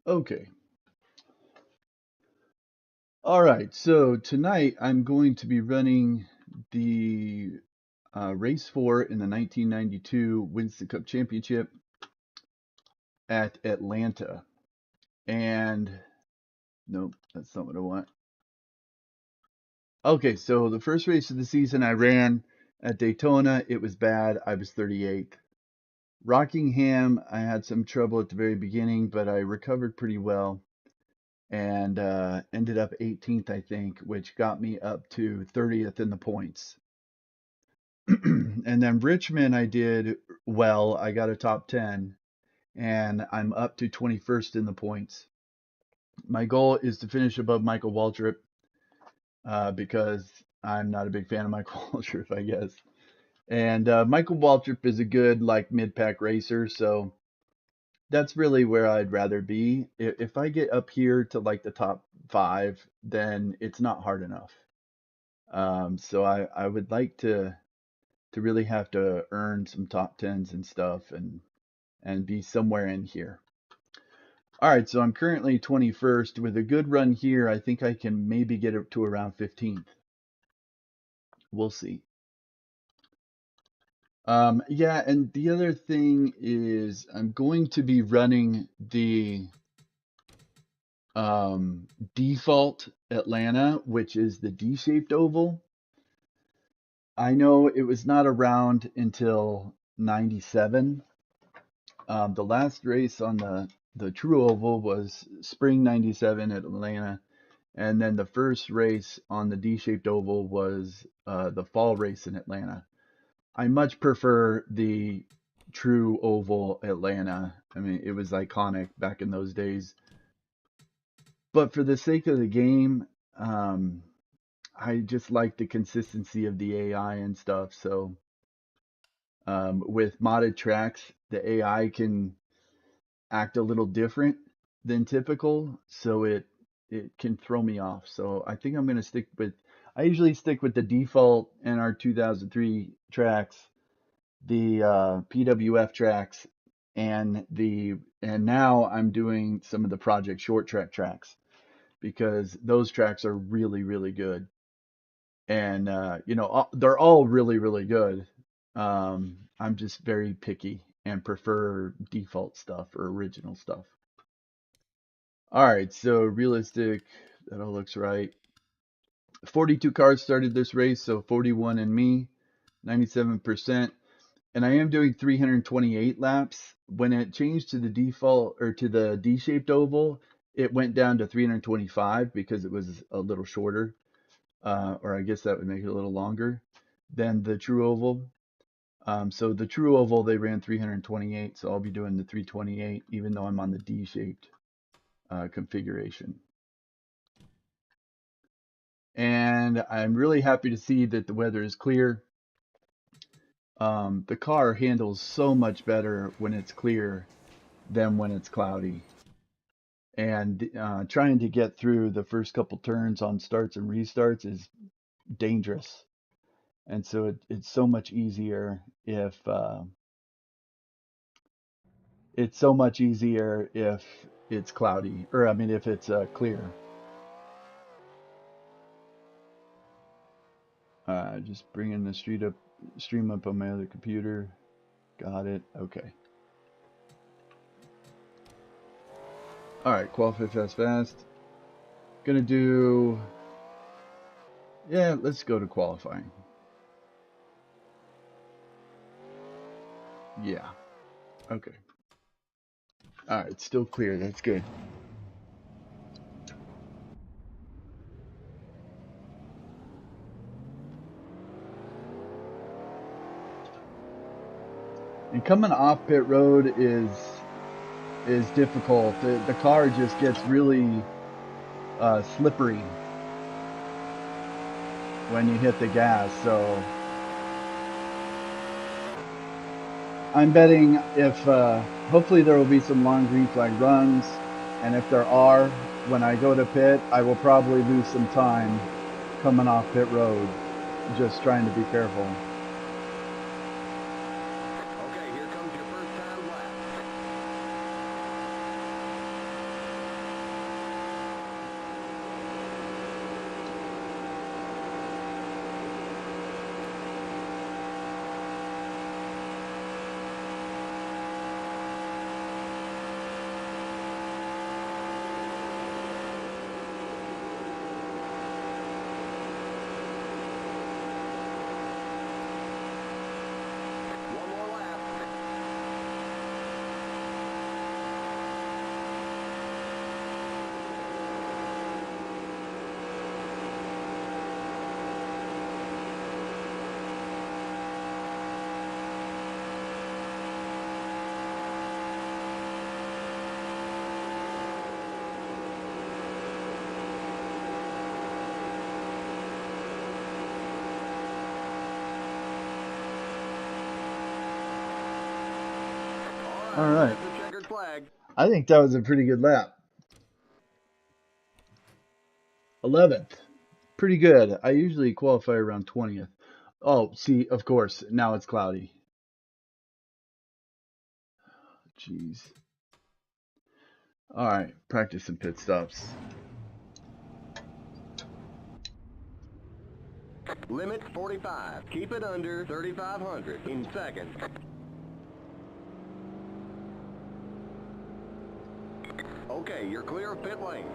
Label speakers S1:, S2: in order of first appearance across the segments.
S1: Okay. All right. So tonight I'm going to be running the Race 4 in the 1992 Winston Cup Championship at Atlanta. And nope, that's not what I want. Okay, so the first race of the season I ran at Daytona, it was bad. I was 38th. Rockingham, I had some trouble at the very beginning, but I recovered pretty well and ended up 18th, I think, which got me up to 30th in the points. And then Richmond, I did well. I got a top 10, and I'm up to 21st in the points. My goal is to finish above Michael Waltrip because I'm not a big fan of Michael Waltrip, I guess. And Michael Waltrip is a good like mid-pack racer, so that's really where I'd rather be. If I get up here to like the top five, then it's not hard enough. So I would like to really have to earn some top tens and stuff and be somewhere in here. All right, so I'm currently 21st. With a good run here, I think I can maybe get it to around 15th. We'll see. Yeah, and the other thing is I'm going to be running the default Atlanta, which is the D-shaped oval. I know it was not around until 97. The last race on the true oval was spring 97 at Atlanta. And then the first race on the D-shaped oval was the fall race in Atlanta. I much prefer the true oval Atlanta. I mean, it was iconic back in those days. But for the sake of the game, I just like the consistency of the AI and stuff. So with modded tracks, the AI can act a little different than typical, so it can throw me off. So I think I'm gonna stick with. I usually stick with the default NR2003 tracks, the PWF tracks, and now I'm doing some of the Project Short Track tracks because those tracks are really good. And they're all really good. I'm just very picky and prefer default stuff or original stuff. All right, so realistic, that all looks right. 42 cars started this race, so 41 in me, 97%. And I am doing 328 laps. When it changed to the default or to the D-shaped oval, it went down to 325 because it was a little shorter, or I guess that would make it a little longer than the true oval. So the true oval, they ran 328, so I'll be doing the 328 even though I'm on the D-shaped configuration. And I'm really happy to see that the weather is clear. The car handles so much better when it's clear than when it's cloudy. And trying to get through the first couple turns on starts and restarts is dangerous. And so it's so much easier if it's cloudy, or I mean if it's clear. Just bringing the stream up on my other computer. Got it. Okay. All right. Qualify fast. Gonna do. Yeah, let's go to qualifying. Yeah. Okay. All right. It's still clear. That's good. And coming off pit road is difficult. The car just gets really slippery when you hit the gas. So I'm betting if hopefully there will be some long green flag runs, and if there are, when I go to pit, I will probably lose some time coming off pit road, just trying to be careful.
S2: Okay, here comes your first time lap.
S1: All right.
S2: That's a checkered flag.
S1: I think that was a pretty good lap. 11th. Pretty good. I usually qualify around 20th. Oh, see, of course, now it's cloudy. Jeez. All right, practice some pit stops.
S2: Limit 45. Keep it under 3,500 in seconds. Okay, you're clear of pit lane.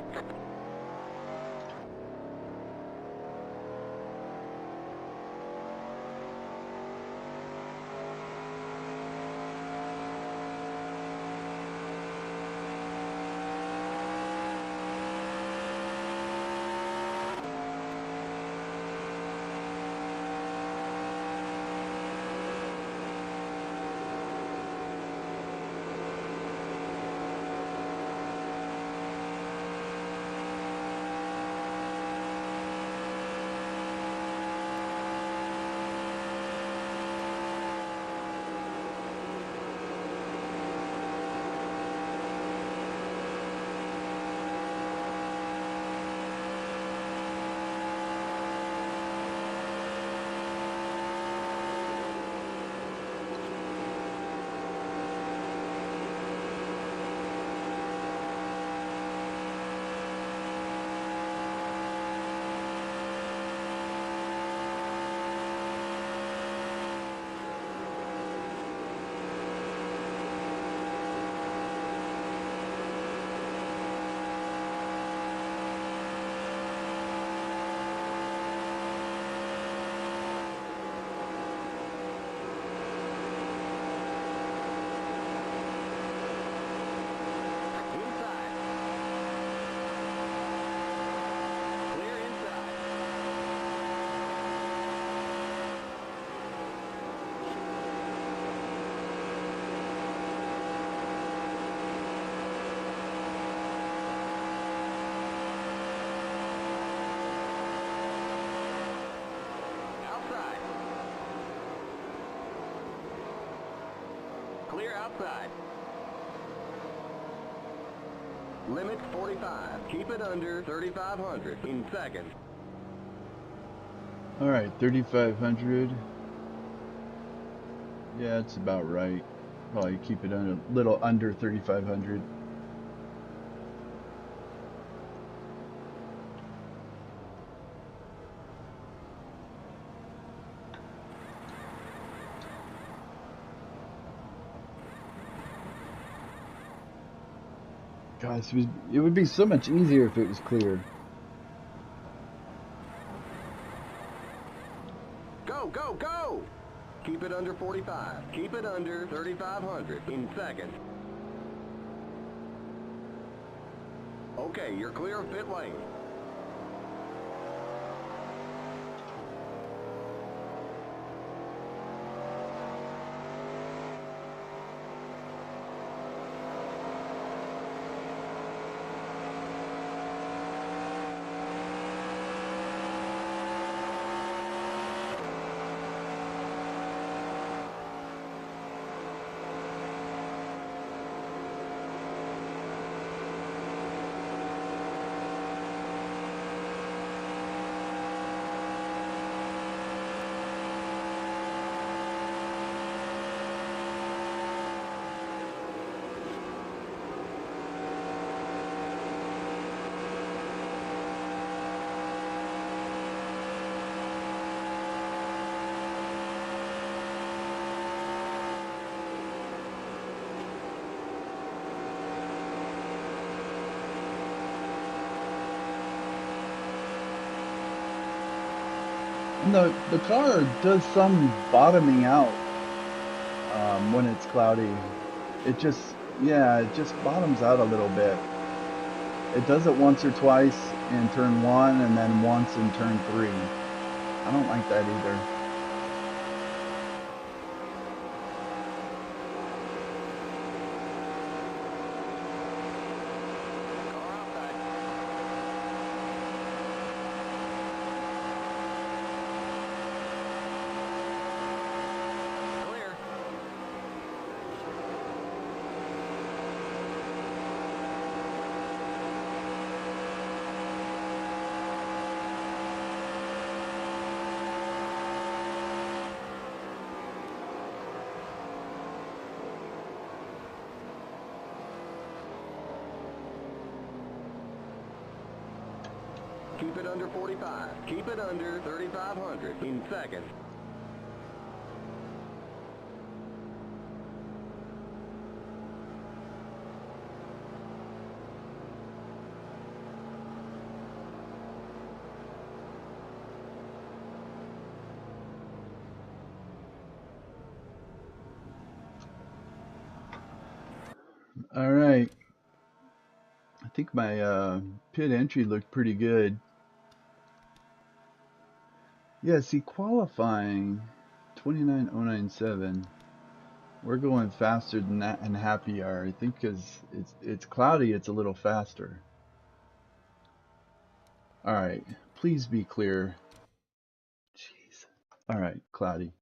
S2: Clear outside. Limit 45. Keep it under 3,500 in seconds.
S1: All right, 3,500. Yeah, it's about right. Probably keep it a little under 3,500. Gosh, it would be so much easier if it was clear.
S2: Go, go, go! Keep it under 45. Keep it under 3,500 in seconds. Okay, you're clear of pit lane.
S1: And the car does some bottoming out when it's cloudy. It just, yeah, it just bottoms out a little bit. It does it once or twice in turn 1 and then once in turn 3. I don't like that either.
S2: Keep it under 45. Keep it under 3,500 in second.
S1: All right. I think my pit entry looked pretty good. Yeah, see, qualifying 29.097. We're going faster than that in happy hour. I think because it's cloudy, it's a little faster. All right, please be clear. Jeez. All right, cloudy.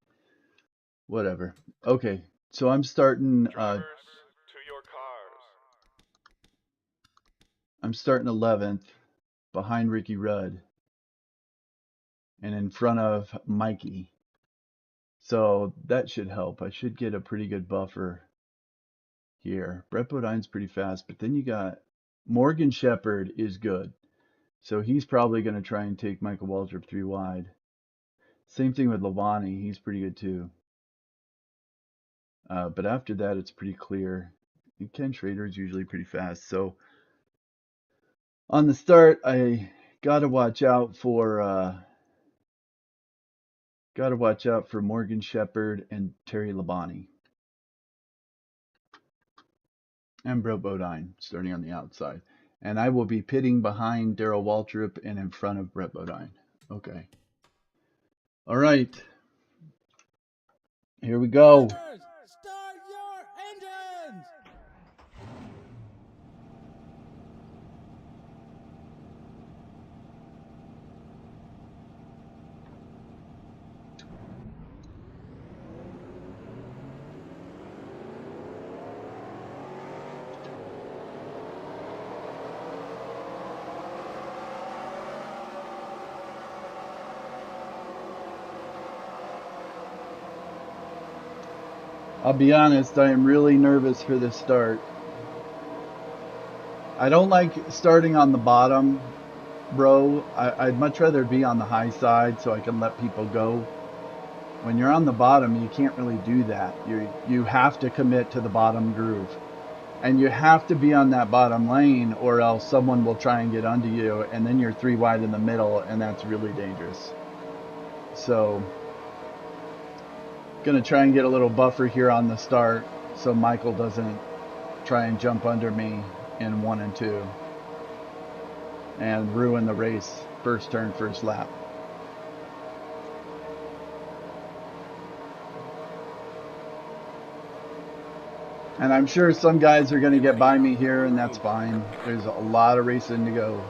S1: Whatever. Okay, so I'm starting.
S3: Drivers, to your cars.
S1: I'm starting 11th, behind Ricky Rudd, and in front of Mikey. So that should help. I should get a pretty good buffer here. Brett Bodine's pretty fast, but then you got Morgan Shepherd is good. So he's probably going to try and take Michael Waltrip 3 wide. Same thing with Labonte. He's pretty good too. But after that, it's pretty clear. And Ken Schrader is usually pretty fast. So on the start, I got to watch out for Morgan Shepherd and Terry Labonte. And Brett Bodine starting on the outside. And I will be pitting behind Darrell Waltrip and in front of Brett Bodine. Okay. All right. Here we go.
S4: Start your engines!
S1: I'll be honest, I am really nervous for this start. I don't like starting on the bottom, bro. I'd much rather be on the high side so I can let people go. When you're on the bottom, you can't really do that. You have to commit to the bottom groove. And you have to be on that bottom lane or else someone will try and get under you and then you're 3 wide in the middle and that's really dangerous. So gonna try and get a little buffer here on the start so Michael doesn't try and jump under me in 1 and 2 and ruin the race first turn, first lap. And I'm sure some guys are going to get by me here, and that's fine. There's a lot of racing to go.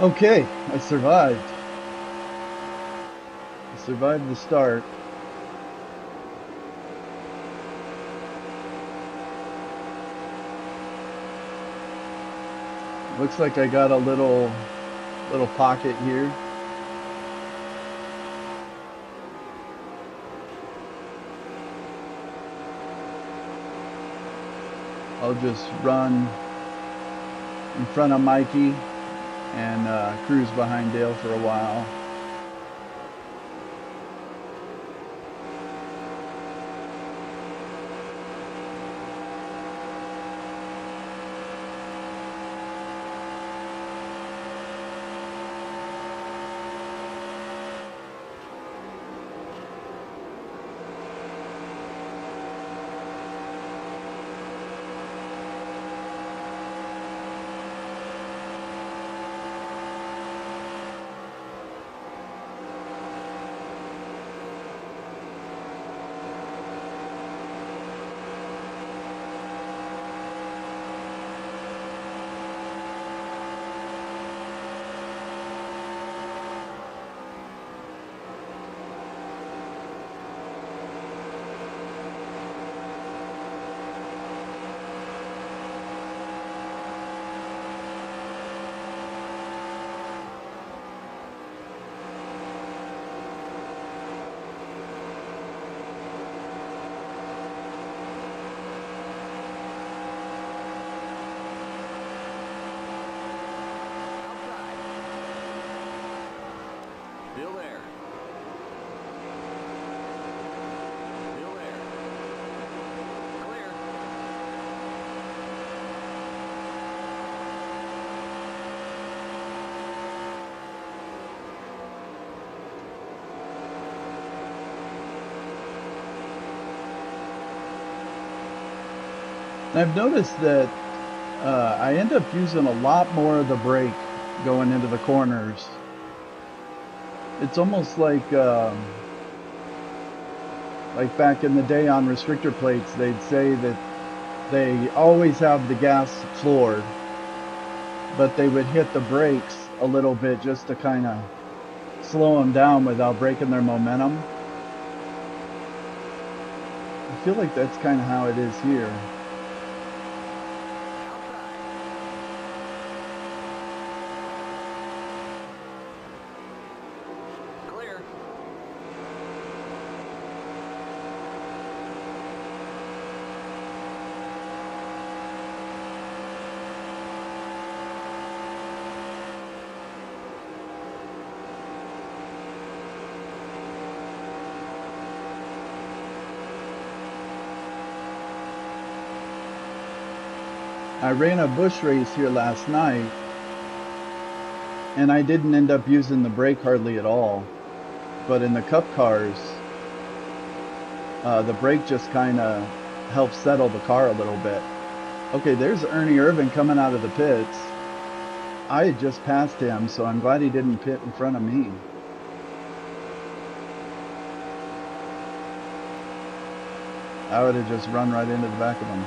S1: Okay, I survived. I survived the start. Looks like I got a little pocket here. I'll just run in front of Mikey and cruise behind Dale for a while.
S2: Still there. Still there. Clear.
S1: I've noticed that I end up using a lot more of the brake going into the corners. It's almost like back in the day on restrictor plates, they'd say that they always have the gas floored, but they would hit the brakes a little bit just to kind of slow them down without breaking their momentum. I feel like that's kind of how it is here.
S2: Clear.
S1: I ran a bush race here last night, and I didn't end up using the brake hardly at all. But in the Cup cars, the brake just kind of helps settle the car a little bit. Okay, there's Ernie Irvin coming out of the pits. I had just passed him, so I'm glad he didn't pit in front of me. I would have just run right into the back of him.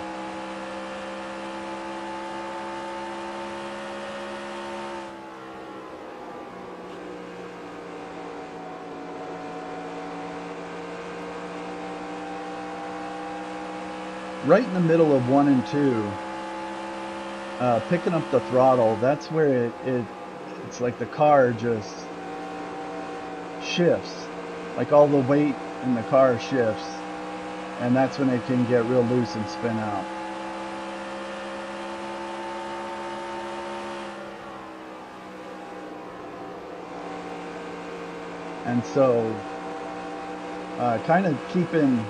S1: Right in the middle of 1 and 2, picking up the throttle, that's where it's like the car just shifts. Like all the weight in the car shifts, and that's when it can get real loose and spin out. And so, kind of keeping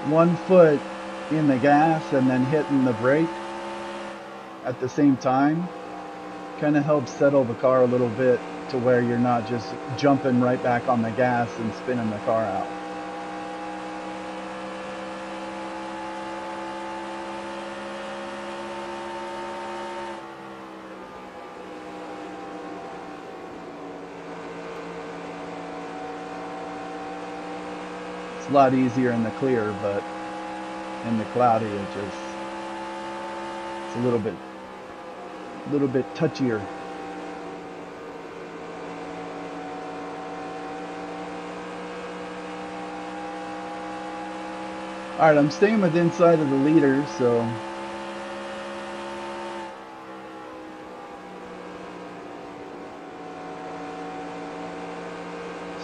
S1: one foot in the gas and then hitting the brake at the same time kind of helps settle the car a little bit to where you're not just jumping right back on the gas and spinning the car out. It's a lot easier in the clear, but in the cloudy it's a little bit touchier. Alright, I'm staying with inside of the leader, so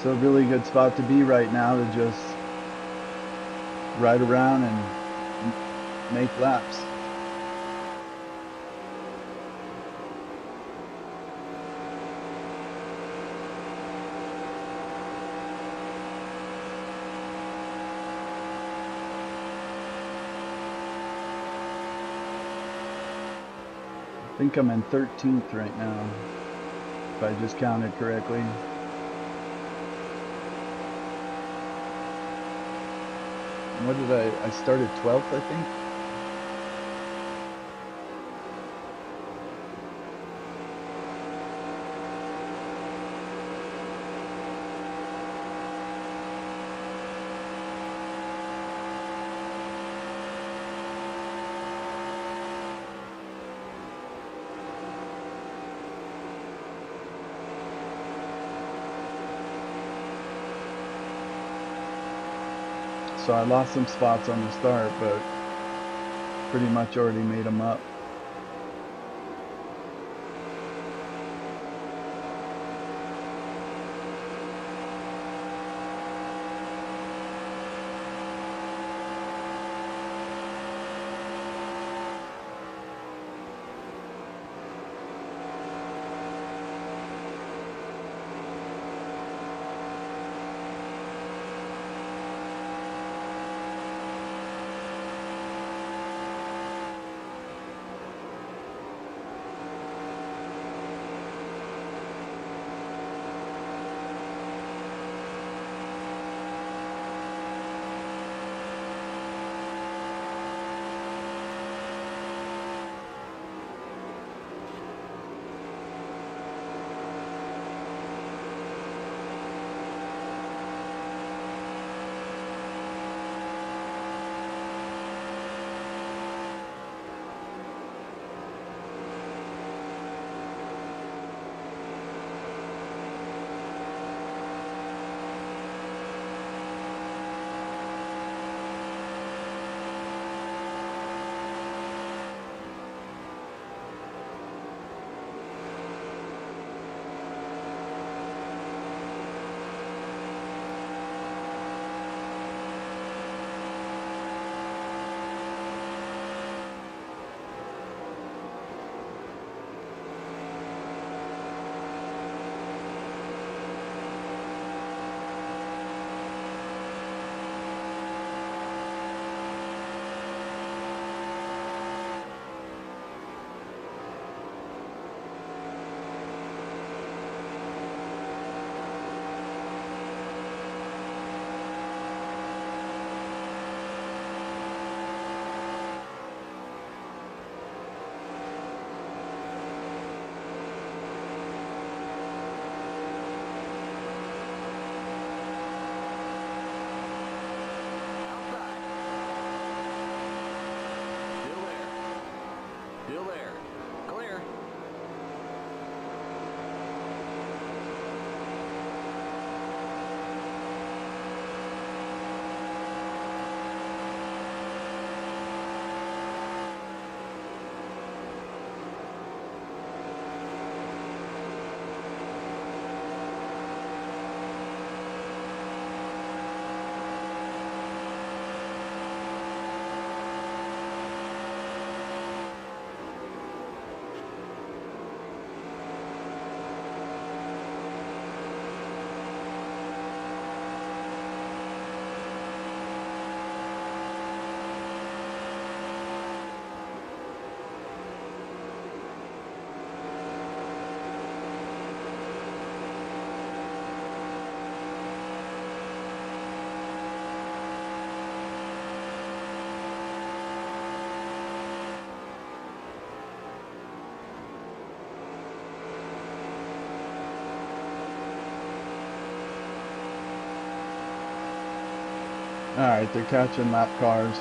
S1: a really good spot to be right now to just ride around and make laps. I think I'm in 13th right now, if I just counted correctly. What did I started 12th, I think? So I lost some spots on the start, but pretty much already made them up.
S2: Still there. Clear.
S1: Alright, they're catching lap cars.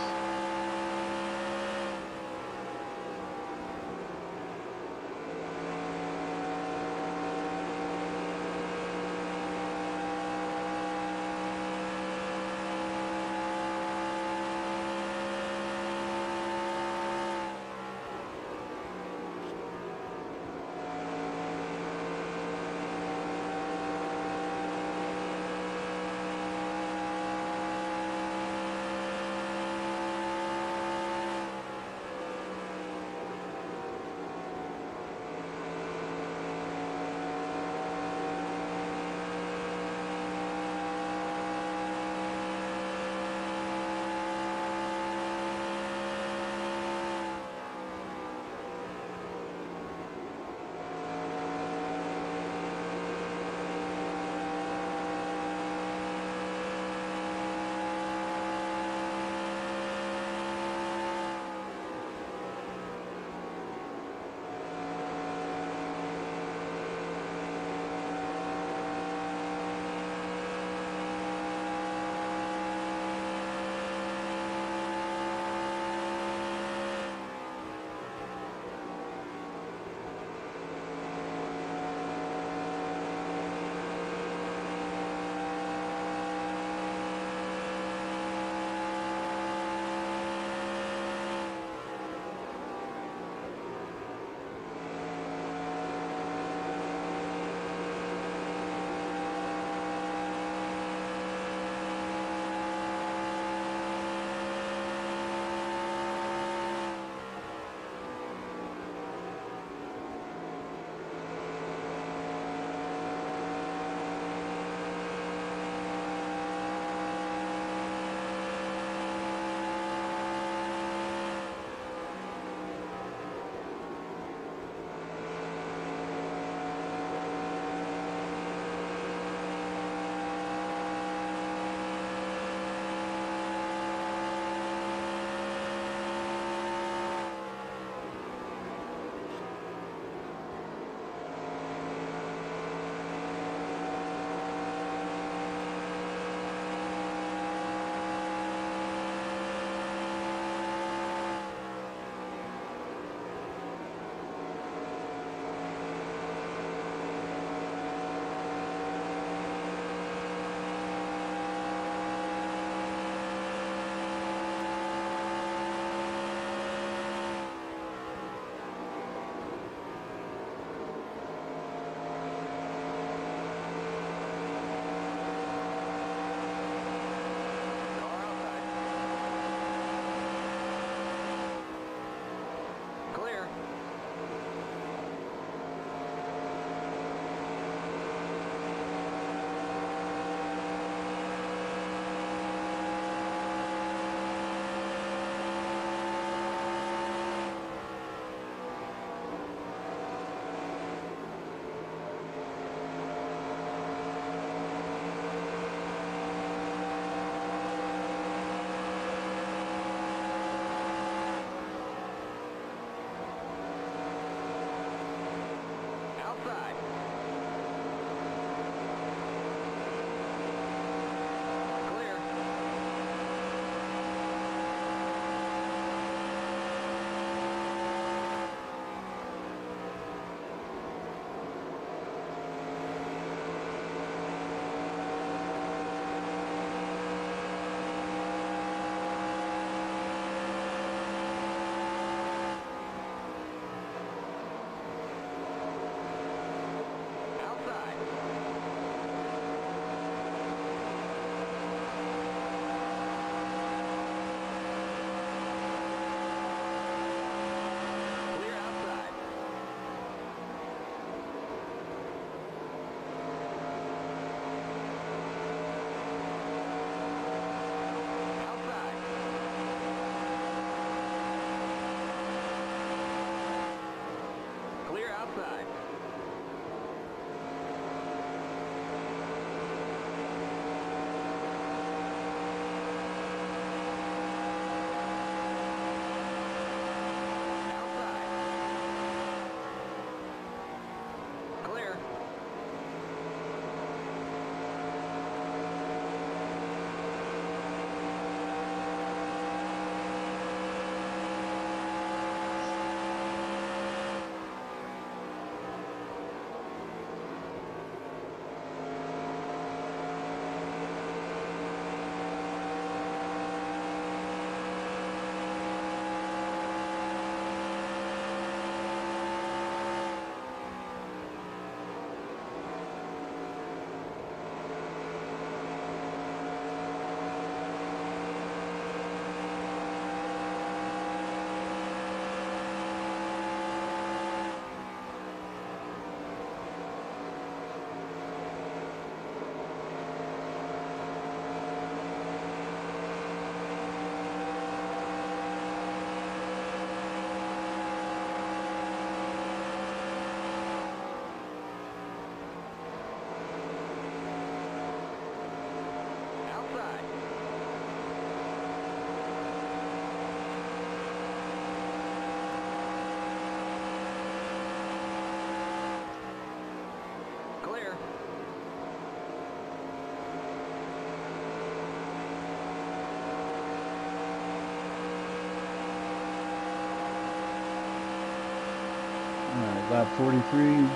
S1: lap 43.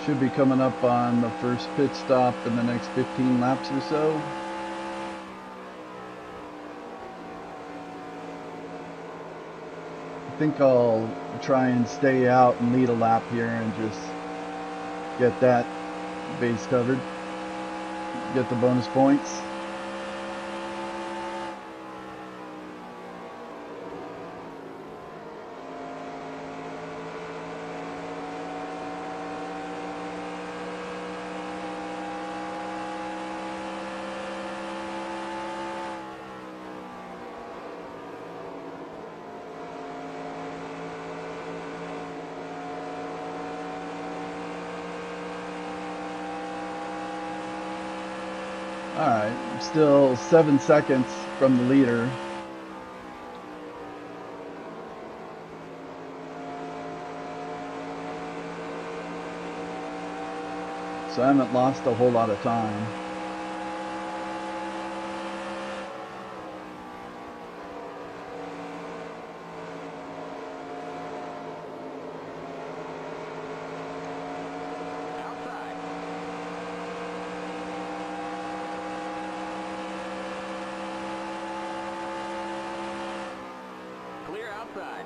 S1: Should be coming up on the first pit stop in the next 15 laps or so. I think I'll try and stay out and lead a lap here and just get that base covered. Get the bonus points. Alright, still 7 seconds from the leader. So I haven't lost a whole lot of time.
S2: Outside.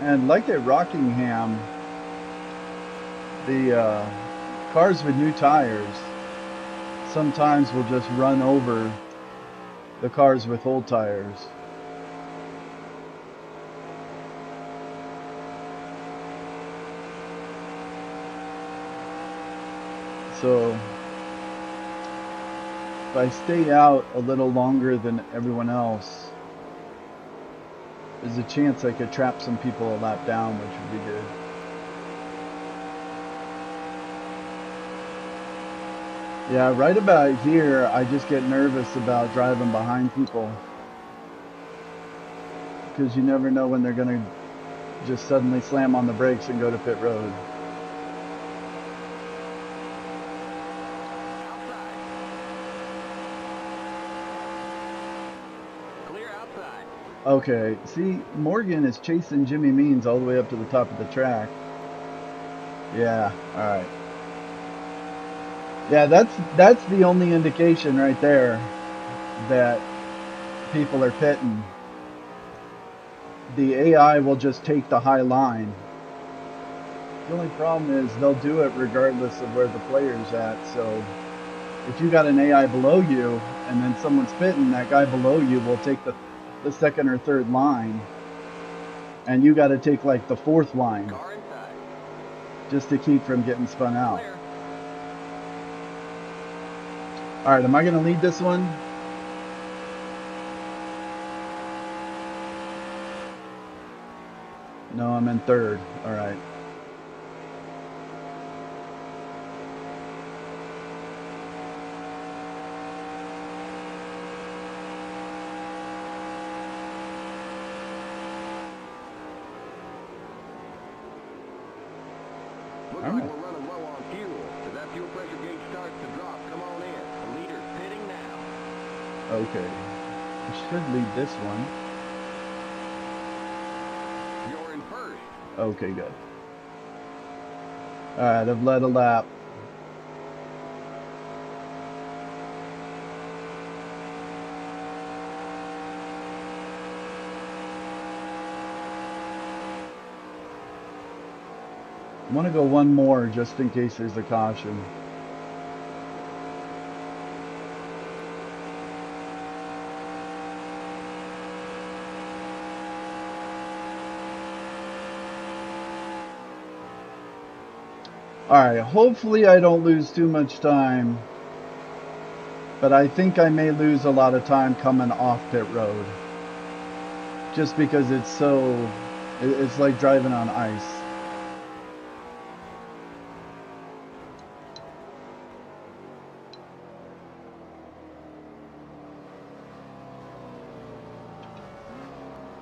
S1: And like at Rockingham, the cars with new tires sometimes will just run over the cars with old tires. So if I stay out a little longer than everyone else, there's a chance I could trap some people a lap down, which would be good. Yeah, right about here, I just get nervous about driving behind people. Because you never know when they're going to just suddenly slam on the brakes and go to pit road. Okay, see, Morgan is chasing Jimmy Means all the way up to the top of the track. Yeah, alright. Yeah, that's the only indication right there that people are pitting. The AI will just take the high line. The only problem is they'll do it regardless of where the player's at, so if you got an AI below you and then someone's pitting, that guy below you will take the second or third line, and you got to take like the fourth line just to keep from getting spun out. All right, am I going to lead this one? No, I'm in third. All right.
S2: Looks like we're running low on fuel. As that fuel pressure gauge starts to drop, come on in. The leader's pitting now.
S1: Okay. I should lead this one.
S2: You're in first.
S1: Okay, good. Alright, I've led a lap. I want to go one more just in case there's a caution. Alright, hopefully I don't lose too much time, but I think I may lose a lot of time coming off pit road. Just because it's like driving on ice.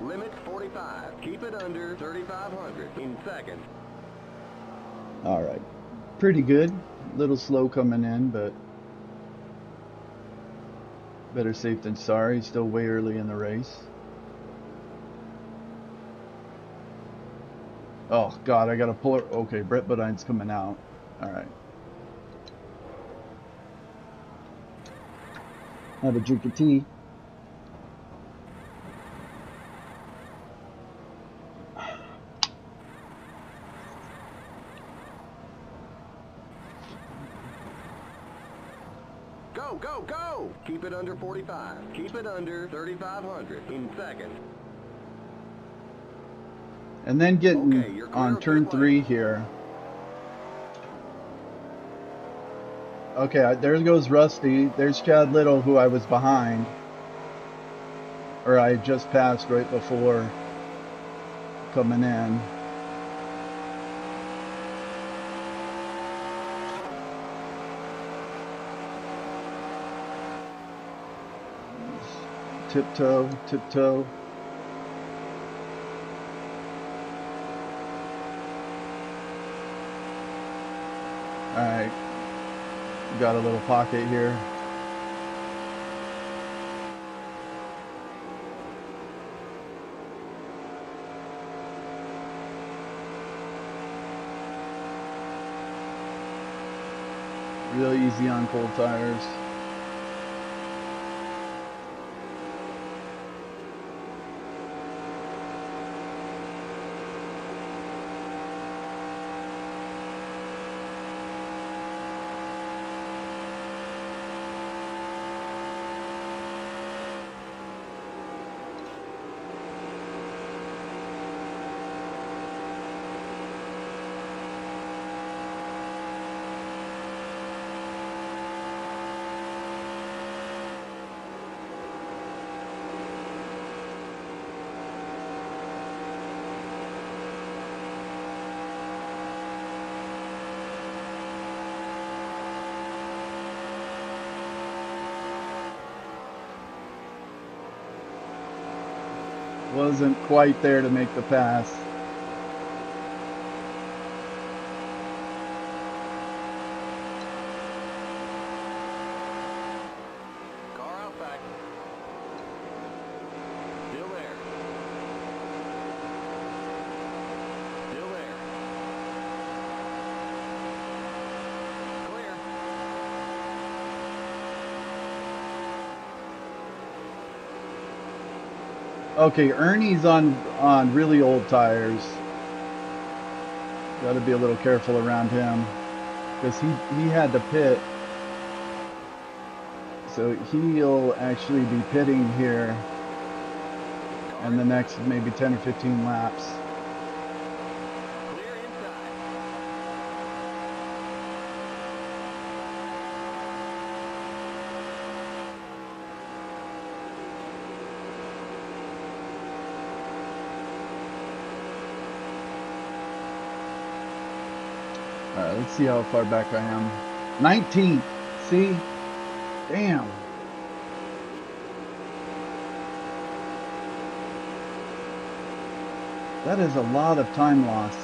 S2: Limit 45. Keep it under 3,500 in seconds.
S1: Alright. Pretty good. A little slow coming in, but better safe than sorry. Still way early in the race. Oh, God, I gotta pull it. Okay, Brett Bodine's coming out. Alright. Have a drink of tea.
S2: Go, go, go! Keep it under 45. Keep it under 3,500 in seconds.
S1: And then getting
S2: Okay, you're clear
S1: on
S2: of
S1: turn
S2: pit
S1: 3
S2: lane.
S1: here. Okay, there goes Rusty. There's Chad Little, who I was behind. Or I just passed right before coming in. Tiptoe, tiptoe. Alright. Got a little pocket here. Real easy on cold tires. Wasn't quite there to make the pass.
S2: Car out back. Still there. Still there. Clear.
S1: Okay, Ernie's on really old tires. Got to be a little careful around him because he had to pit. So he'll actually be pitting here in the next maybe 10 or 15 laps.
S2: Clear inside.
S1: All right, let's see how far back I am. 19th. See? Damn. That is a lot of time loss.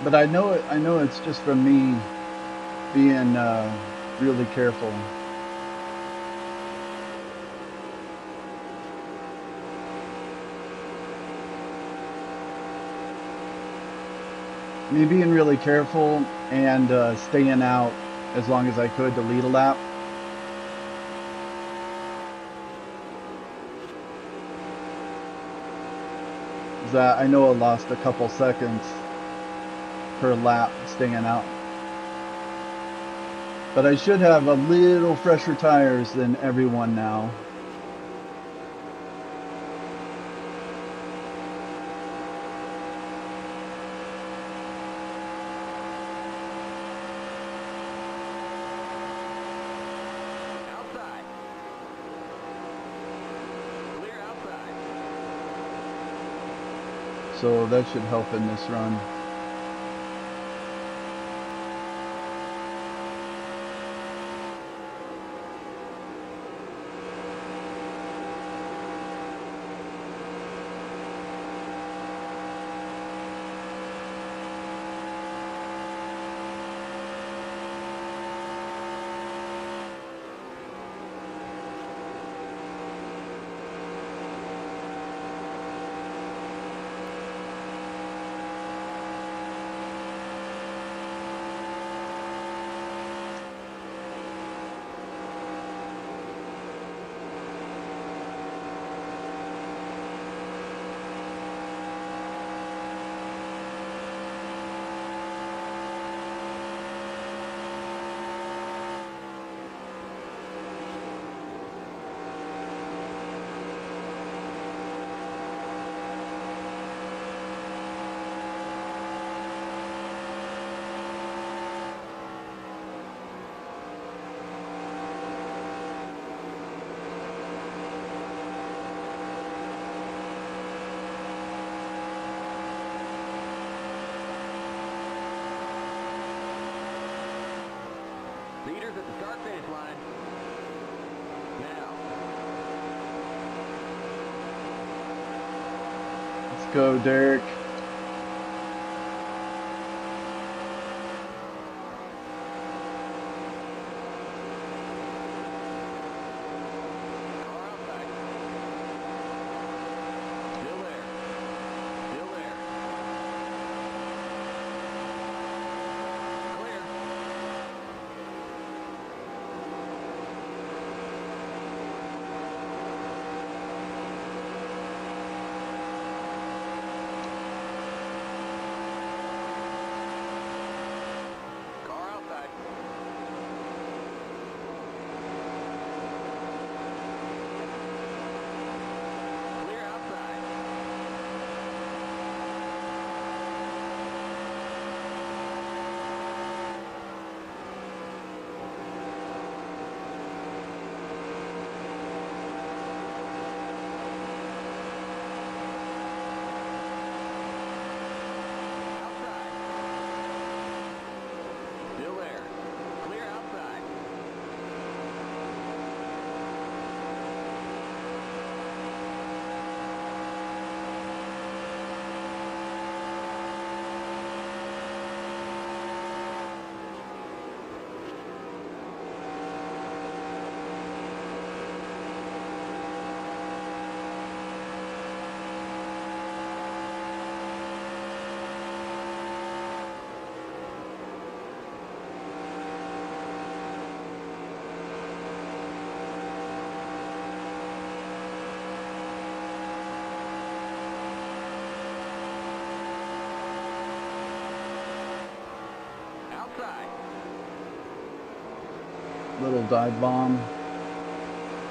S1: But I know it's just from me being really careful. Me being really careful and staying out as long as I could to lead a lap. That I know I lost a couple seconds per lap staying out. But I should have a little fresher tires than everyone now.
S2: Outside. Clear outside.
S1: So that should help in this run.
S2: Leaders at the start finish line. Now.
S1: Let's go, Derek.
S2: Car out back. Still there. Still there. Clear.
S1: Little dive bomb.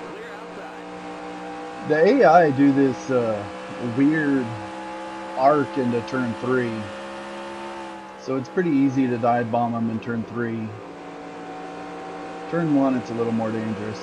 S2: Clear outside.
S1: The AI do this weird arc into turn 3. So it's pretty easy to dive bomb them in turn 3. Turn 1, it's a little more dangerous.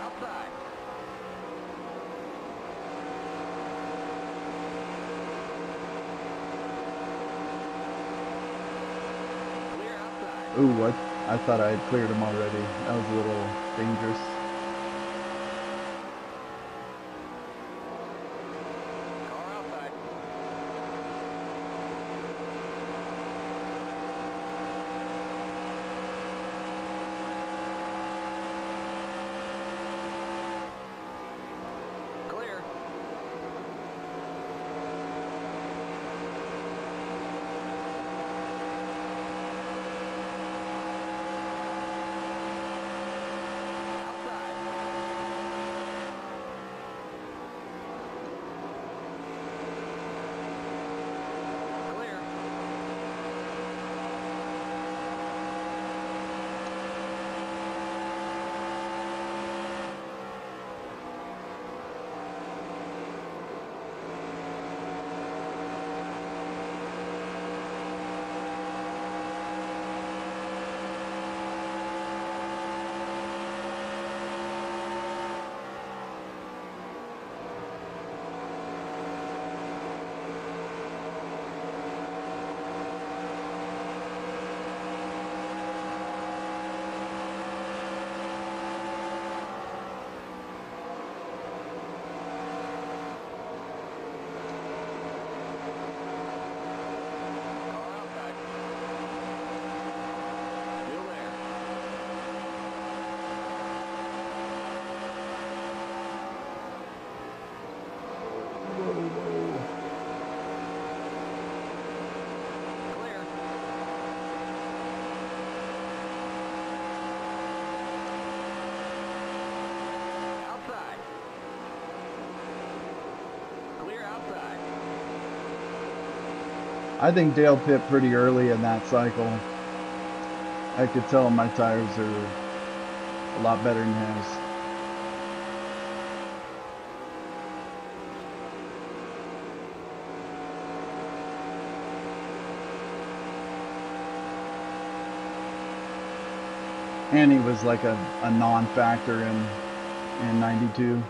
S2: Outside. Clear outside.
S1: Ooh, what? I thought I had cleared them already. That was a little dangerous.
S2: Car outside. Clear. Outside. Clear. Car outside. Still there. Clear. Outside. Clear outside.
S1: I think Dale pit pretty early in that cycle. I could tell my tires are a lot better than his. And he was like a non-factor in 92.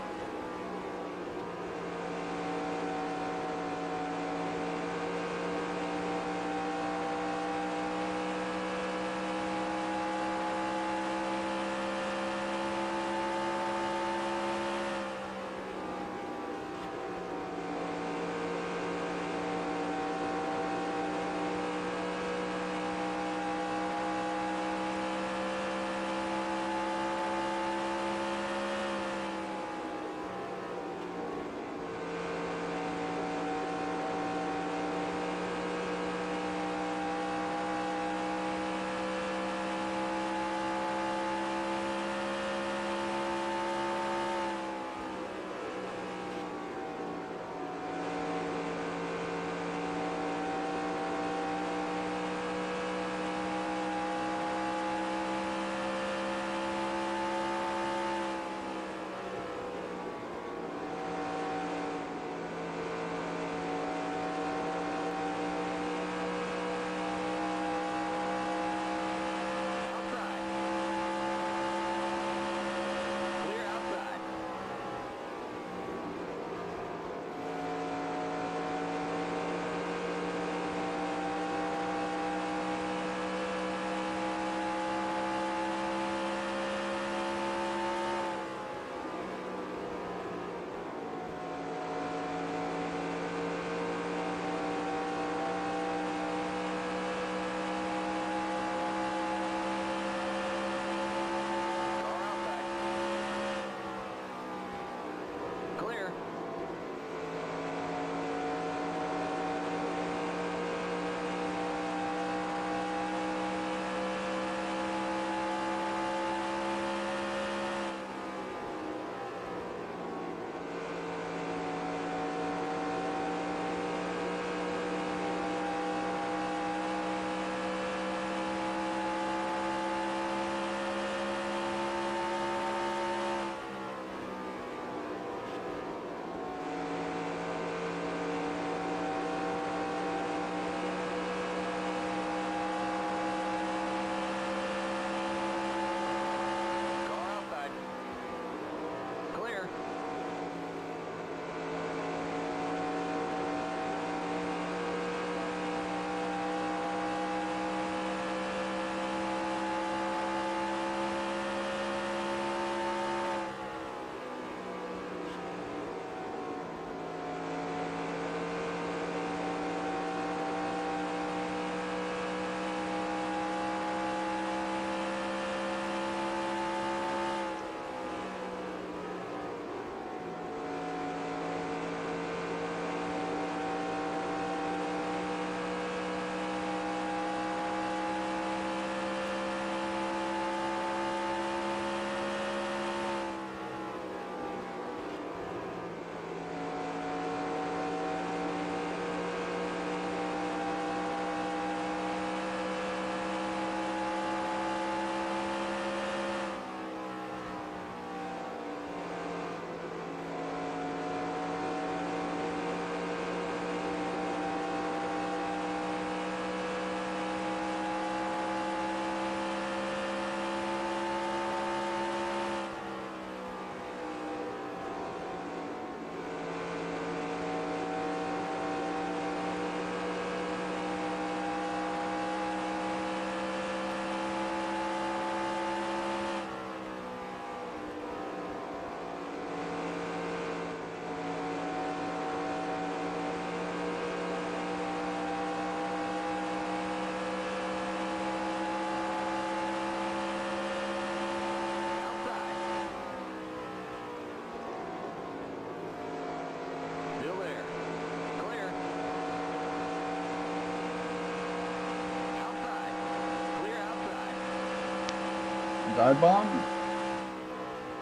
S1: Dive bomb?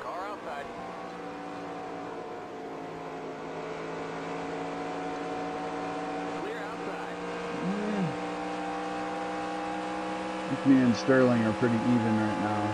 S2: Car outside. Clear outside.
S1: I think me and Sterling are pretty even right now.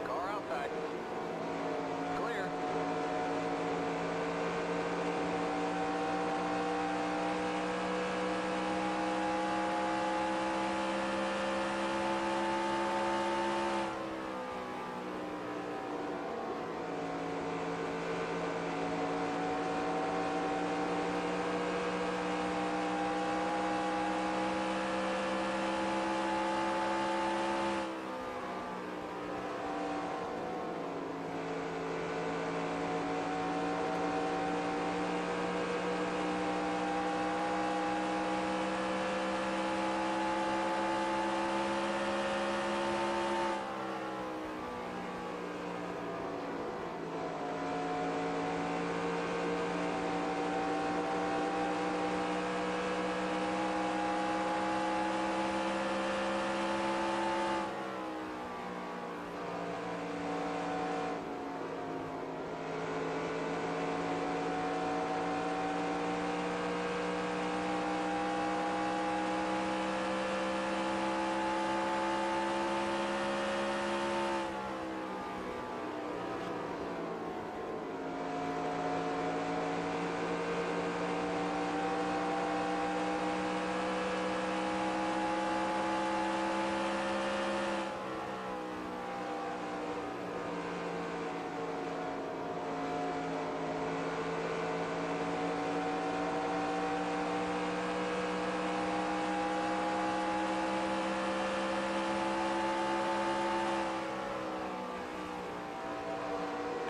S2: Car outside. Clear.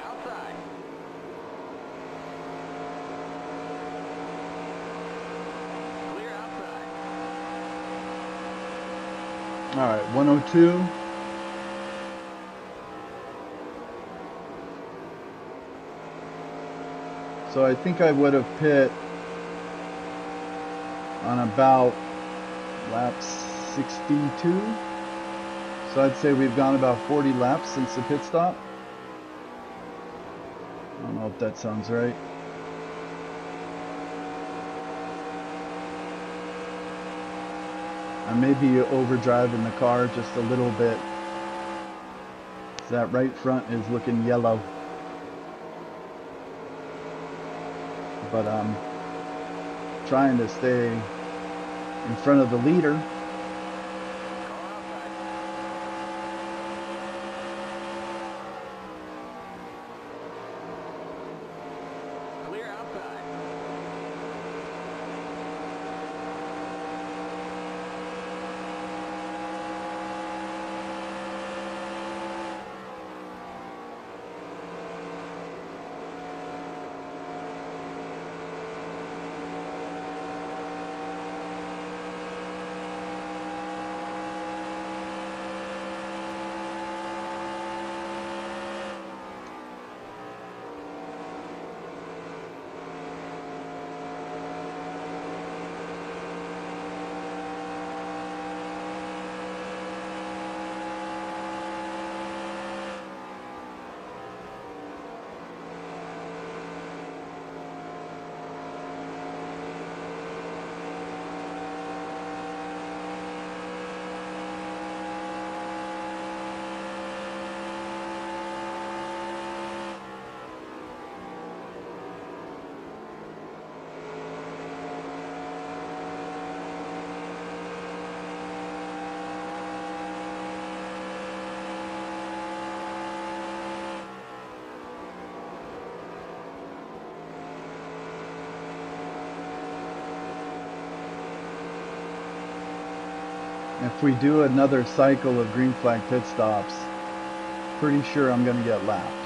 S2: Outside. Clear outside.
S1: All right, 102. So I think I would have pit on about lap 62. So I'd say we've gone about 40 laps since the pit stop. I don't know if that sounds right. I may be overdriving the car just a little bit. That right front is looking yellow. But I'm trying to stay in front of the leader.
S2: Clear outside.
S1: if we do another cycle of green flag pit stops, pretty sure I'm going to get lapped.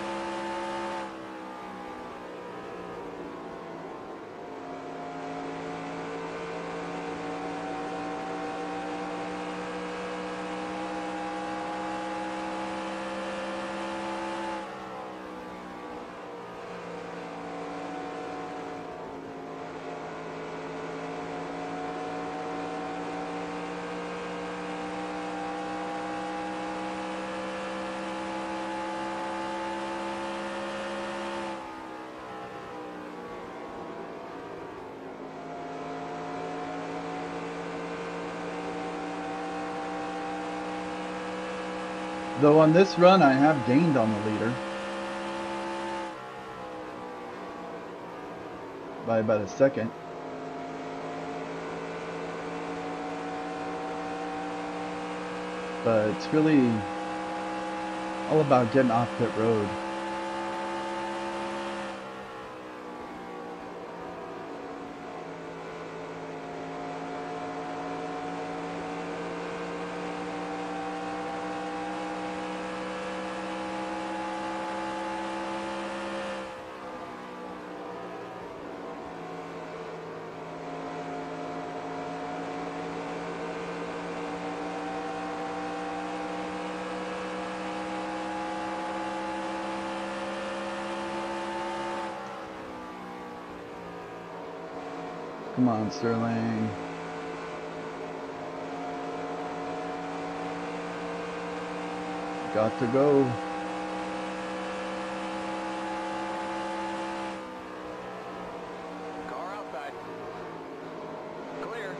S1: Though on this run I have gained on the leader by about a second. But it's really all about getting off pit road. Come on, Sterling. Got to go.
S2: Car outside. Clear.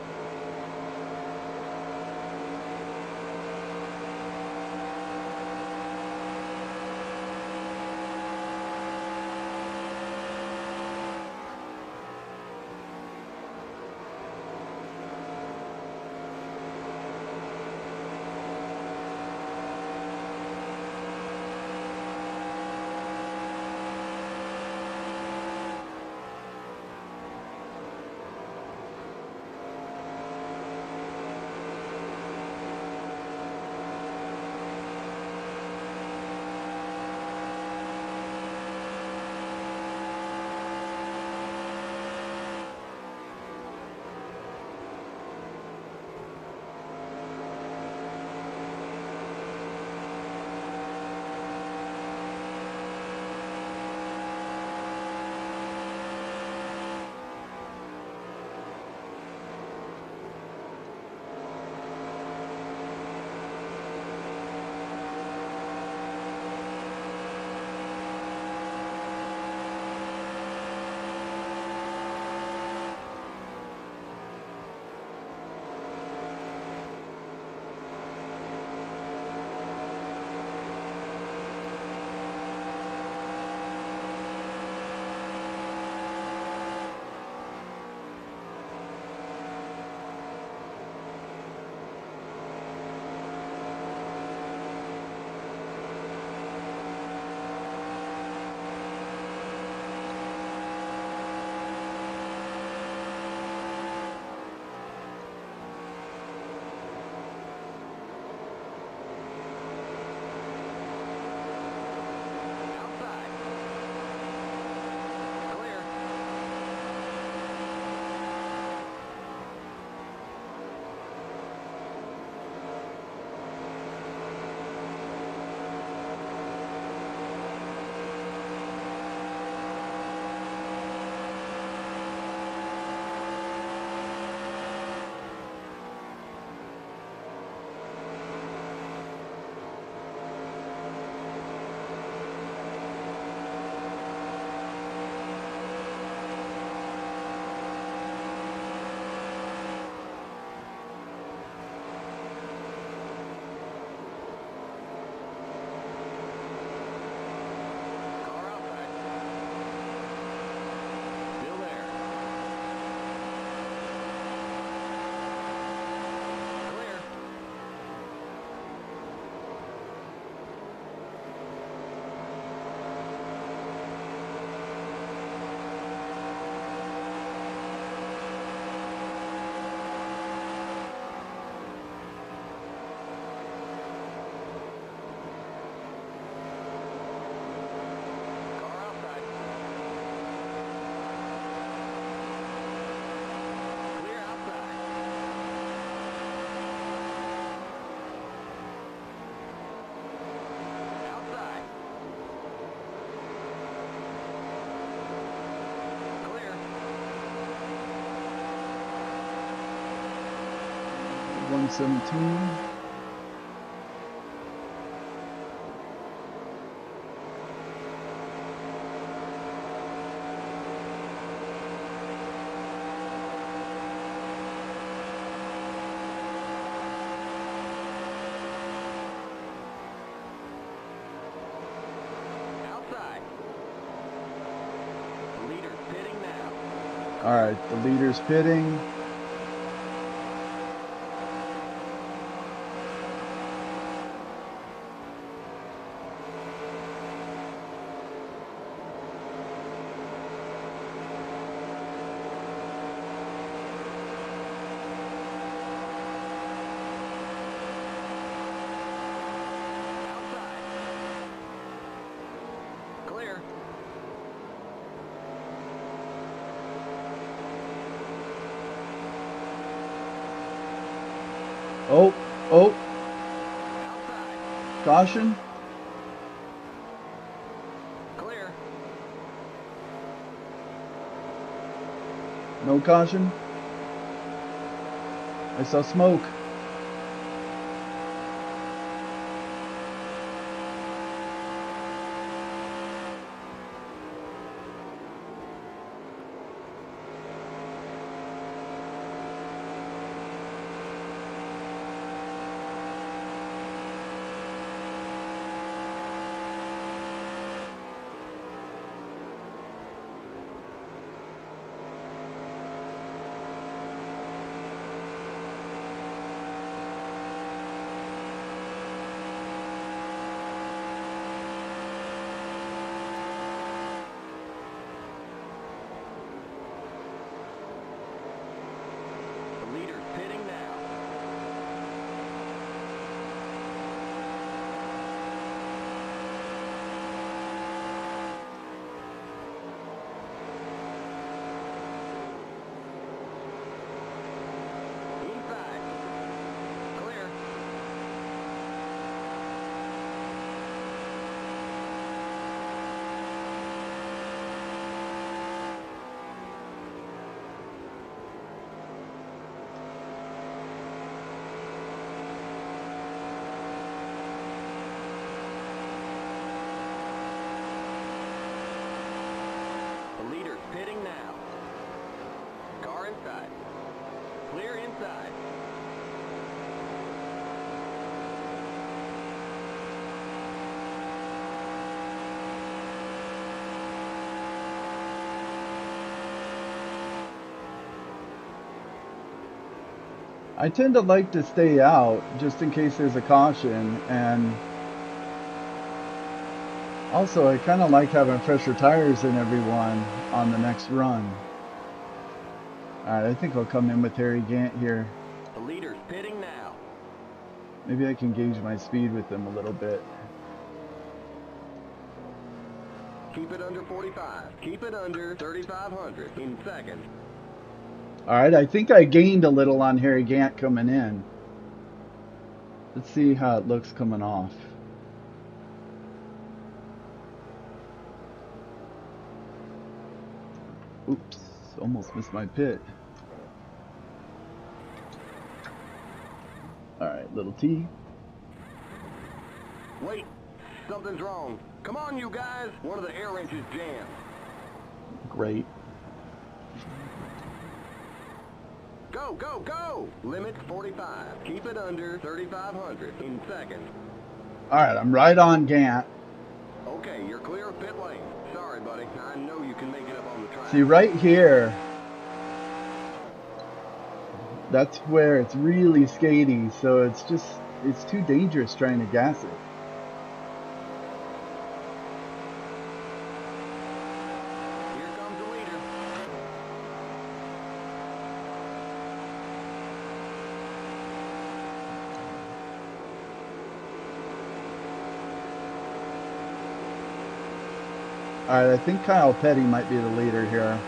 S1: 2017. All right, the leader's pitting. Oh, caution.
S2: Clear.
S1: No caution. I saw smoke.
S2: Pitting now. Car inside. Clear inside.
S1: I tend to like to stay out just in case there's a caution, and also I kind of like having fresher tires than everyone on the next run. Alright, I think I'll come in with Harry Gant here.
S2: The leader's pitting now.
S1: Maybe I can gauge my speed with them a little bit.
S2: Keep it under 45. Keep it under 3,500 in seconds.
S1: Alright, I think I gained a little on Harry Gant coming in. Let's see how it looks coming off. Oops, almost missed my pit. Alright, little T.
S2: Wait, something's wrong. Come on, you guys. One of the air wrenches jammed.
S1: Great.
S2: Go, go, go! Limit 45. Keep it under 3,500 in seconds.
S1: Alright, I'm right on Gant.
S2: Okay, you're clear of pit lane. Sorry, buddy. I know you can make it up on the track.
S1: See, right here, that's where it's really skatey, so it's too dangerous trying to gas it.
S2: Here comes the leader.
S1: Alright, I think Kyle Petty might be the leader here.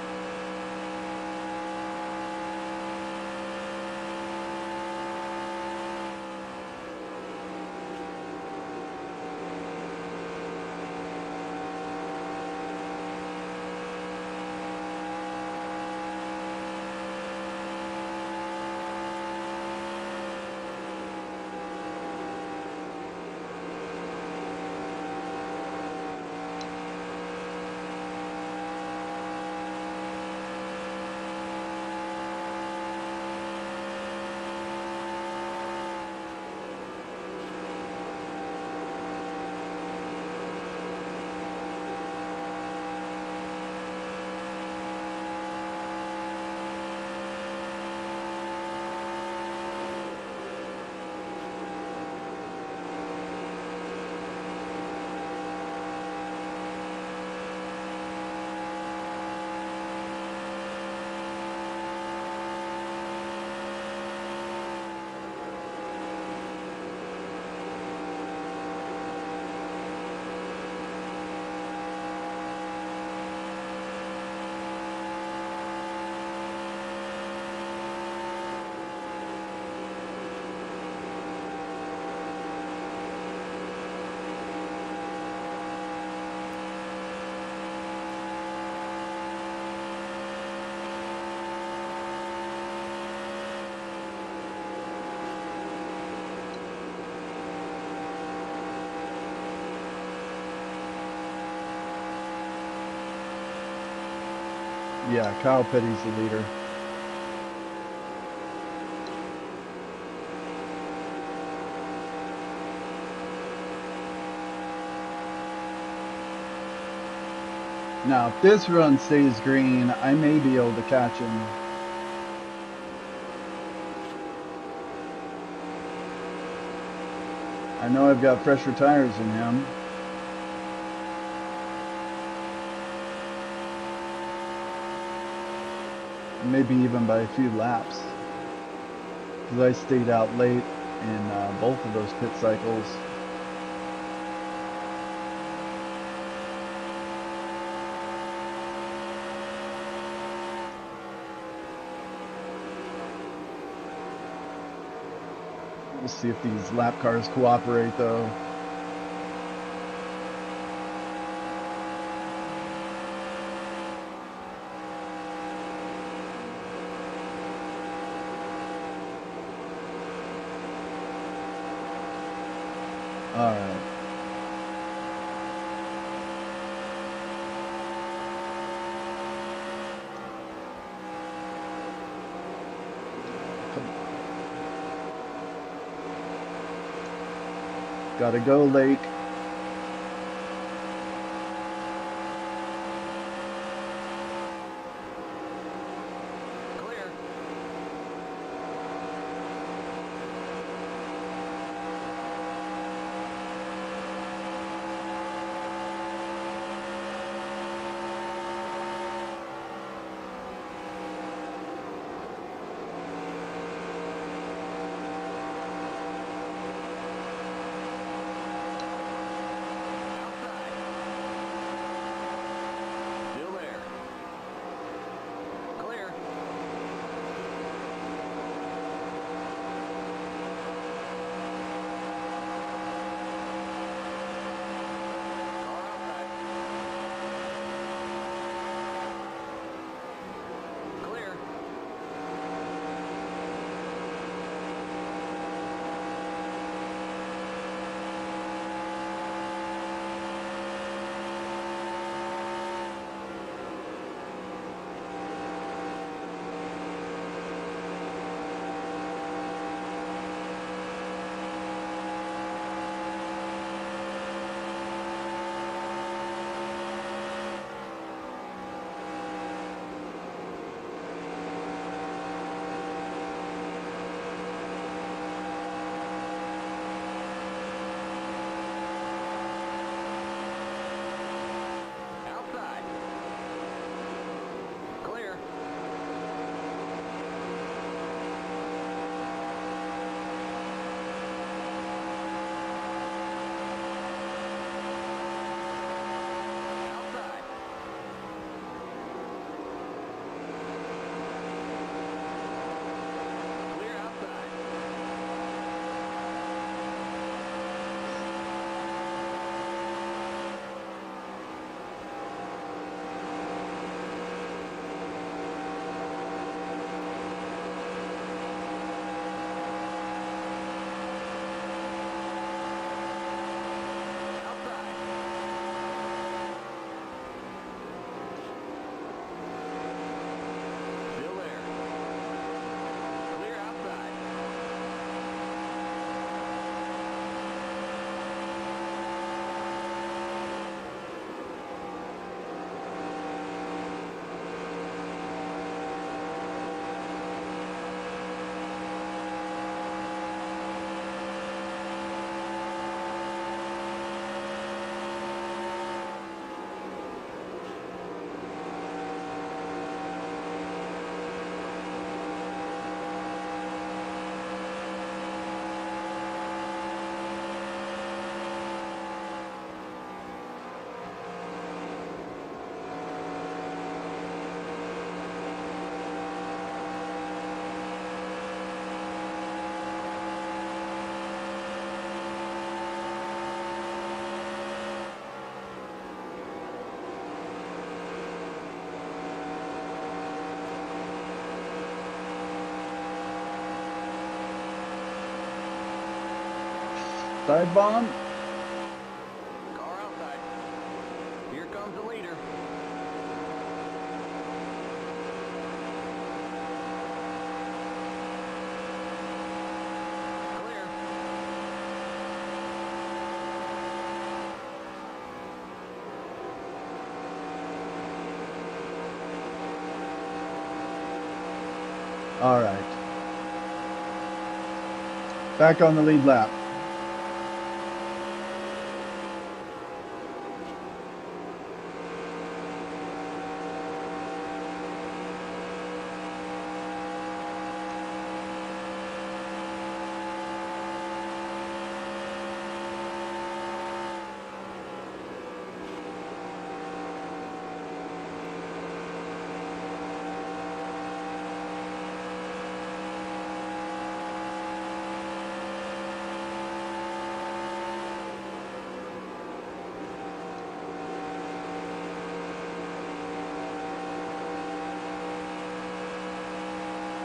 S1: Yeah, Kyle Petty's the leader. Now, if this run stays green, I may be able to catch him. I know I've got fresher tires than him. Maybe even by a few laps. Because I stayed out late in both of those pit cycles. We'll see if these lap cars cooperate though. All right. Gotta go, Lake.
S2: Clear. Still there. Clear. Car outside. Clear. Outside. Clear. Outside. Clear outside. Outside. Still there. Clear outside.
S1: Side bomb.
S2: Car outside. Here comes the leader.
S1: All right. Back on the lead lap.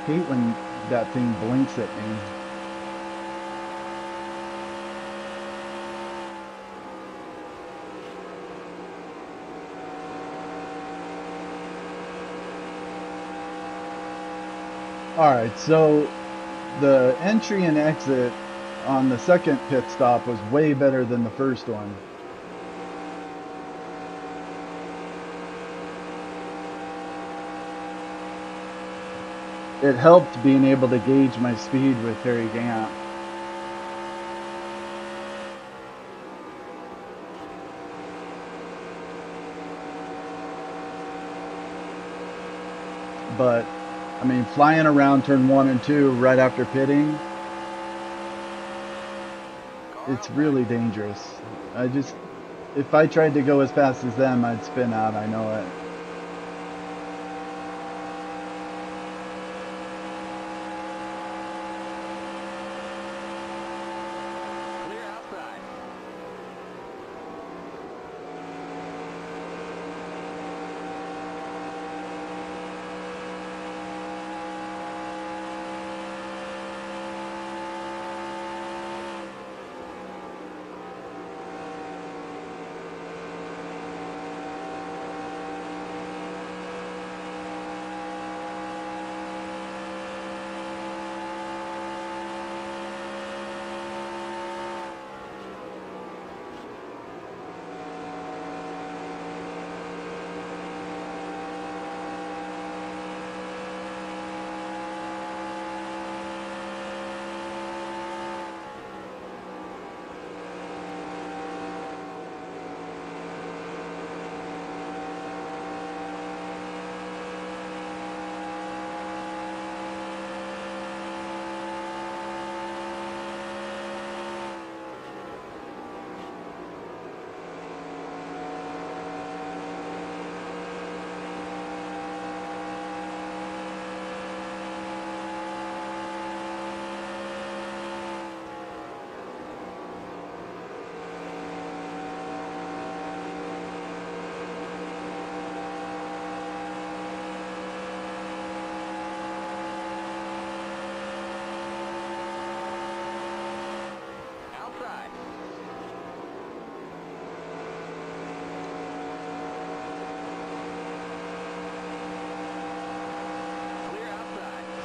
S1: Hate when that thing blinks at me. Alright, so the entry and exit on the second pit stop was way better than the first one. It helped being able to gauge my speed with Harry Gant. But, I mean, flying around turn 1 and 2 right after pitting, it's really dangerous. If I tried to go as fast as them, I'd spin out, I know it.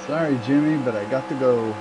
S1: Sorry, Jimmy, but I got to go.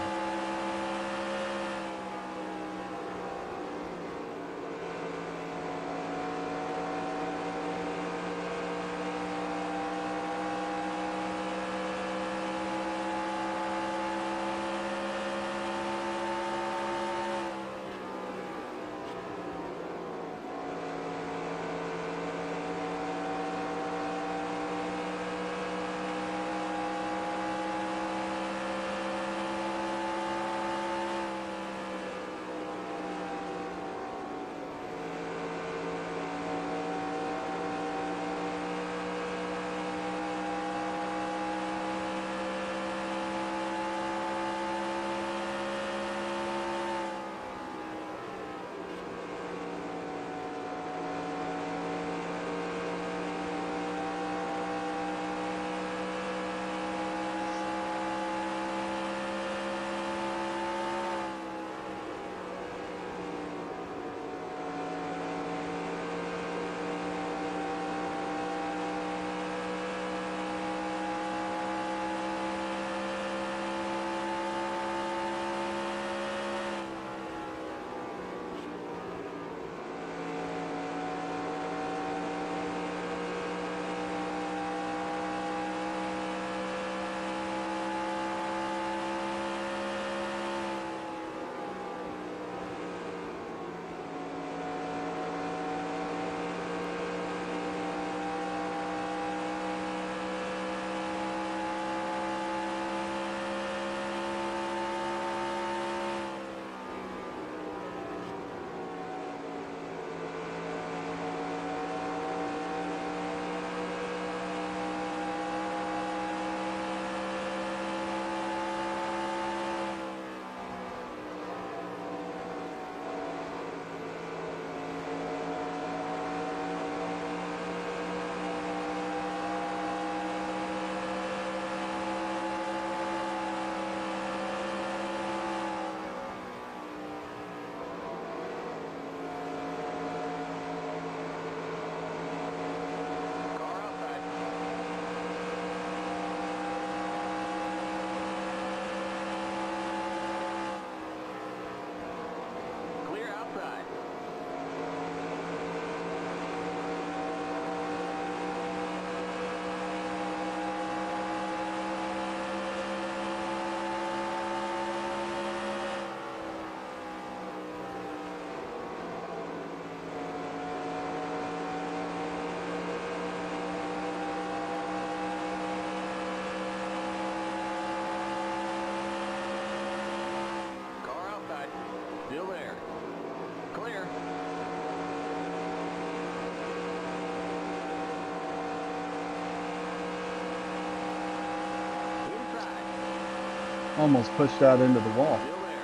S1: Almost pushed out into the wall.
S2: Still there.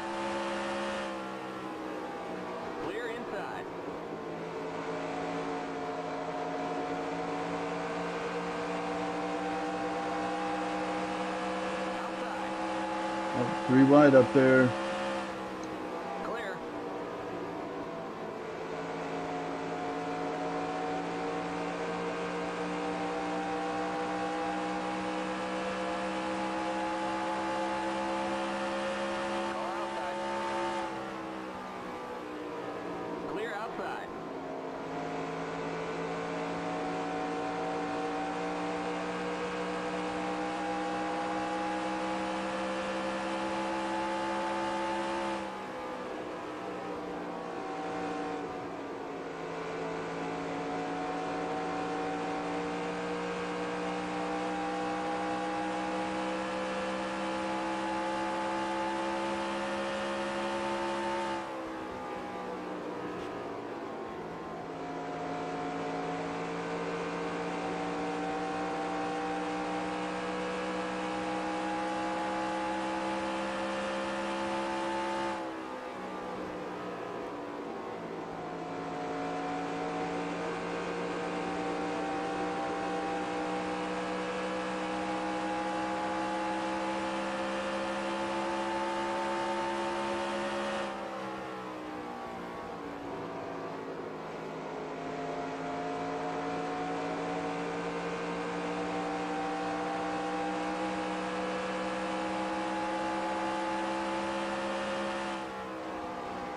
S2: Clear inside. Outside.
S1: Oh, 3 wide up there.
S2: Clear. Car outside. Clear outside.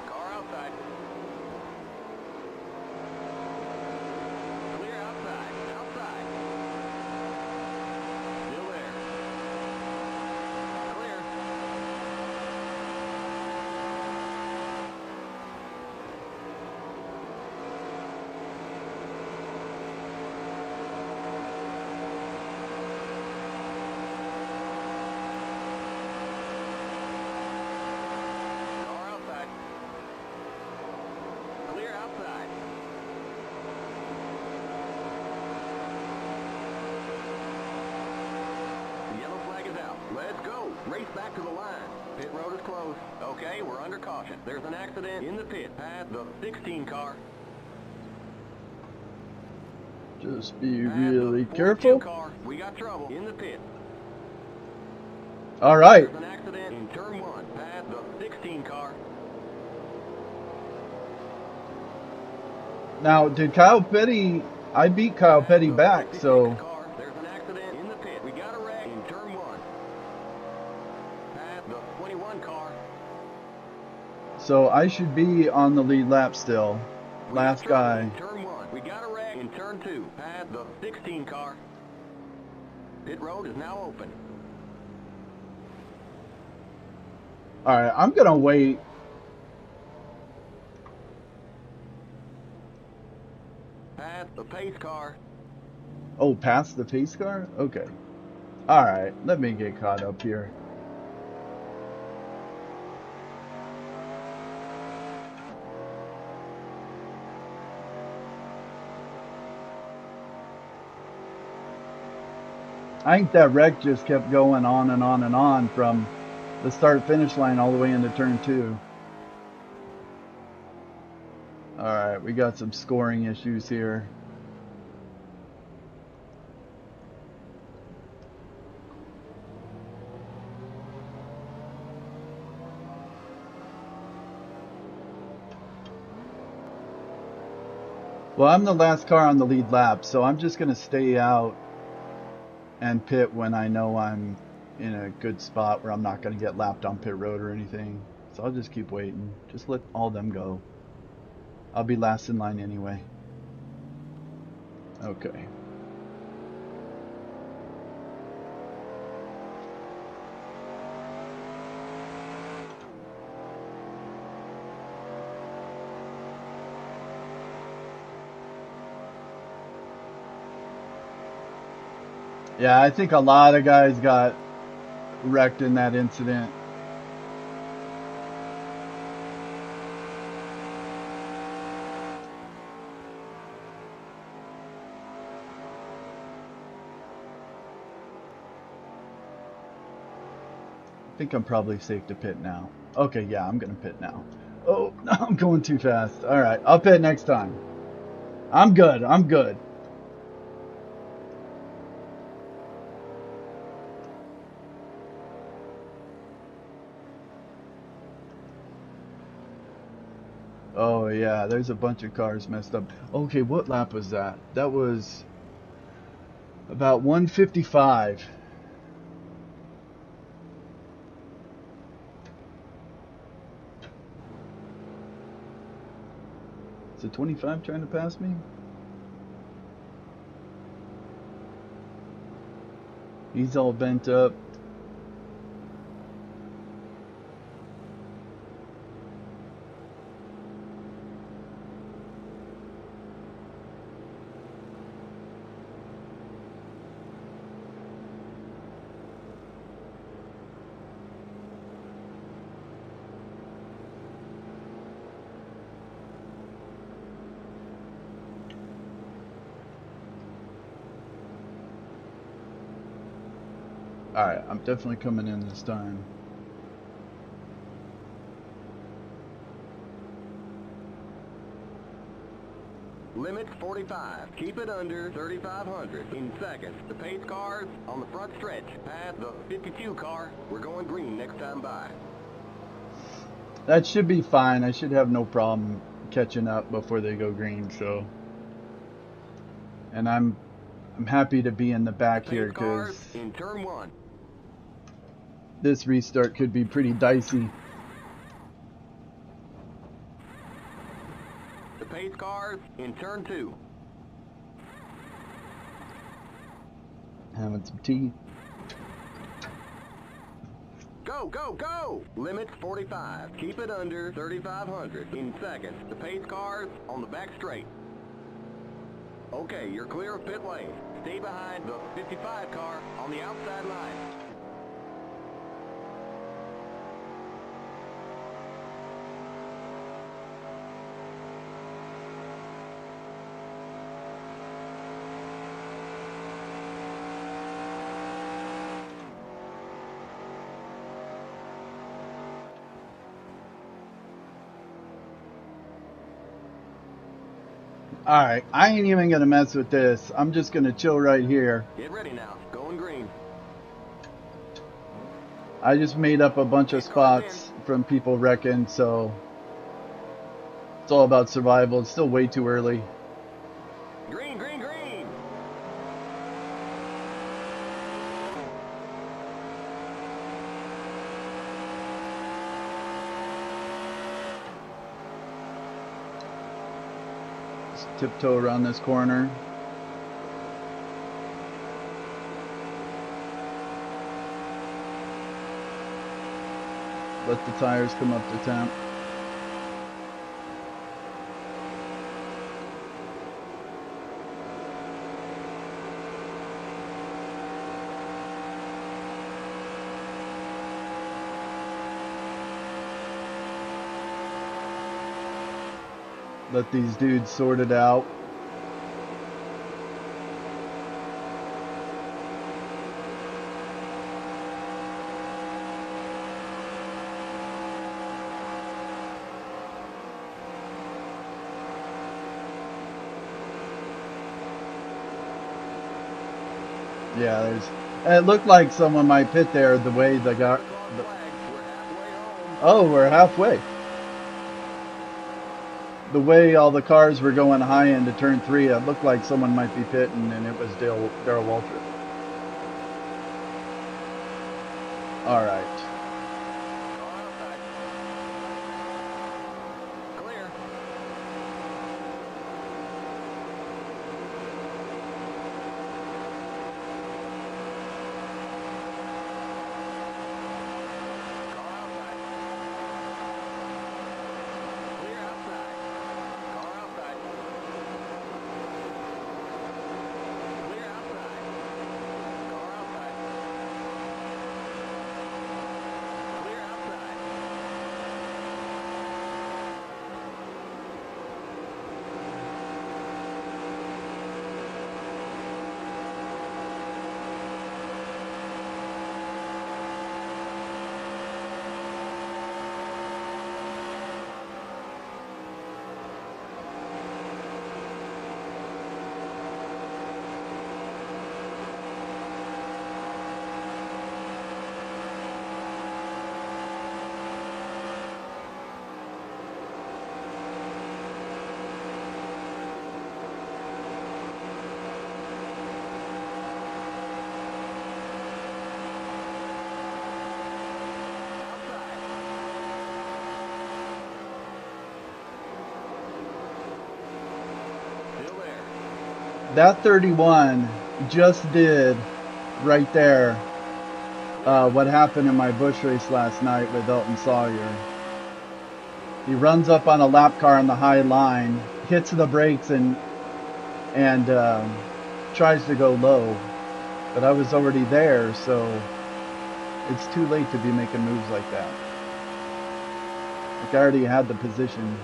S2: Car outside. Clear outside. Outside. Still there. Clear. Car outside. Clear outside. The yellow flag is out. Let's go. Race back to the line. Pit road is closed. Okay, we're under caution. There's an accident in the pit. Past the 16 car.
S1: Just be
S2: Past
S1: really
S2: the 42
S1: careful.
S2: car. We got trouble in the pit.
S1: All right.
S2: There's an accident in turn 1. Past the 16 car.
S1: Now, did Kyle Petty? I beat Kyle Petty back, so
S2: There's an accident in the pit. We got a wreck in turn 1. Past the 21 car.
S1: I should be on the lead lap still.
S2: We got
S1: Last
S2: trouble
S1: guy.
S2: in turn 1. We got a wreck in turn 2. Past the 16 car. Pit road is now open.
S1: All right, I'm gonna wait.
S2: Past the pace car.
S1: Oh, past the pace car? Okay. All right, let me get caught up here. I think that wreck just kept going on and on and on from the start-finish line all the way into turn 2. All right, we got some scoring issues here. Well, I'm the last car on the lead lap, so I'm just going to stay out and pit when I know I'm in a good spot where I'm not going to get lapped on pit road or anything. So I'll just keep waiting. Just let all them go. I'll be last in line anyway. Okay. Yeah, I think a lot of guys got wrecked in that incident. I think I'm probably safe to pit now. Okay, yeah, I'm gonna pit now. Oh, no, I'm going too fast. All right, I'll pit next time. I'm good. I'm good. Oh yeah, there's a bunch of cars messed up. Okay, what lap was that? That was about 155. Is it 25 trying to pass me? He's all bent up. Alright, I'm definitely coming in this time.
S2: Limit 45. Keep it under 3,500 in seconds. The pace cars on the front stretch. Past the 52 car. We're going green next time by.
S1: That should be fine. I should have no problem catching up before they go green, so. And I'm happy to be in the back here because
S2: in turn 1.
S1: This restart could be pretty dicey.
S2: The pace cars in turn 2.
S1: Having some tea.
S2: Go, go, go! Limit 45. Keep it under 3,500 in seconds. The pace cars on the back straight. Okay, you're clear of pit lane. Stay behind the 55 car on the outside line.
S1: Alright, I ain't even gonna mess with this. I'm just gonna chill right here.
S2: Get ready now. Going green.
S1: I just made up a bunch of spots from people wrecking, so it's all about survival. It's still way too early.
S2: Green, green, green!
S1: Just tiptoe around this corner. Let the tires come up to temp. Let these dudes sort it out. Yeah, it looked like someone might pit there the way they got. Oh, we're halfway. The way all the cars were going high into turn 3, it looked like someone might be pitting, and it was Darryl Waltrip. All right.
S2: Clear.
S1: That 31 just did right there what happened in my bush race last night with Elton Sawyer. He runs up on a lap car on the high line, hits the brakes, and tries to go low. But I was already there, so it's too late to be making moves like that. Like I already had the position.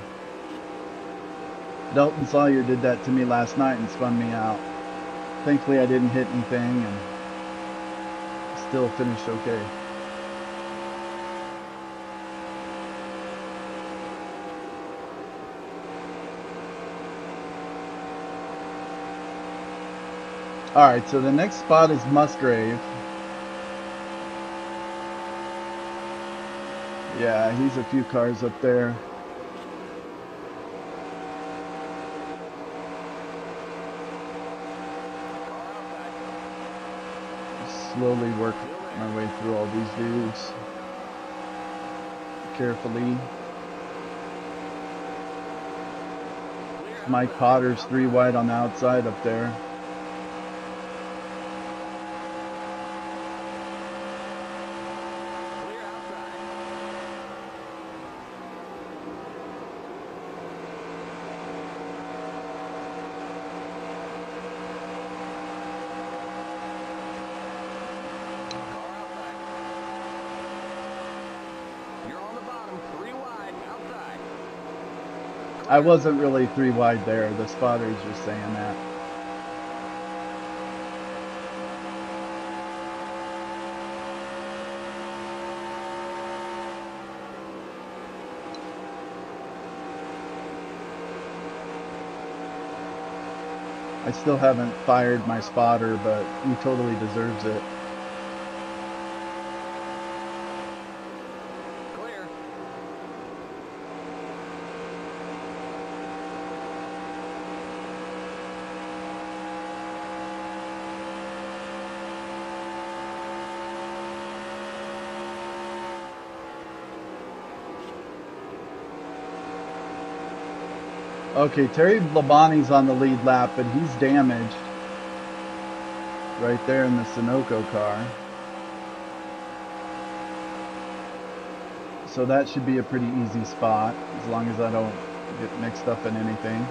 S1: Elton Sawyer did that to me last night and spun me out. Thankfully I didn't hit anything and still finished okay. Alright, so the next spot is MasGrafx. Yeah, he's a few cars up there. Slowly work my way through all these dudes. Carefully. Mike Potter's 3 wide on the outside up there. I wasn't really 3 wide there. The spotter's just saying that. I still haven't fired my spotter, but he totally deserves it. Okay, Terry Labonte's on the lead lap, but he's damaged right there in the Sunoco car. So that should be a pretty easy spot, as long as I don't get mixed up in anything.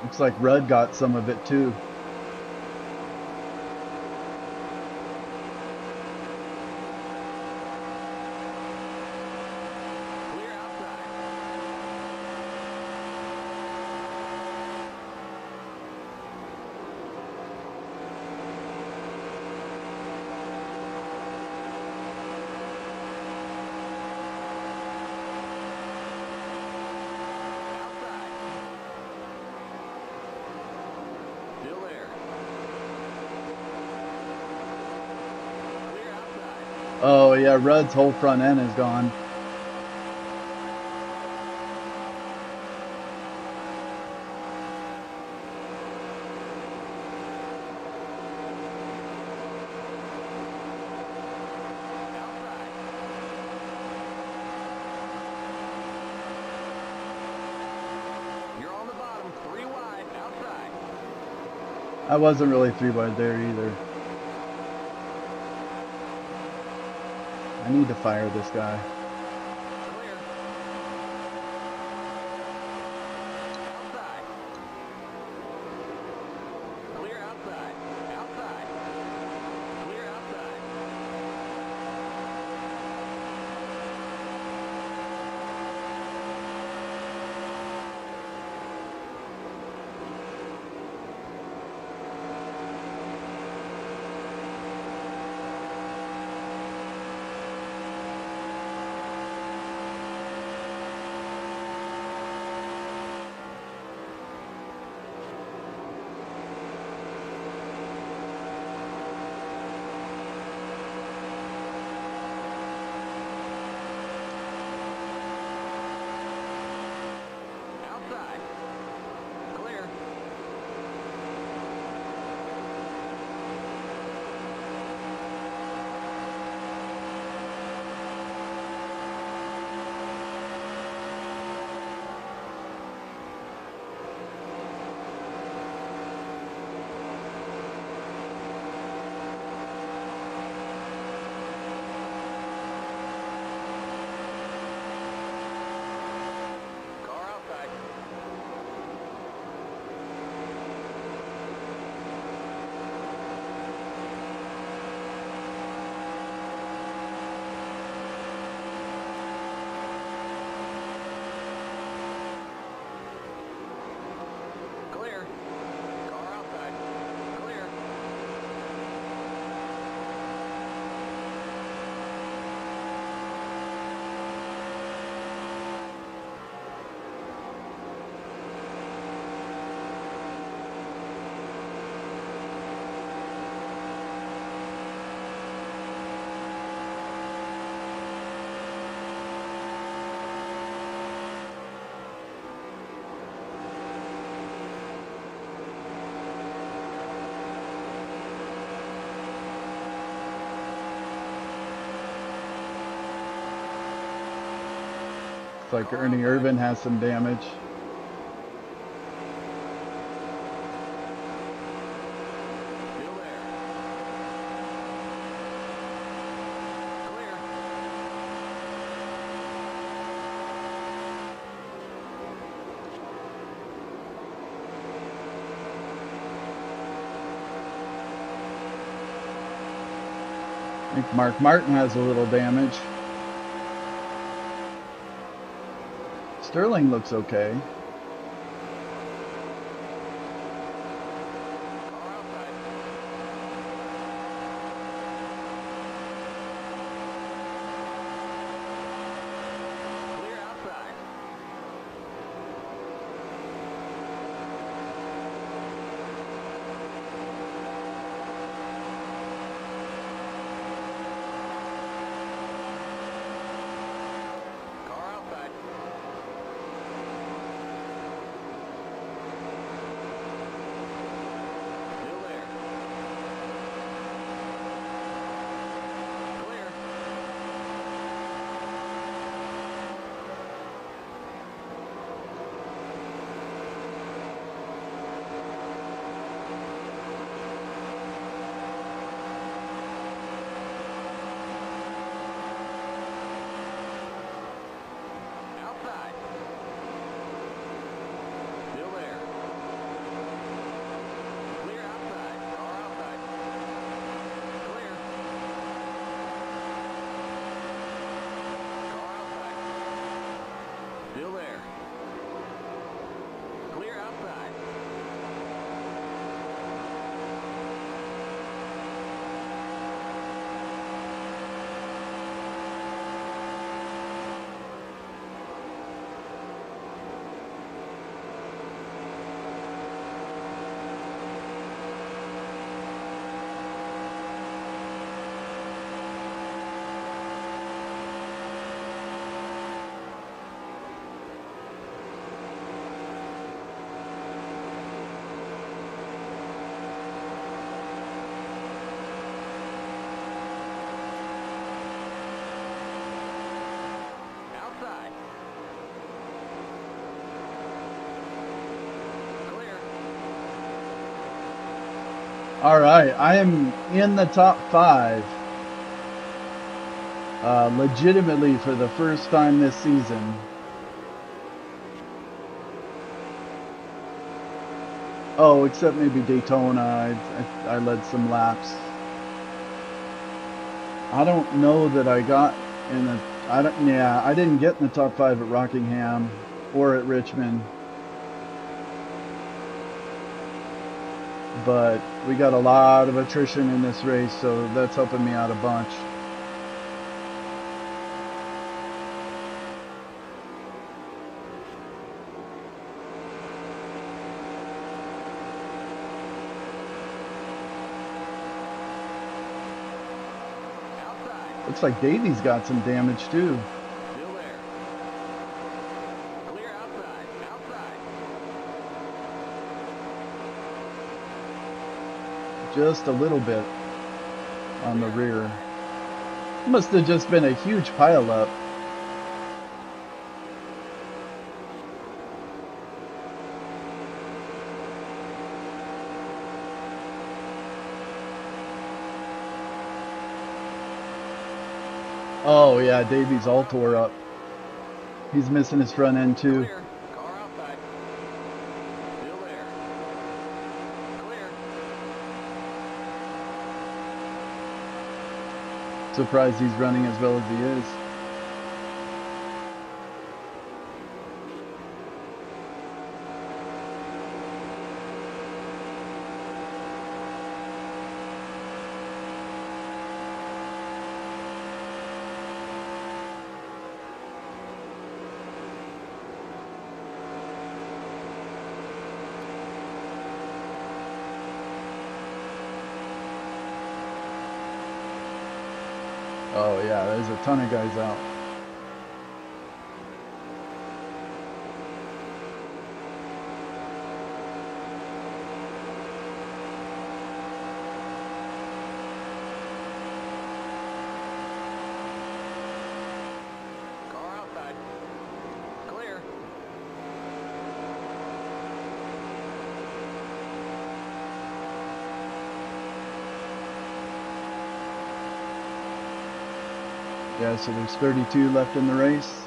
S1: Looks like Rudd got some of it too. Oh yeah, Rudd's whole front end is gone.
S2: You're on the bottom, 3 wide, outside.
S1: I wasn't really 3 wide there either. I need to fire this guy.
S2: Clear. Outside. Clear outside. Outside. Clear outside.
S1: Looks like Ernie Irvin has some damage.
S2: Still there. Clear.
S1: I think Mark Martin has a little damage. Sterling looks okay.
S2: Car outside. Clear outside. Car outside. Still there. Clear. Outside. Still there. Clear outside. Car outside. Clear. Car outside. Still there. Clear outside. Outside. Clear.
S1: All right, I am in the top 5. Legitimately for the first time this season. Oh, except maybe Daytona. I led some laps. I don't know that I got in the. I didn't get in the top 5 at Rockingham or at Richmond. But we got a lot of attrition in this race, so that's helping me out a bunch.
S2: Outside.
S1: Looks like Davy's got some damage too.
S2: Still there. Clear outside. Outside.
S1: Just a little bit on the rear. Must have just been a huge pileup. Oh yeah, Davy's all tore up. He's missing his front end too.
S2: Clear. Car outside. Still there. Clear.
S1: Surprised he's running as well as he is. Oh yeah, there's a ton of guys out.
S2: Car outside.
S1: Yeah, so there's 32 left in the race.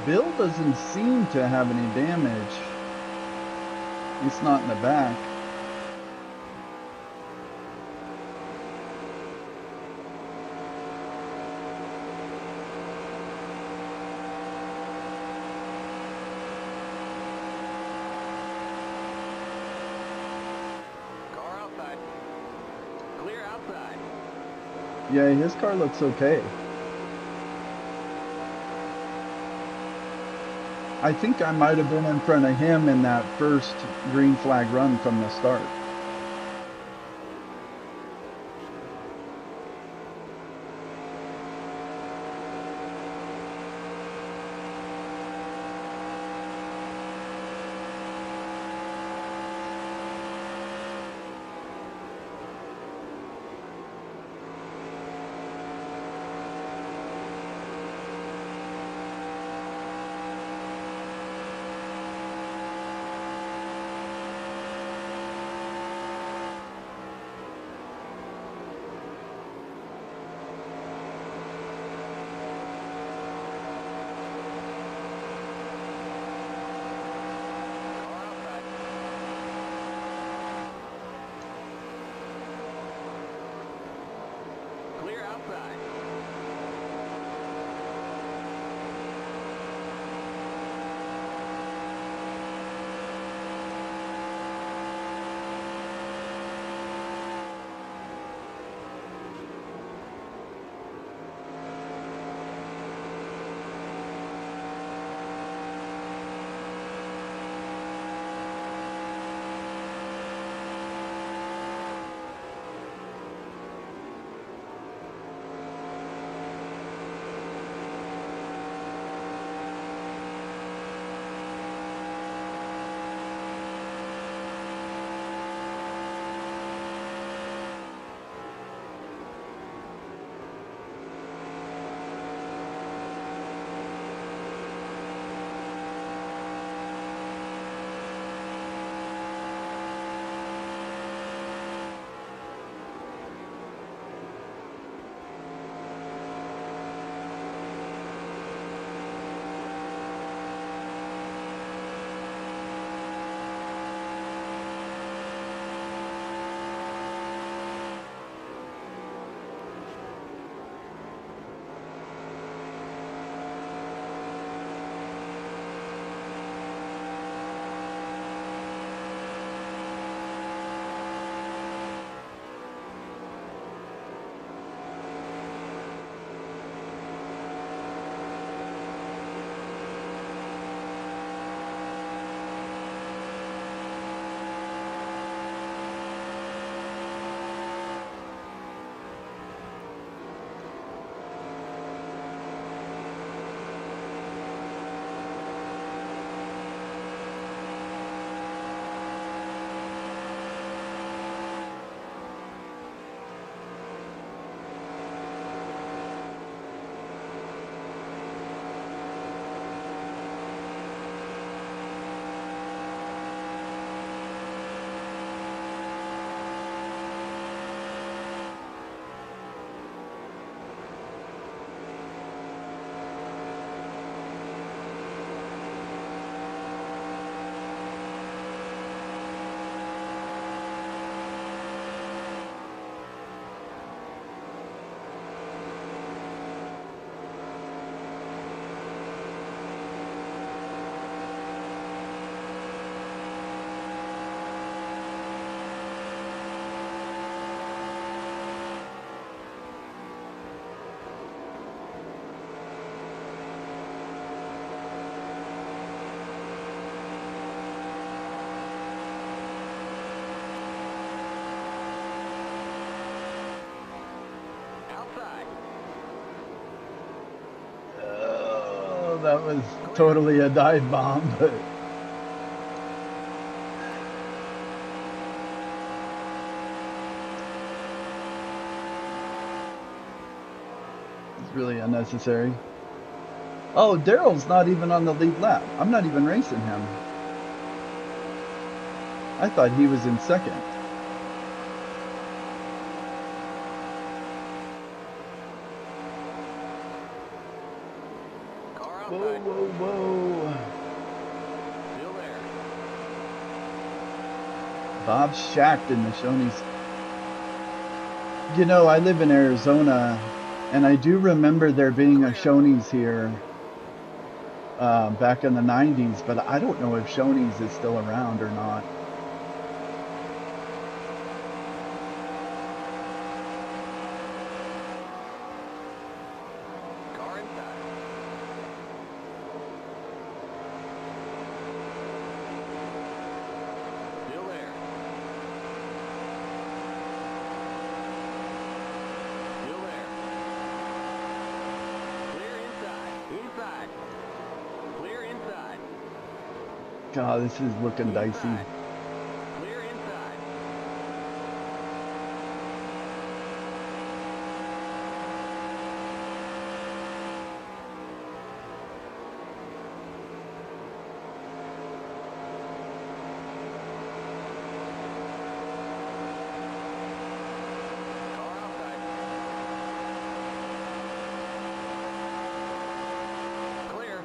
S1: Bill doesn't seem to have any damage. It's not in the back.
S2: Car outside. Clear outside.
S1: Yeah, his car looks okay. I think I might have been in front of him in that first green flag run from the start. that was totally a dive bomb, but it's really unnecessary. Oh, Daryl's not even on the lead lap. I'm not even racing him. I thought he was in second. Whoa, whoa, whoa.
S2: Still there.
S1: Bob Schacht in the Shoney's. You know, I live in Arizona, and I do remember there being a Shoney's here back in the 90s, but I don't know if Shoney's is still around or not.
S2: Car inside. Still there. Still there. Clear inside. Inside. Clear inside.
S1: God, this is looking dicey.
S2: Inside. Clear inside. Car outside. Clear.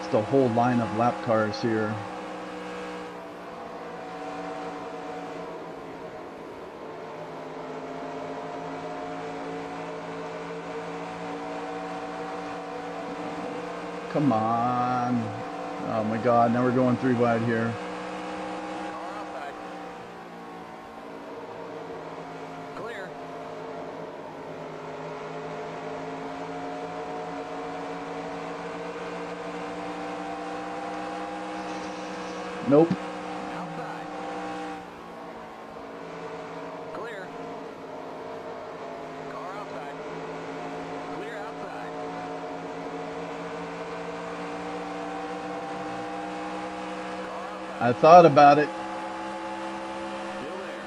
S1: Just a whole line of lap cars here. Come on. Oh my God, now we're going 3 wide here.
S2: Car outside. Clear.
S1: Nope.
S2: Outside. Clear. Car outside. Clear outside. Car outside.
S1: I thought about it.
S2: Still there.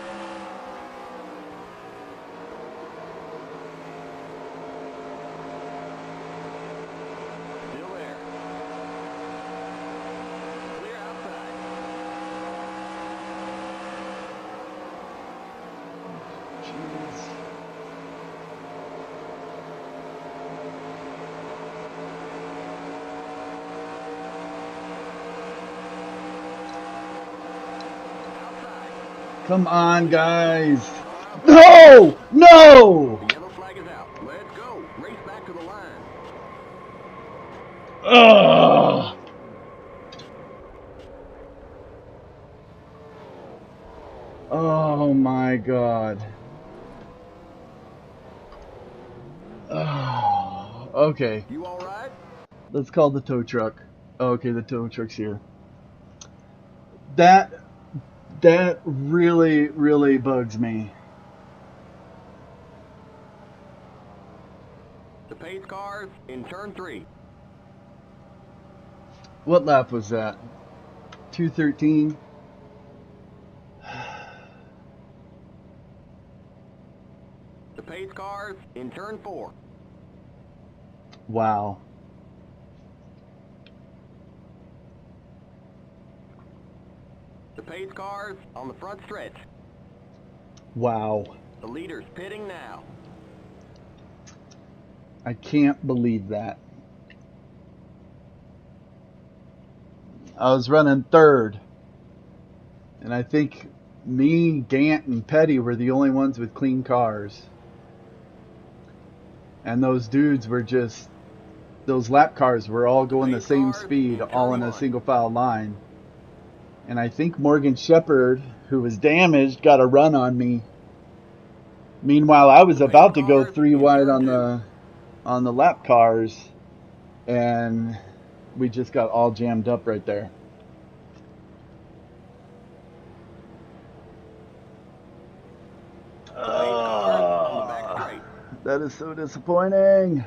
S2: Still there. Clear outside.
S1: Jeez.
S2: Outside.
S1: Come on, guys. No! No!
S2: The yellow flag is out. Let's go. Race back to the line.
S1: Ugh. Oh my God. Oh, okay,
S2: You all right?
S1: let's call the tow truck. Okay, the tow truck's here. That really, really bugs me.
S2: The pace cars in turn 3.
S1: What lap was that? 213.
S2: The pace cars in turn 4.
S1: Wow.
S2: The pace cars on the front stretch.
S1: Wow.
S2: The leader's pitting now.
S1: I can't believe that. I was running third. And I think me, Gant, and Petty were the only ones with clean cars. And those dudes were just, those lap cars were all going the same speed, all in a single file line. And I think Morgan Shepherd, who was damaged, got a run on me. Meanwhile, I was about to go 3 wide on the lap cars, and we just got all jammed up right there. That is so disappointing.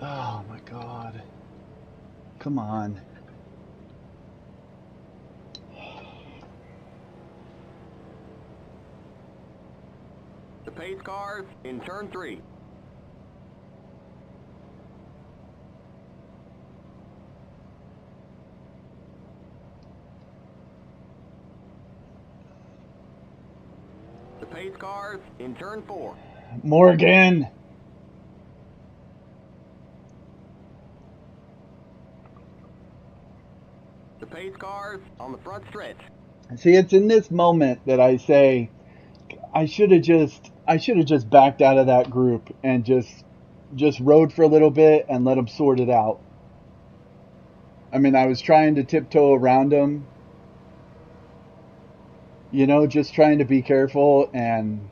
S1: Oh my God. Come on.
S2: The pace cars in turn 3. The pace cars in turn 4.
S1: Morgan.
S2: The pace cars on the front stretch.
S1: See, it's in this moment that I say I should have just backed out of that group and just rode for a little bit and let them sort it out. I mean, I was trying to tiptoe around them, you know, just trying to be careful, and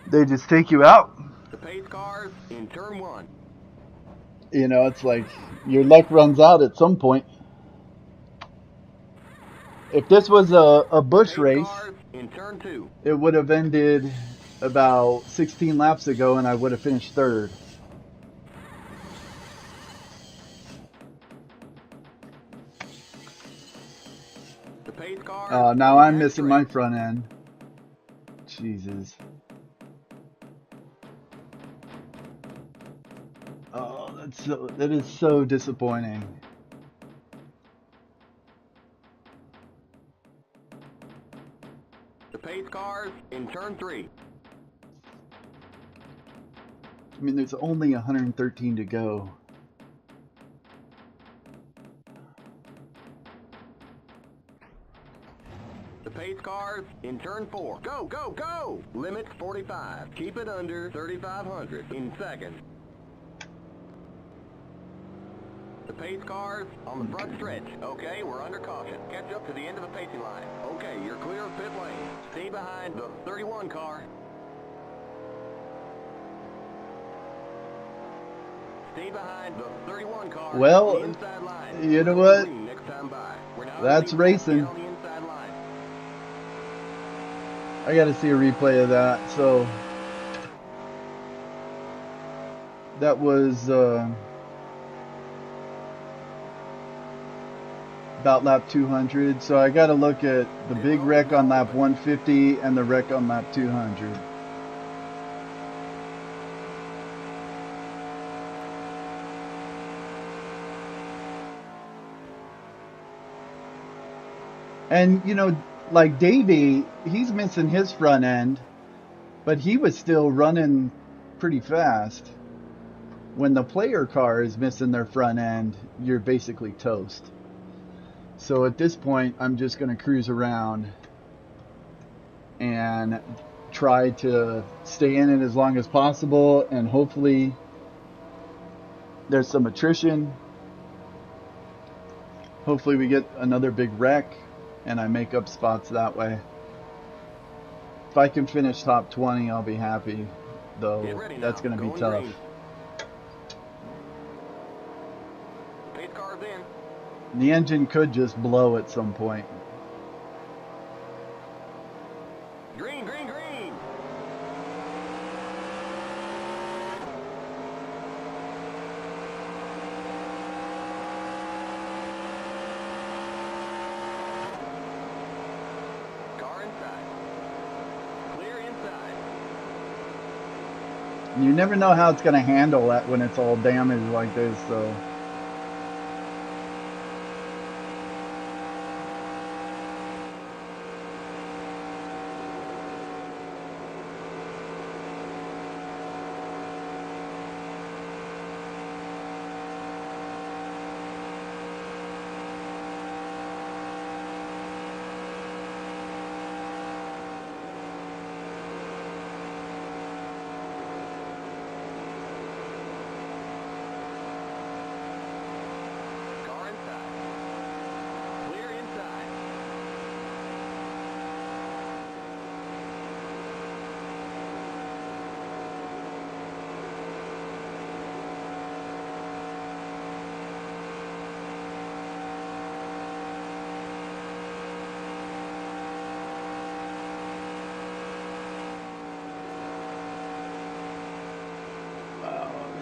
S1: they just take you out.
S2: The pace cars in turn 1.
S1: You know, it's like your luck runs out at some point. If this was a bush
S2: Pace
S1: race,
S2: cars in turn 2.
S1: it would have ended about 16 laps ago and I would have finished third.
S2: The pace cars.
S1: Oh, now
S2: on
S1: I'm
S2: that
S1: missing
S2: straight.
S1: my front end. Jesus. Oh, that is so disappointing.
S2: The pace cars in turn 3.
S1: I mean, there's only 113 to go.
S2: The pace cars in turn 4. Go, go, go! Limit 45. Keep it under 3,500 in seconds. The pace cars on the front stretch. Okay, we're under caution. Catch up to the end of the pacing line. Okay, you're clear of pit lane. Stay behind the 31 car. Stay behind the 31 car.
S1: Well,
S2: on the inside line.
S1: you know
S2: We're
S1: what?
S2: green next time by. We're now
S1: That's
S2: green,
S1: racing.
S2: on the inside line.
S1: I got to see a replay of that. So that was about lap 200. So I got to look at the big wreck on lap 150 and the wreck on lap 200. And, you know, like Davey, he's missing his front end, but he was still running pretty fast. When the player car is missing their front end, you're basically toast. So at this point, I'm just going to cruise around and try to stay in it as long as possible, and hopefully there's some attrition. Hopefully we get another big wreck and I make up spots that way. If I can finish top 20, I'll be happy, though that's going to be tough.
S2: Pace cars in.
S1: The engine could just blow at some point.
S2: Green, green, green. Car inside. Clear inside.
S1: You never know how it's going to handle that when it's all damaged like this, so.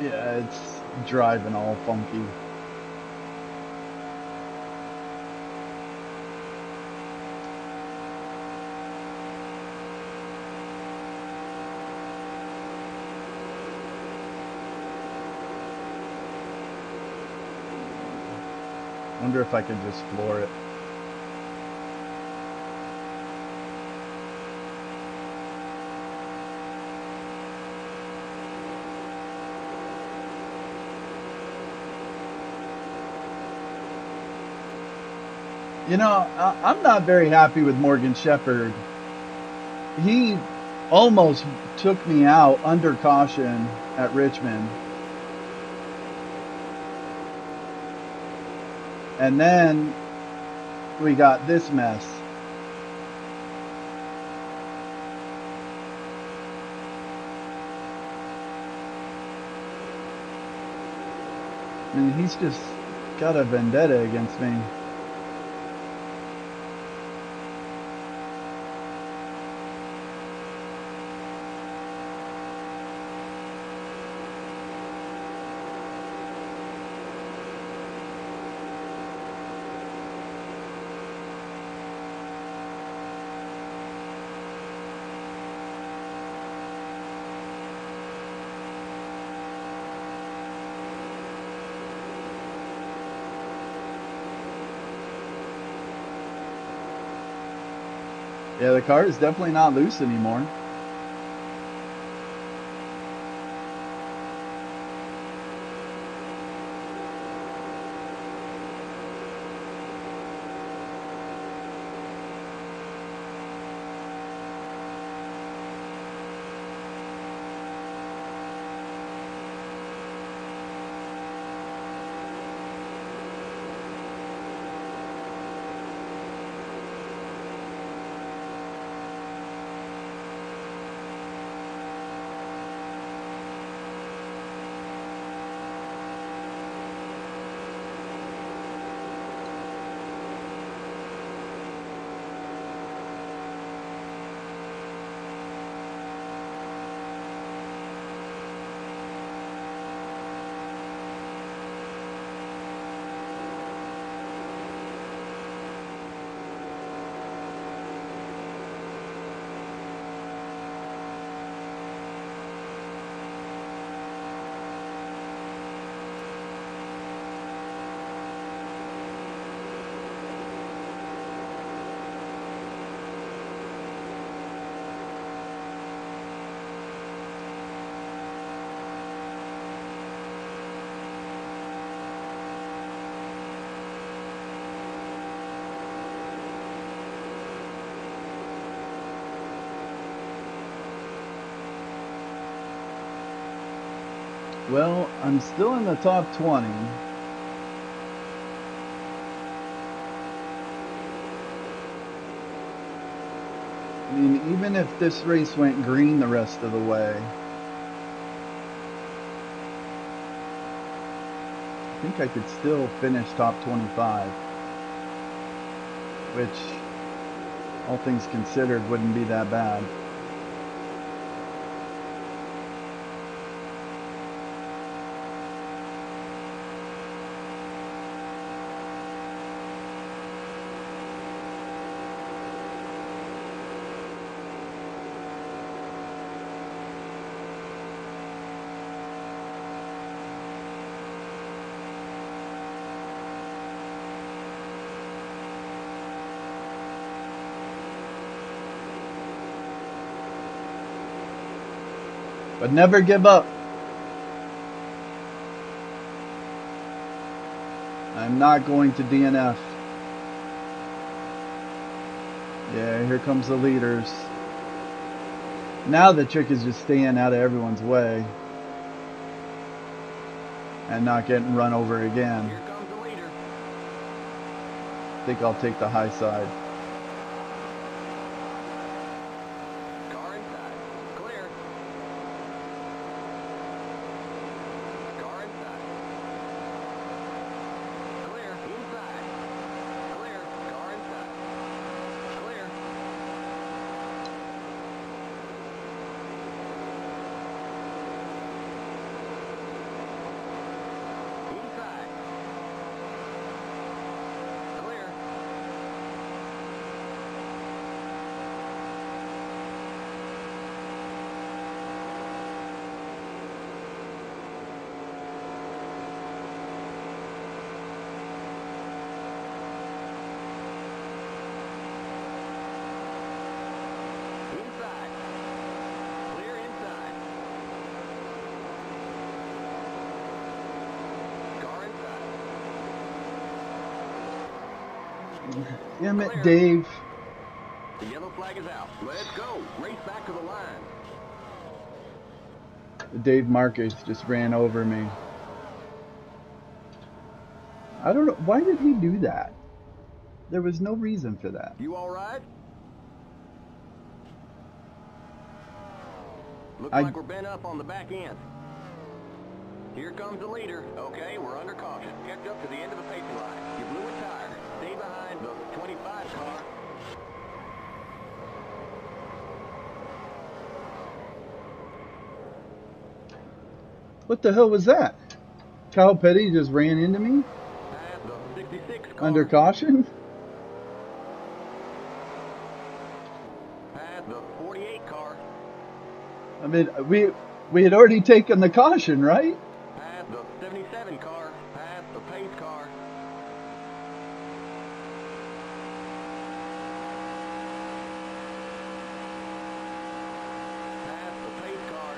S1: Yeah, it's driving all funky. Wonder if I could just floor it. You know, I'm not very happy with Morgan Shepherd. He almost took me out under caution at Richmond. And then we got this mess. I mean, he's just got a vendetta against me. Yeah, the car is definitely not loose anymore. Well, I'm still in the top 20. I mean, even if this race went green the rest of the way, I think I could still finish top 25, which, all things considered, wouldn't be that bad. But never give up. I'm not going to DNF. Yeah, here comes the leaders. Now the trick is just staying out of everyone's way and not getting run over again.
S2: Here comes the leader.
S1: I think I'll take the high side.
S2: Car inside. Clear. Car inside. Clear. Inside. Clear. Car inside. Clear.
S1: Damn it,
S2: Clear.
S1: Dave.
S2: The yellow flag is out. Let's go. Race back to the line.
S1: Dave Marcus just ran over me. I don't know. Why did he do that? There was no reason for that.
S2: You all right? Looks
S1: I-
S2: like we're bent up on the back end. Here comes the leader. Okay, we're under caution. Catch up to the end of the pacing line. You blew a tire. Stay behind the 25 car.
S1: What the hell was that? Kyle Petty just ran into me?
S2: Pass the 66 car.
S1: Under caution?
S2: Pass the 48 car.
S1: I mean, we had already taken the caution, right?
S2: Pass the 77 car. Pass the pace car. Pass the pace car.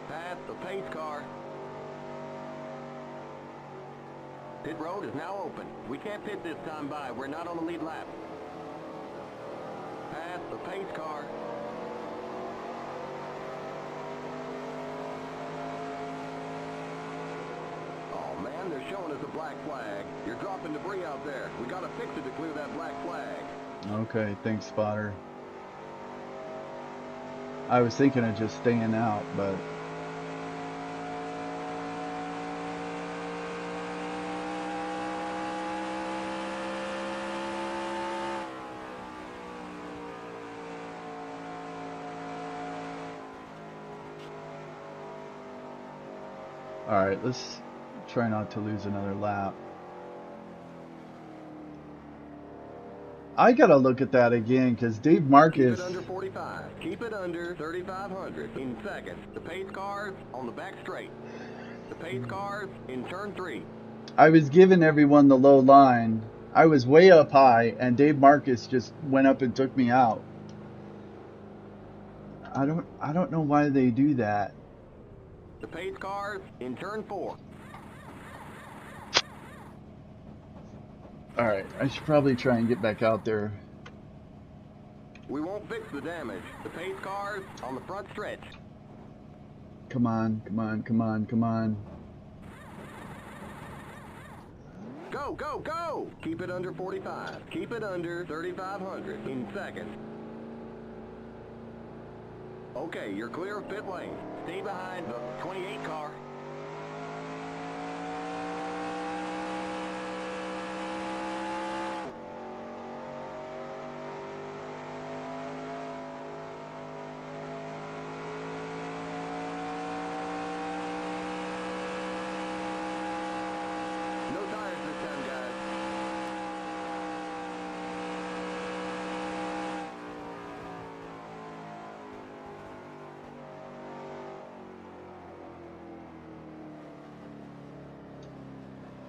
S2: Pass the pace car. Pit road is now open. We can't pit this time by. We're not on the lead lap. Pass the pace car. Oh man, they're showing us a black flag. You're dropping debris out there. We gotta fix it to clear that black flag.
S1: Okay, thanks, spotter. I was thinking of just staying out, but... Alright, let's try not to lose another lap. I gotta look at that again, because Dave Marcus...
S2: Keep it under 45. Keep it under 3,500 in seconds. The pace cars on the back straight. The pace cars in turn 3.
S1: I was giving everyone the low line. I was way up high, and Dave Marcus just went up and took me out. I don't know why they do that.
S2: The pace cars in turn 4.
S1: Alright, I should probably try and get back out there.
S2: We won't fix the damage. The pace cars on the front stretch.
S1: Come on, come on, come on, come on.
S2: Go, go, go! Keep it under 45. Keep it under 3,500 in seconds. Okay, you're clear of pit lane. Stay behind the 28 car. No tires this time, guys.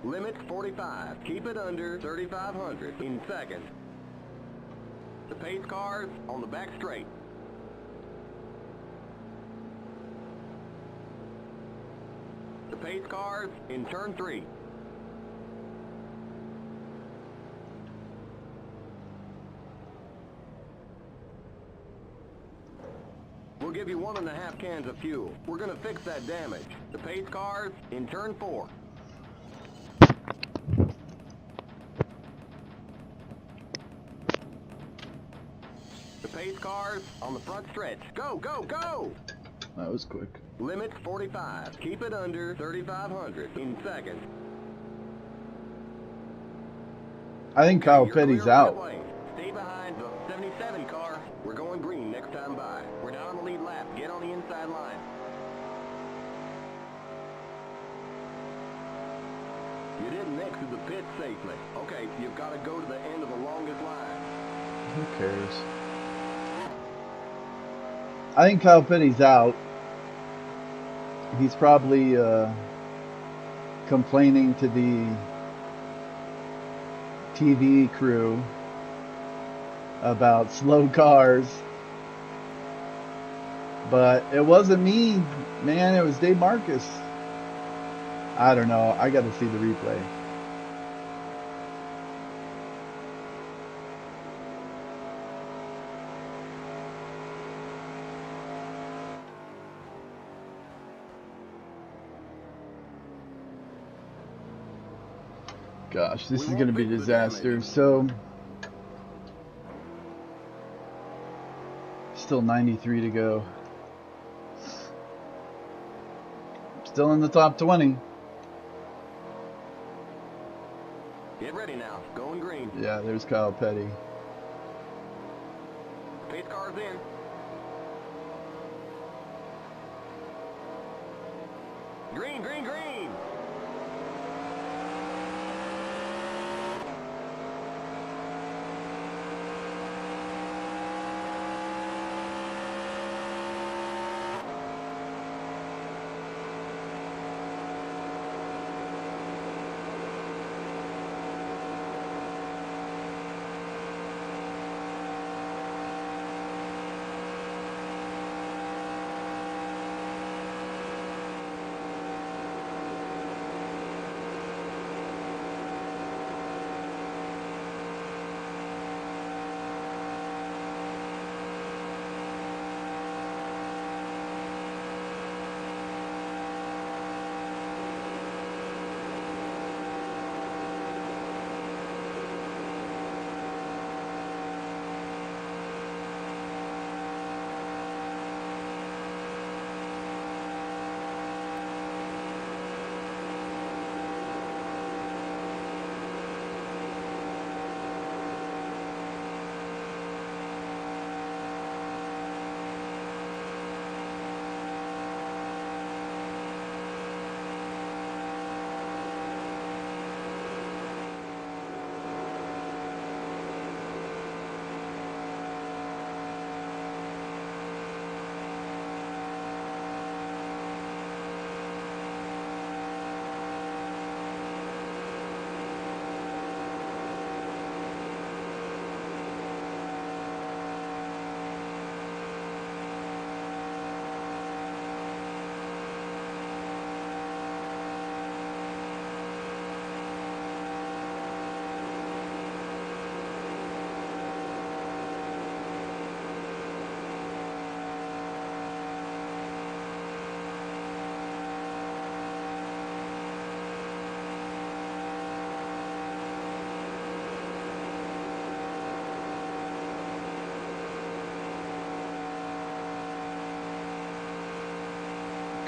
S2: Limit 45. Keep it under 3,500 in seconds. The pace cars on the back straight. The pace cars in turn 3. We'll give you 1.5 cans of fuel. We're gonna fix that damage. The pace cars in turn 4. The pace cars on the front stretch. Go, go, go!
S1: That was quick.
S2: Limit 45. Keep it under 3,500 in seconds.
S1: I think Kyle
S2: You're
S1: Petty's
S2: clear of
S1: out.
S2: pit lane. Stay behind the 77 car. We're going green next time by. We're not on the lead lap. Get on the inside line. You didn't exit the pit safely. Okay, you've got to go to the end of the longest line.
S1: Who cares? I think Kyle Petty's out. He's probably complaining to the TV crew about slow cars. But it wasn't me, man. It was Dave Marcus. I don't know. I got to see the replay. Gosh, this is going to be a disaster. So, still 93 to go. Still in the top 20.
S2: Get ready now. Going green.
S1: Yeah, there's Kyle Petty.
S2: Pace car's in. Green, green, green.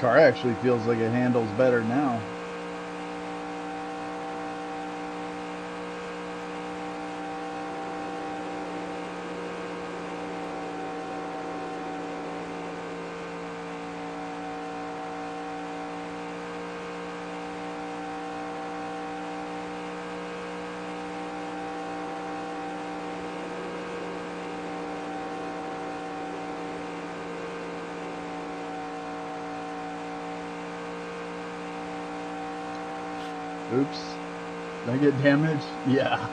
S1: Car actually feels like it handles better now. Oops. Did I get damaged? Yeah.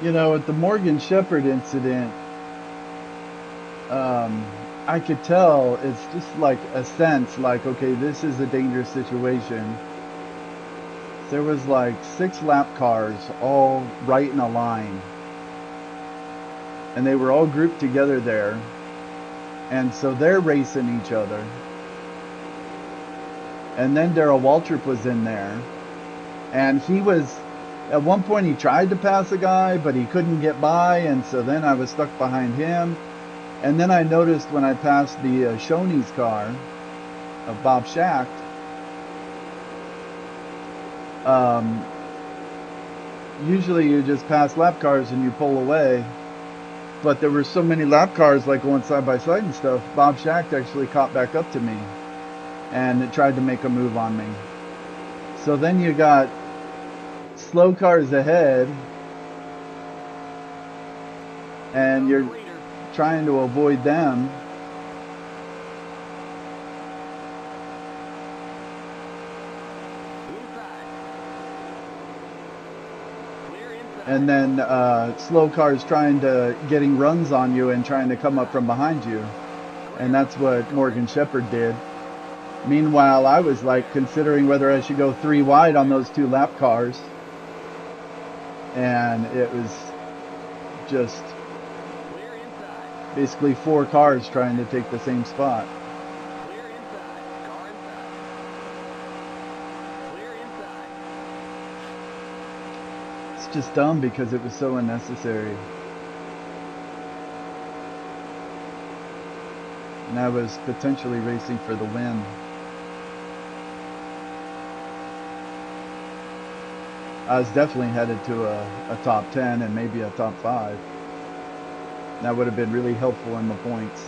S1: You know, at the Morgan Shepherd incident, I could tell it's just like a sense like, okay, this is a dangerous situation. There was like 6 lap cars all right in a line, and they were all grouped together there, and so they're racing each other. And then Darrell Waltrip was in there, and he was, at one point he tried to pass a guy, but he couldn't get by, and so then I was stuck behind him. And then I noticed when I passed the Shoney's car of Bob Schacht, usually you just pass lap cars and you pull away, but there were so many lap cars like going side by side and stuff. Bob Schacht actually caught back up to me and tried to make a move on me. So then you got slow cars ahead, and you're trying to avoid them. And then slow cars getting runs on you and trying to come up from behind you. And that's what Morgan Shepherd did. Meanwhile, I was like considering whether I should go 3 wide on those 2 lap cars. And it was just basically 4 cars trying to take the same spot. It's just dumb because it was so unnecessary. And I was potentially racing for the win. I was definitely headed to a top 10 and maybe a top 5. That would have been really helpful in the points.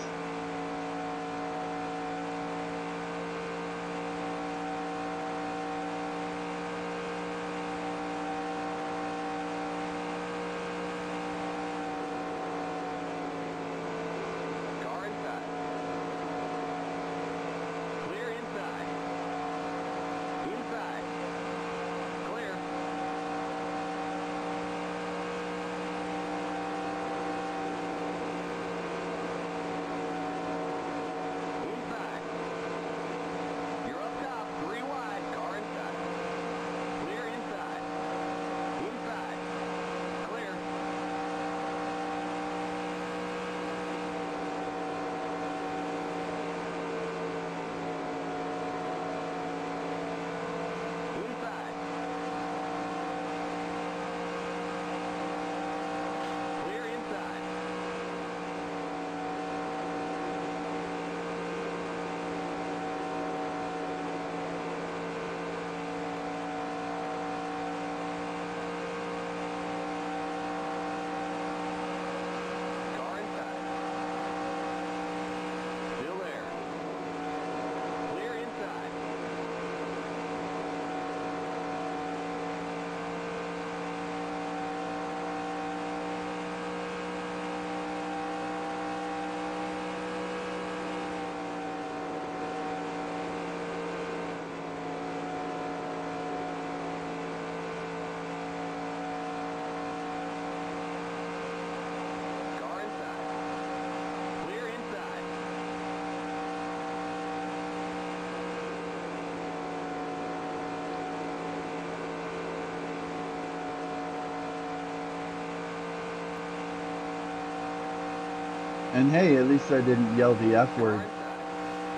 S1: And hey, at least I didn't yell the F word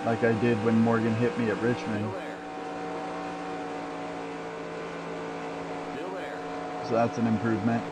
S1: like I did when Morgan hit me at Richmond. So that's an improvement.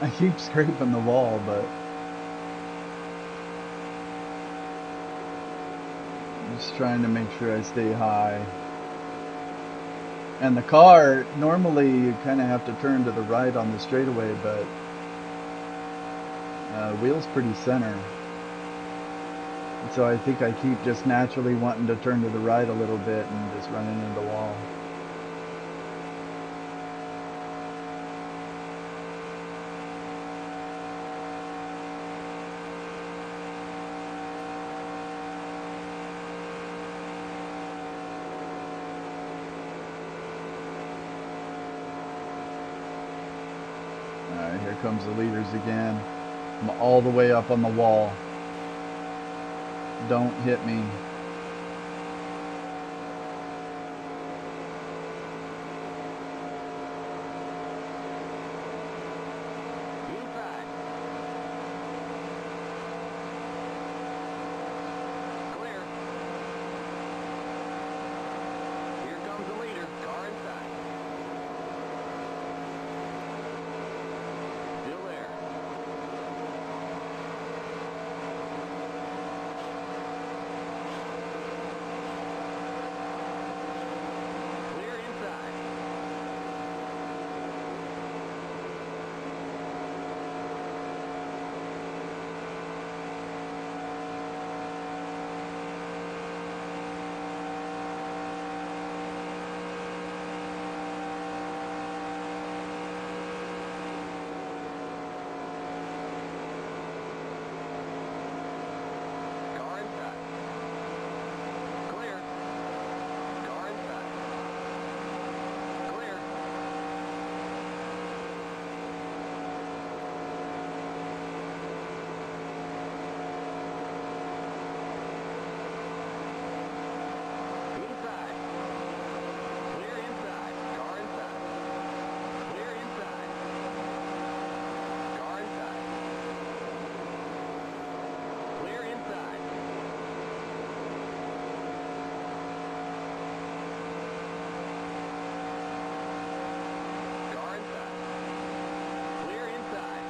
S1: I keep scraping the wall, but I'm just trying to make sure I stay high. And the car, normally you kind of have to turn to the right on the straightaway, but wheel's pretty center. And so I think I keep just naturally wanting to turn to the right a little bit and just running into the wall. Alright, here comes the leaders again. I'm all the way up on the wall. Don't hit me.
S2: Inside. Clear. Here comes the leader. Car inside. Still there. Clear inside. Car inside. Clear. Car inside. Clear. Inside. Clear inside. Car inside. Clear inside. Car inside. Clear inside. Car inside. Clear inside.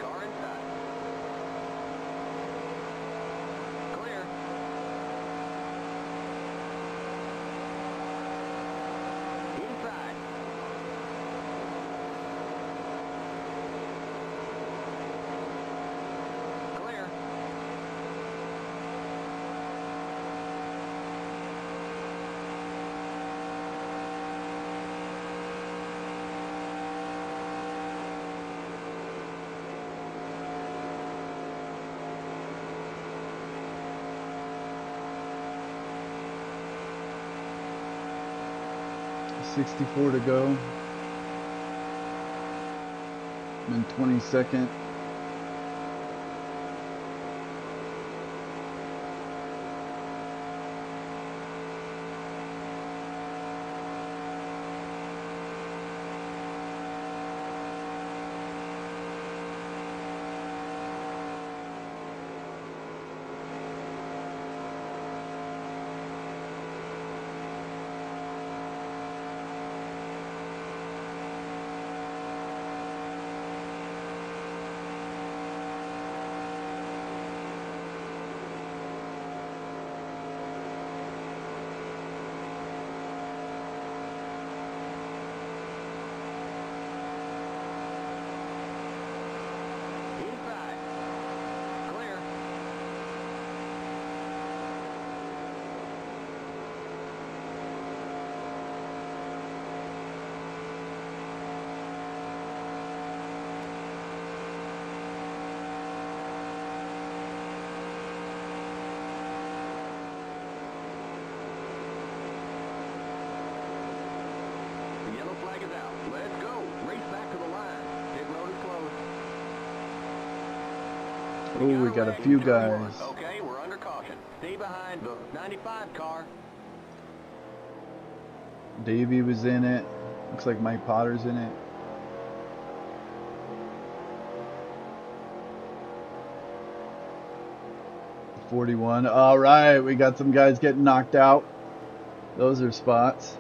S2: Car inside. Clear. Inside. Clear.
S1: .64 to go. I'm in 22nd.
S2: Inside. Clear. The yellow flag is out. Let's go. Race back to the line. Pit road is closed.
S1: Oh, we got a few
S2: Turn one.
S1: guys.
S2: Okay, we're under caution. Stay behind the 95 car.
S1: Davey was in it. Looks like Mike Potter's in it. .41. All right, we got some guys getting knocked out. Those are spots.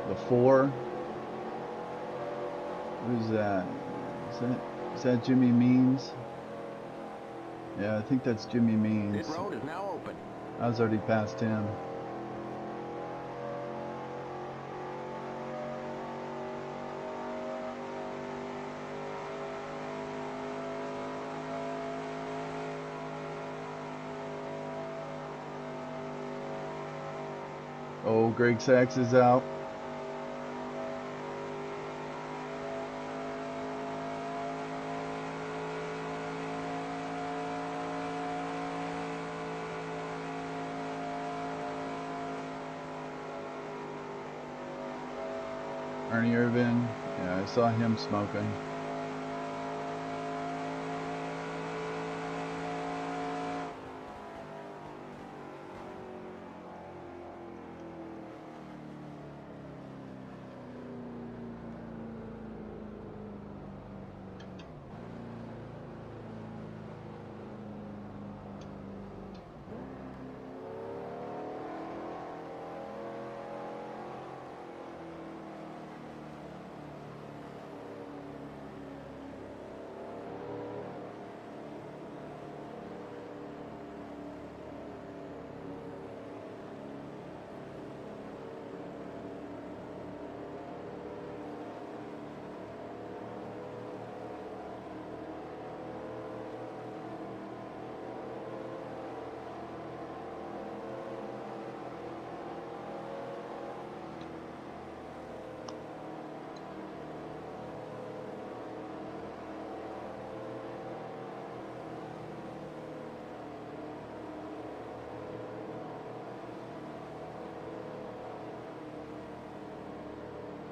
S1: The 4. Who's that? Is that Jimmy Means? Yeah, I think that's Jimmy Means.
S2: Pit road is now open.
S1: I was already past him. Oh, Greg Sachs is out. Ernie Irvin, yeah, I saw him smoking.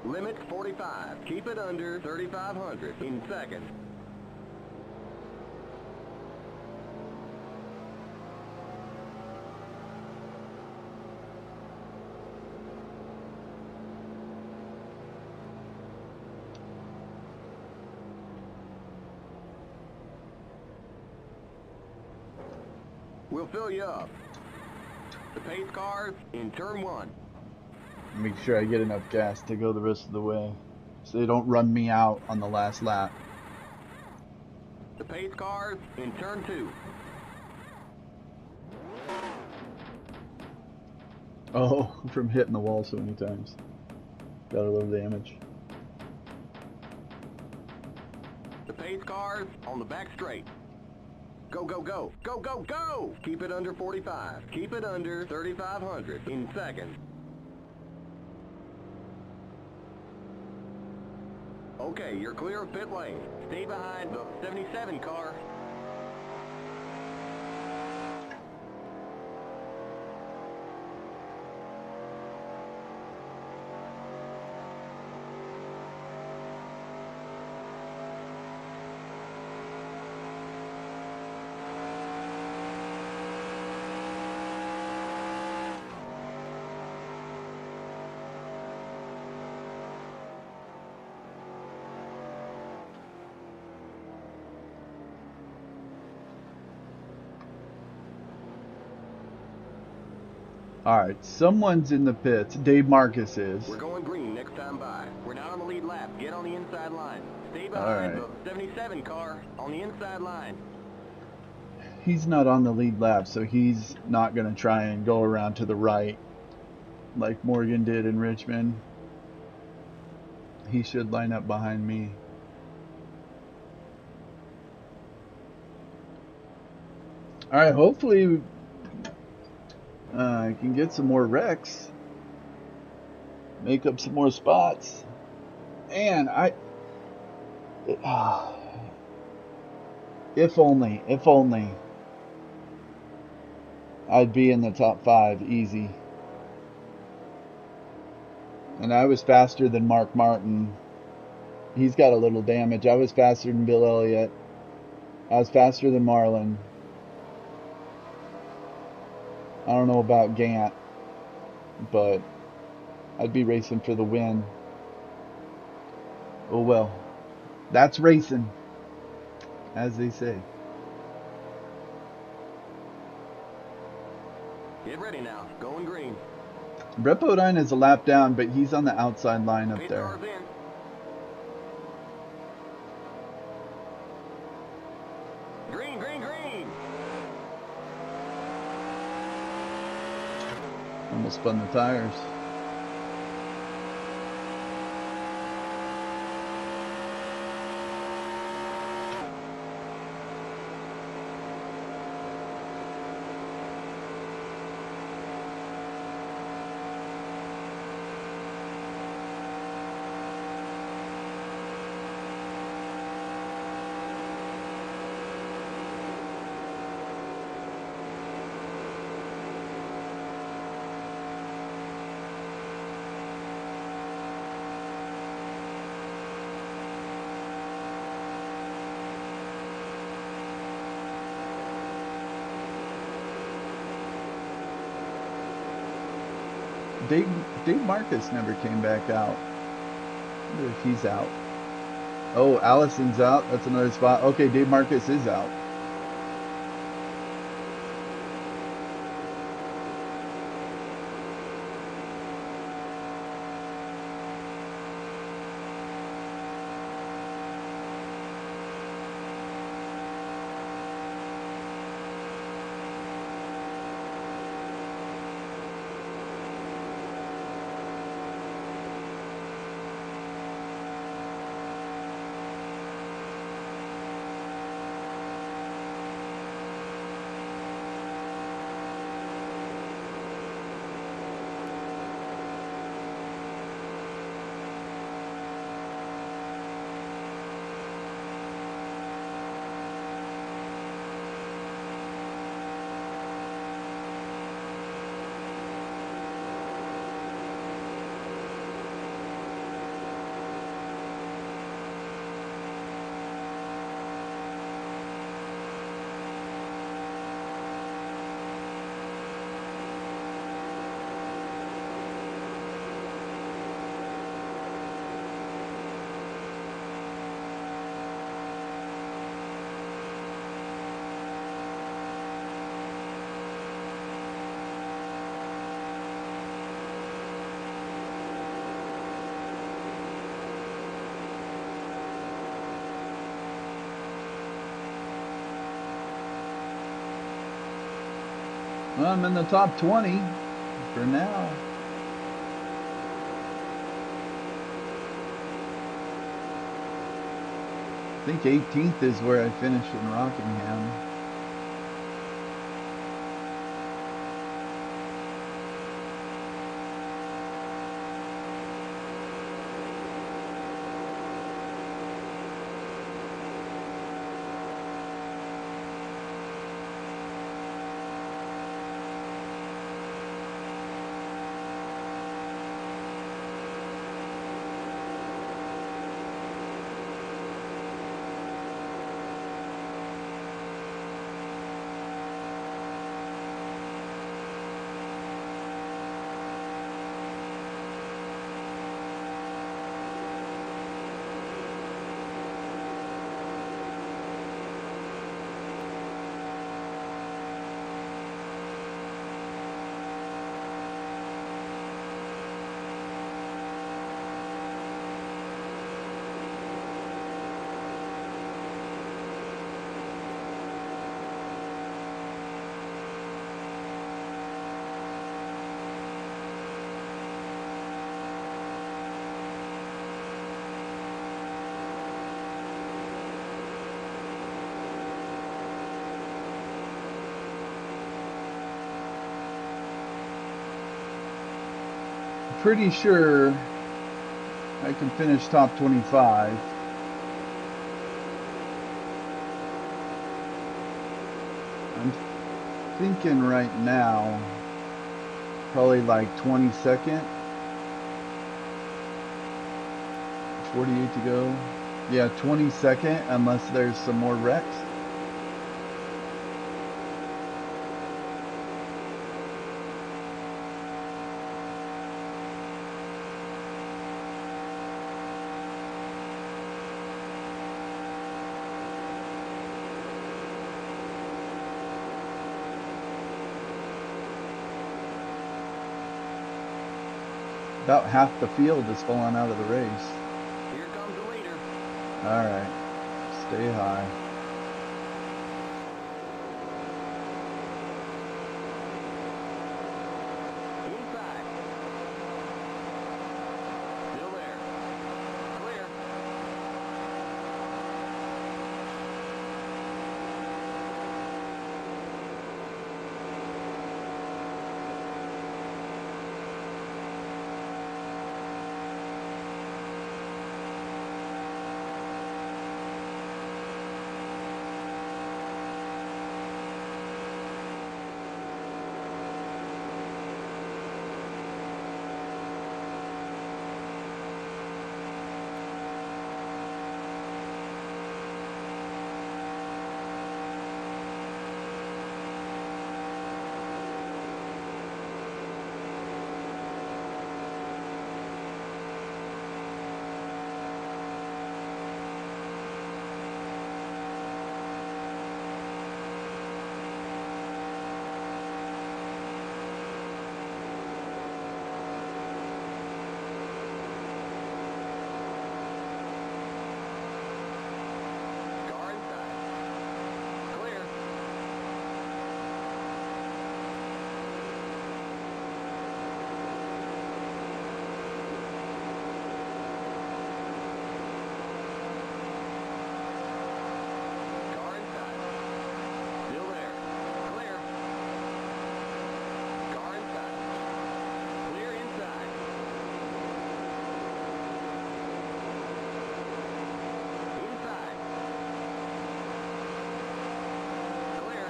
S2: Limit 45. Keep it under 3,500 in seconds. We'll fill you up. The pace cars in turn 1.
S1: Make sure I get enough gas to go the rest of the way, so they don't run me out on the last lap.
S2: The pace cars in turn 2.
S1: Oh, from hitting the wall so many times. Got a little damage.
S2: The pace cars on the back straight. Go, go, go. Go, go, go! Keep it under 45. Keep it under 3,500 in seconds. Okay, you're clear of pit lane. Stay behind the 77 car.
S1: Alright, someone's in the pits. Dave Marcus is.
S2: We're going green next time by. We're not on the lead lap. Get on the inside line. Stay behind the 77 car on the inside line.
S1: He's not on the lead lap, so he's not going to try and go around to the right like Morgan did in Richmond. He should line up behind me. Alright, hopefully I can get some more wrecks. Make up some more spots. And if only I'd be in the top 5 easy. And I was faster than Mark Martin. He's got a little damage. I was faster than Bill Elliott. I was faster than Marlin. I don't know about Gant, but I'd be racing for the win. Oh well. That's racing, as they say.
S2: Get ready now. Going green.
S1: Brett Bodine is a lap down, but he's on the outside line up
S2: Pace
S1: there.
S2: cars in. Green, green, green.
S1: Almost spun the tires. Dave Marcus never came back out. I wonder if he's out. Oh, Allison's out. That's another spot. Okay, Dave Marcus is out. Well, I'm in the top 20 for now. I think 18th is where I finished in Rockingham. Pretty sure I can finish top 25. I'm thinking right now, probably like 22nd. 48 to go. Yeah, 22nd, unless there's some more wrecks. About half the field has fallen out of the race.
S2: Here comes the leader.
S1: All right, stay high.
S2: Inside. Still there. Clear. Car inside. Clear. Car inside. Still there. Clear. Car inside. Clear inside. Inside. Clear.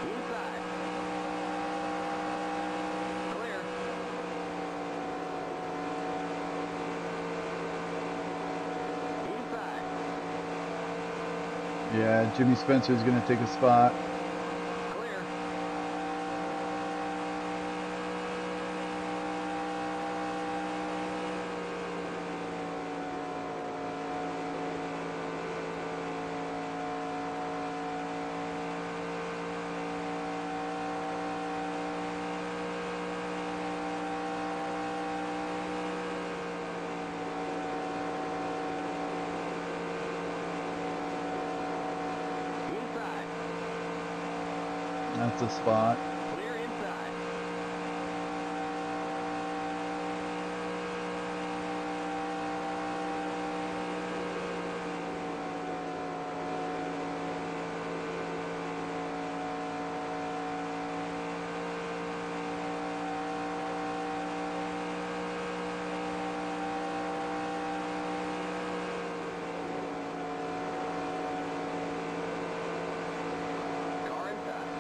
S2: Inside. Clear. Inside.
S1: Yeah, Jimmy Spencer's going to take a spot.
S2: Clear. Inside.
S1: That's a spot.
S2: Clear inside. Car inside.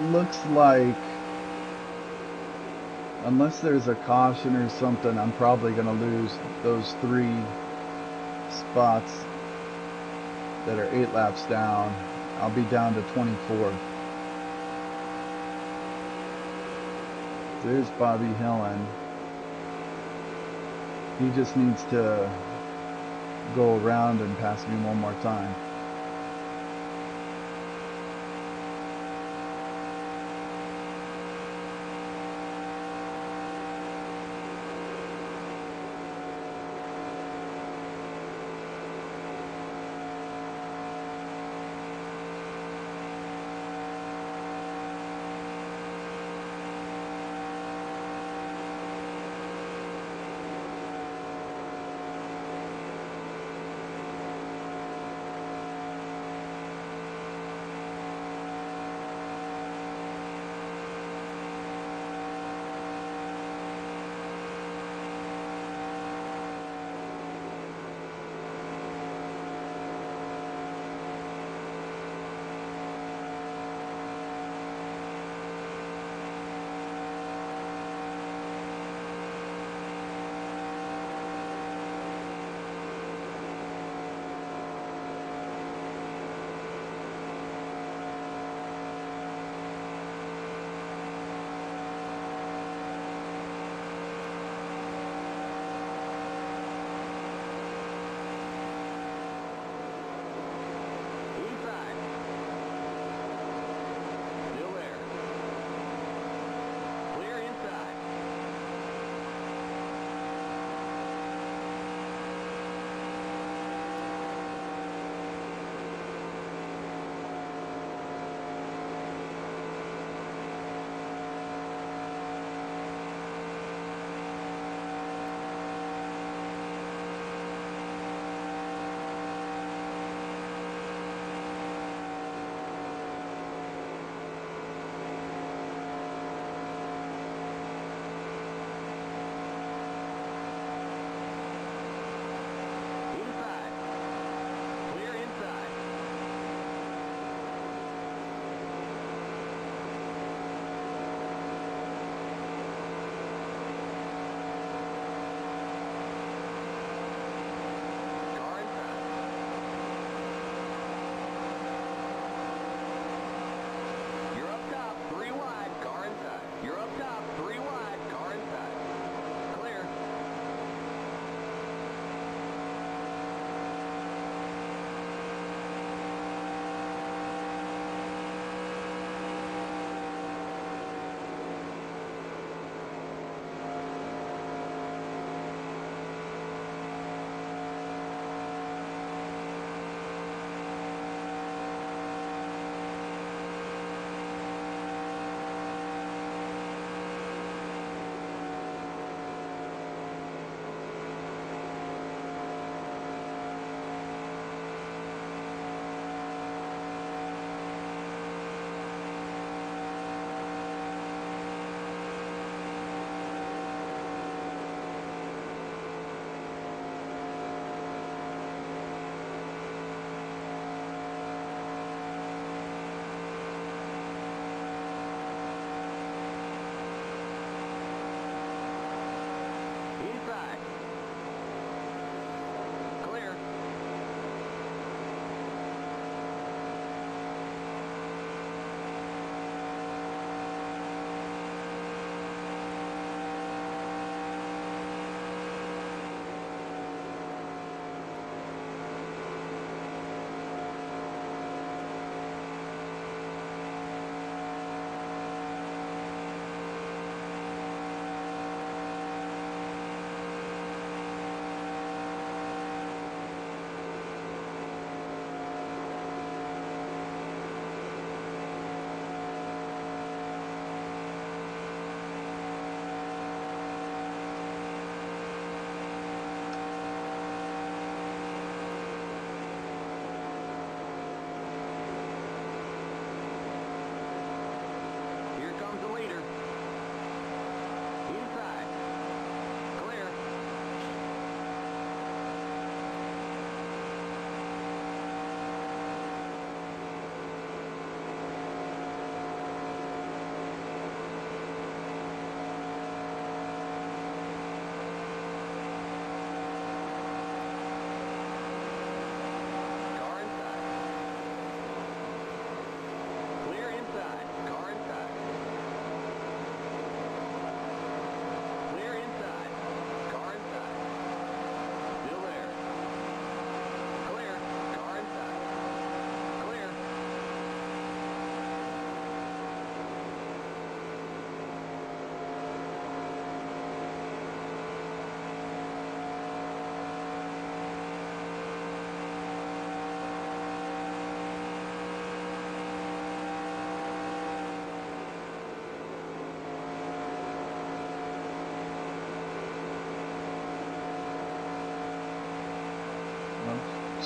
S1: looks like, unless there's a caution or something, I'm probably going to lose those 3 spots that are 8 laps down. I'll be down to 24th. There's Bobby Hillen. He just needs to go around and pass me one more time.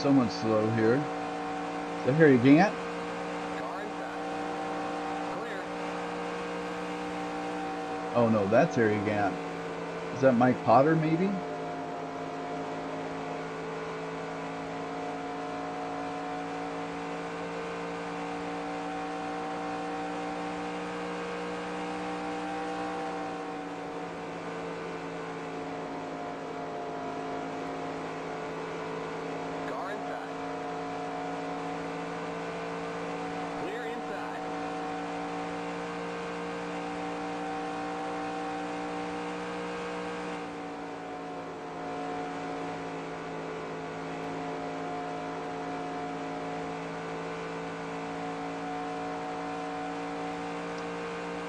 S1: someone slow here. Is that Harry Gant?
S2: Car inside. Clear.
S1: Oh no, that's Harry Gant. Is that Mike Potter maybe?
S2: Car inside. Clear inside.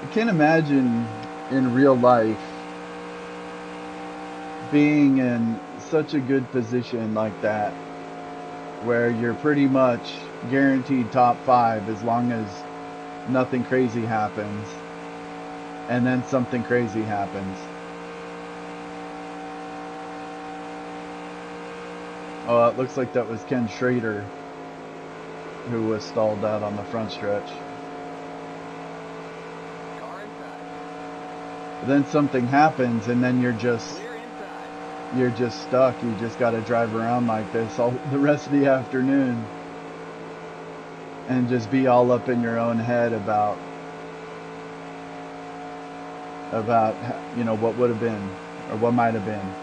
S1: I can't imagine in real life being in such a good position like that, where you're pretty much guaranteed top 5 as long as nothing crazy happens, and then something crazy happens. Oh, it looks like that was Ken Schrader who was stalled out on the front stretch.
S2: Car inside.
S1: Then something happens, and then you're just
S2: Clear inside.
S1: stuck. You just got to drive around like this all the rest of the afternoon and just be all up in your own head about you know, what would have been or what might have been.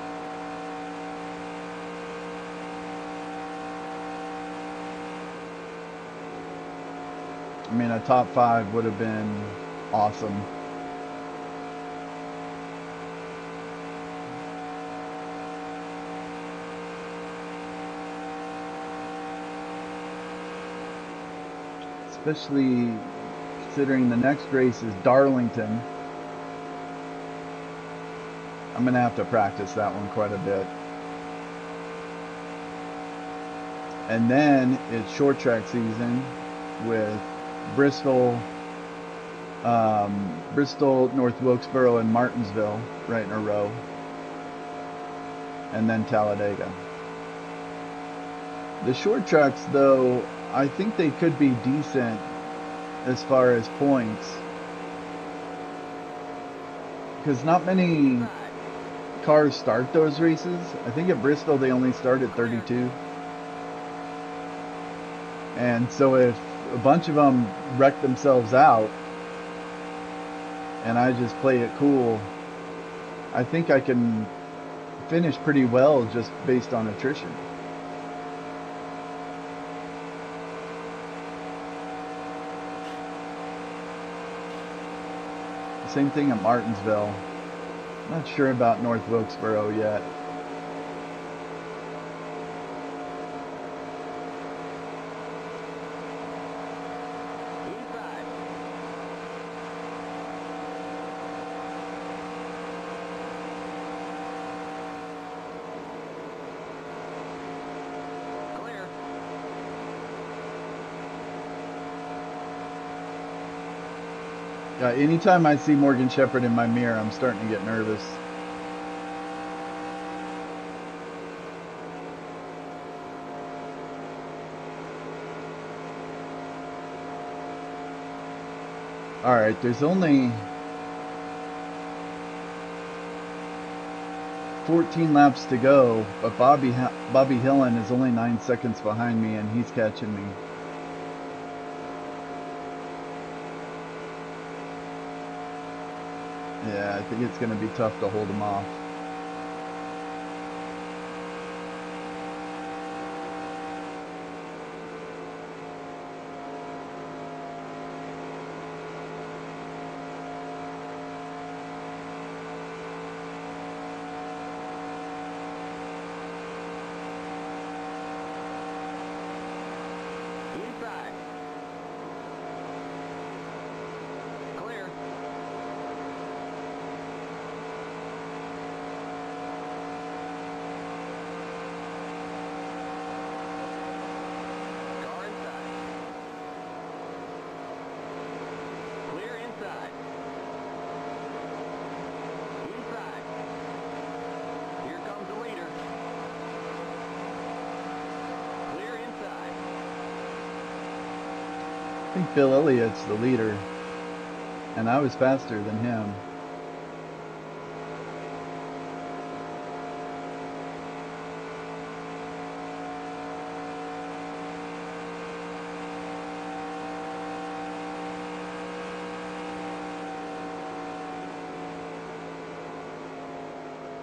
S1: I mean, a top 5 would have been awesome. Especially considering the next race is Darlington. I'm going to have to practice that one quite a bit. And then it's short track season with Bristol, North Wilkesboro, and Martinsville right in a row. And then Talladega. The short tracks, though, I think they could be decent as far as points, because not many cars start those races. I think at Bristol they only start at 32. And so if a bunch of them wreck themselves out and I just play it cool, I think I can finish pretty well just based on attrition. Same thing at Martinsville. Not sure about North Wilkesboro yet.
S2: Inside. Clear.
S1: Anytime I see Morgan Shepherd in my mirror, I'm starting to get nervous. Alright, there's only 14 laps to go, but Bobby Hillen is only 9 seconds behind me, and he's catching me. Yeah, I think it's going to be tough to hold him off.
S2: Inside. Clear.
S1: think Bill Elliott's the leader, and I was faster than him.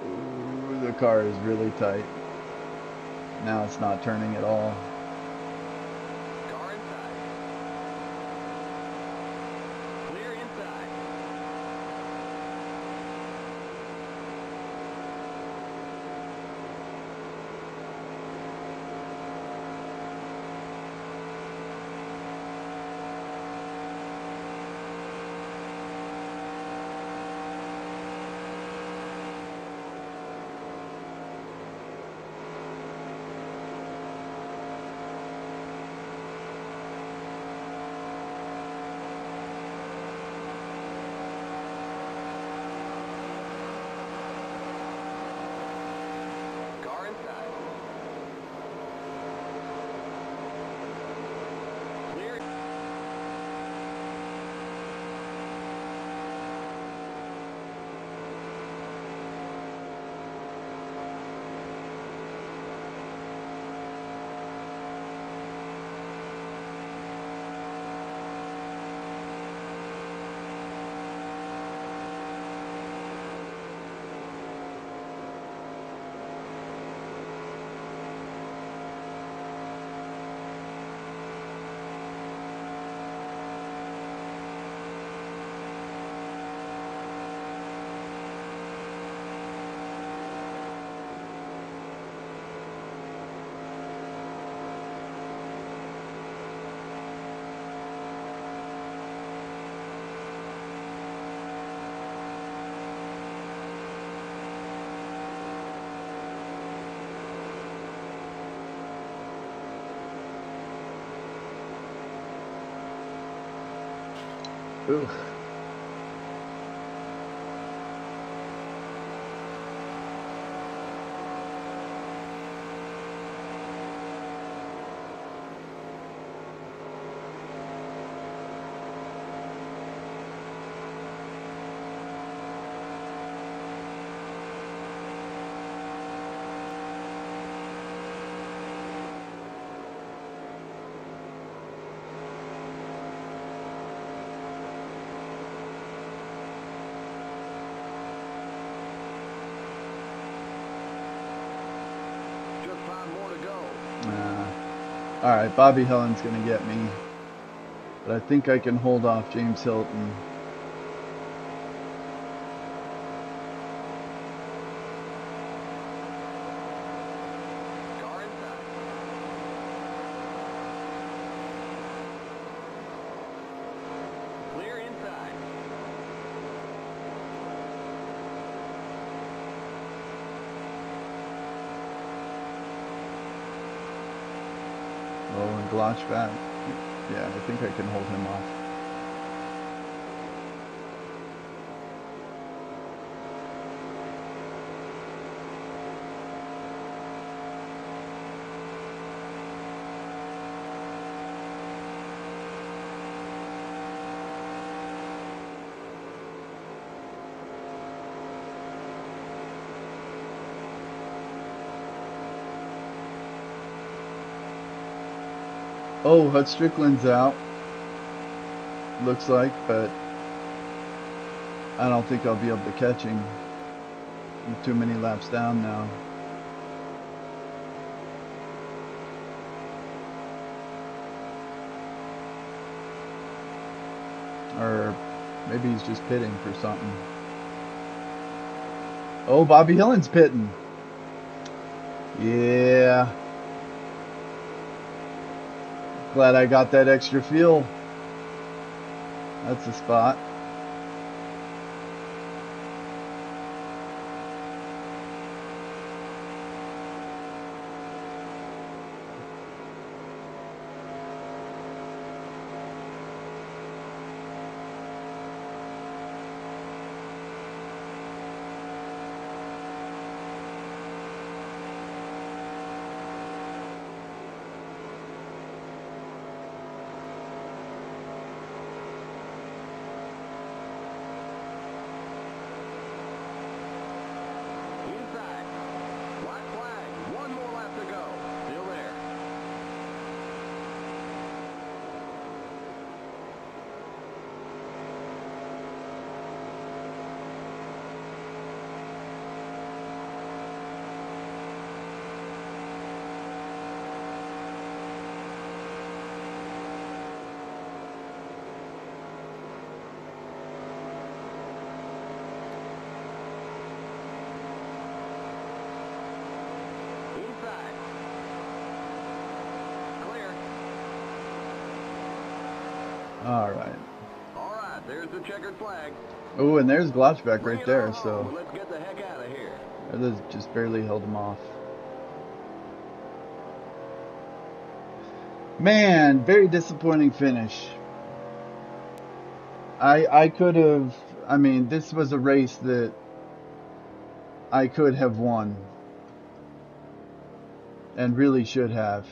S1: Ooh, the car is really tight. Now it's not turning at all.
S2: Car inside. Clear inside. Car inside. Clear.
S1: Ooh.
S2: Just 5 more to go.
S1: Alright, Bobby Helen's going to get me. But I think I can hold off James Hilton.
S2: Car inside. Clear inside.
S1: Oh, and Glotch back. Yeah, I think I can hold him off. Oh, Hut Strickland's out. Looks like, but I don't think I'll be able to catch him. I'm too many laps down now. Or maybe he's just pitting for something. Oh, Bobby Hillen's pitting. Yeah. Glad I got that extra fuel. That's the spot. All right.
S2: All right, there's the checkered flag.
S1: Oh, and there's Glotzback
S2: Bring
S1: right
S2: it
S1: there,
S2: on home,
S1: so
S2: and let's get the heck out of here.
S1: others just barely held him off. Man, very disappointing finish. I could have, I mean, this was a race that I could have won and really should have.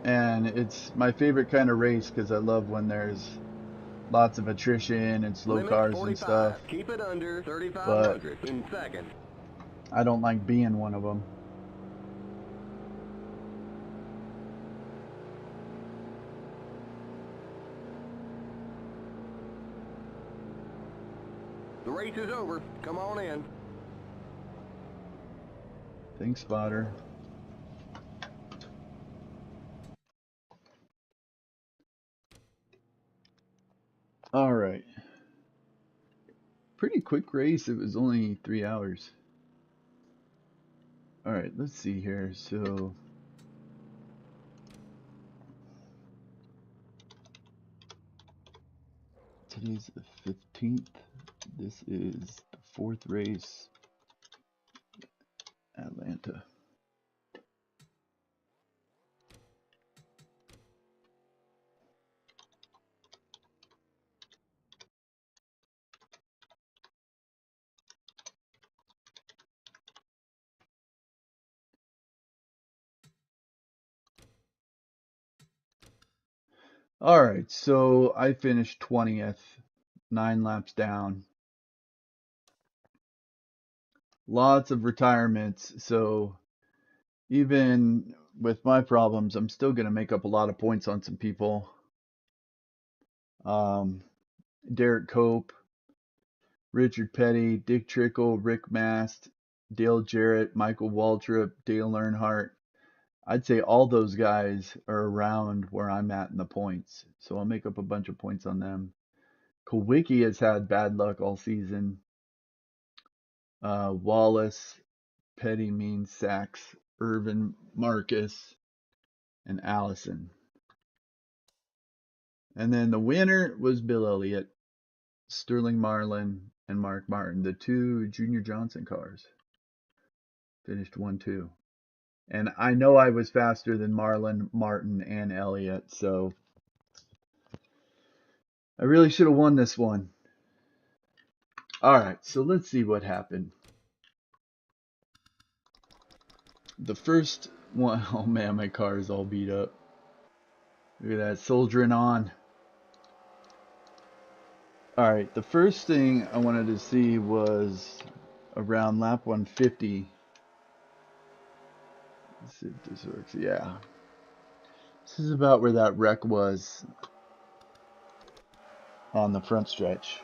S1: And it's my favorite kind of race because I love when there's lots of attrition and slow
S2: Limit
S1: cars
S2: 45.
S1: and stuff.
S2: Keep it under
S1: But
S2: 3,500 in second.
S1: I don't like being one of them.
S2: The race is over. Come on in.
S1: Thanks, spotter. All right. Pretty quick race. It was only 3 hours. All right, let's see here. So today's the 15th. This is the 4th race, Atlanta. All right, so I finished 20th, 9 laps down. Lots of retirements, so even with my problems, I'm still going to make up a lot of points on some people. Derek Cope, Richard Petty, Dick Trickle, Rick Mast, Dale Jarrett, Michael Waltrip, Dale Earnhardt. I'd say all those guys are around where I'm at in the points, so I'll make up a bunch of points on them. Kowicki has had bad luck all season. Wallace, Petty, Means, Sachs, Irvin, Marcus, and Allison. And then the winner was Bill Elliott, Sterling Marlin, and Mark Martin, the 2 Junior Johnson cars. Finished 1-2. And I know I was faster than Marlin, Martin, and Elliott, so I really should have won this one. All right, so let's see what happened. The first one, oh man, my car is all beat up. Look at that, soldiering on. All right, the first thing I wanted to see was around lap 150. Let's see if this works. Yeah. This is about where that wreck was on the front stretch.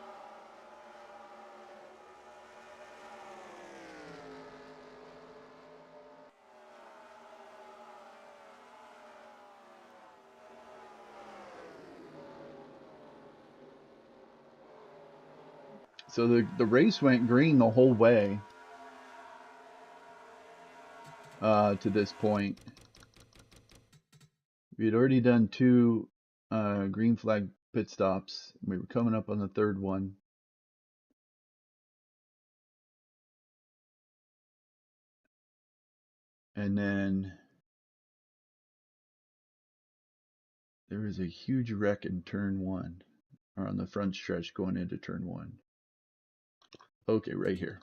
S1: So the race went green the whole way to this point. We had already done 2 green flag pit stops. We were coming up on the 3rd one. And then there was a huge wreck in turn 1, or on the front stretch going into turn 1. Okay, right here.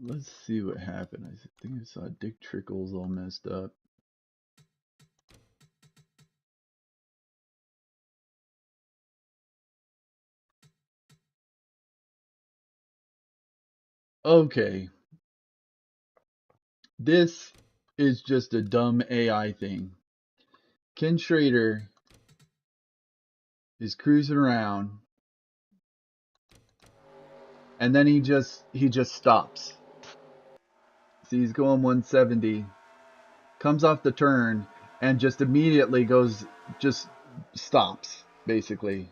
S1: Let's see what happened. I think I saw Dick Trickles all messed up. Okay. This is just a dumb AI thing. Ken Schrader is cruising around and then he just stops. See, he's going 170, comes off the turn and just immediately just stops basically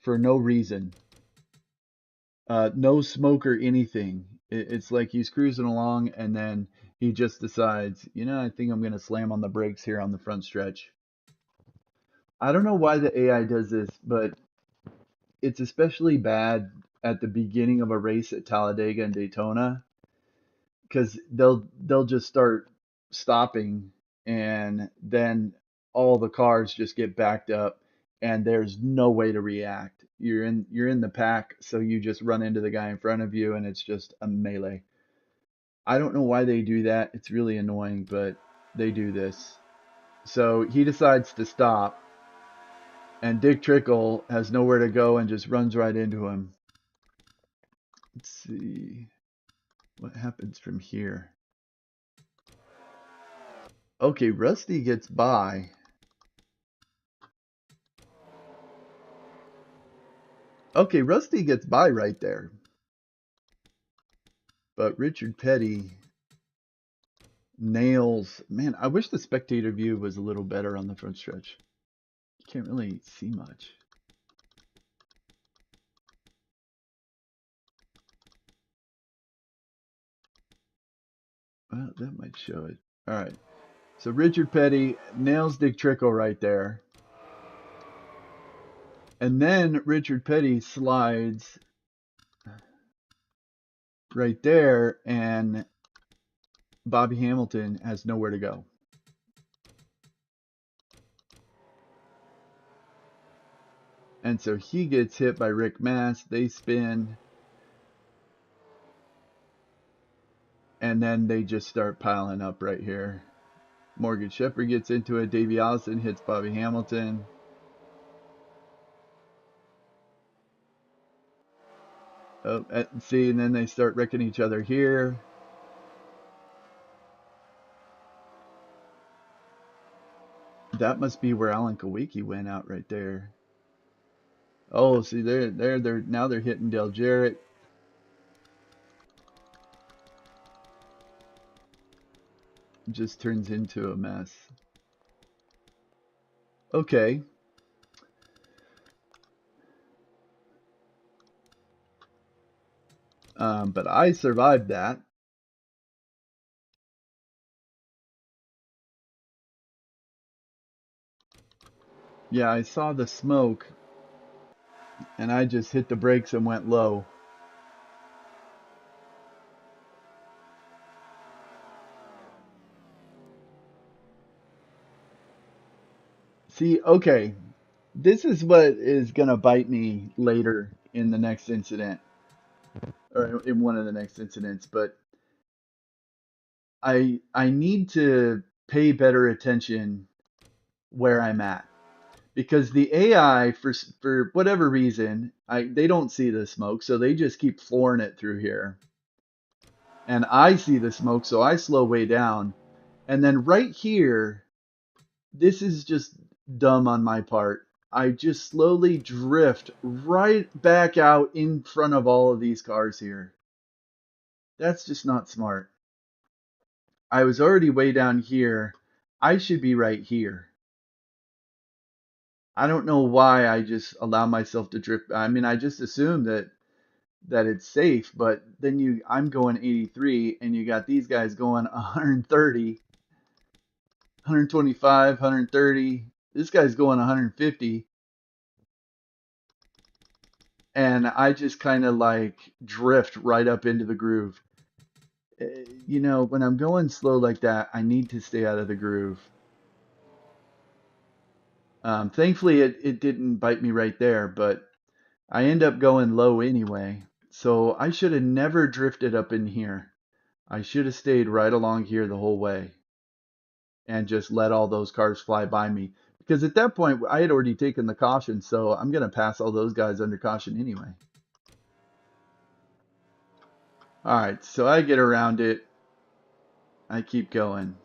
S1: for no reason. No smoke or anything. It's like he's cruising along and then he just decides, you know, I think I'm going to slam on the brakes here on the front stretch. I don't know why the AI does this, but it's especially bad at the beginning of a race at Talladega and Daytona because they'll just start stopping and then all the cars just get backed up and there's no way to react. You're in the pack, so you just run into the guy in front of you and it's just a melee. I don't know why they do that. It's really annoying, but they do this. So he decides to stop and Dick Trickle has nowhere to go and just runs right into him. Let's see what happens from here. Okay, Rusty gets by. Okay, Rusty gets by right there. But Richard Petty nails. Man, I wish the spectator view was a little better on the front stretch. You can't really see much. Well, that might show it. All right. So Richard Petty nails Dick Trickle right there. And then Richard Petty slides right there, and Bobby Hamilton has nowhere to go. And so he gets hit by Rick Mast. They spin. And then they just start piling up right here. Morgan Shepherd gets into it. Davey Allison hits Bobby Hamilton. Oh, see, and then they start wrecking each other here. That must be where Alan Kawicki went out right there. Oh, see, they're now they're hitting Dale Jarrett. It just turns into a mess. Okay. But I survived that. Yeah, I saw the smoke, and I just hit the brakes and went low. See, okay, this is what is going to bite me later in the next incident, or in one of the next incidents, but I need to pay better attention where I'm at because the AI for whatever reason they don't see the smoke, so they just keep flooring it through here. And I see the smoke, so I slow way down. And then right here, this is just dumb on my part. I just slowly drift right back out in front of all of these cars here. That's just not smart. I was already way down here. I should be right here. I don't know why I just allow myself to drift. I mean, I just assume that it's safe, but then I'm going 83 and you got these guys going 130, 125, 130. This guy's going 150. And I just kind of like drift right up into the groove. You know, when I'm going slow like that, I need to stay out of the groove. Thankfully, it didn't bite me right there, but I end up going low anyway. So I should have never drifted up in here. I should have stayed right along here the whole way and just let all those cars fly by me. Because at that point, I had already taken the caution, so I'm going to pass all those guys under caution anyway. All right, so I get around it. I keep going.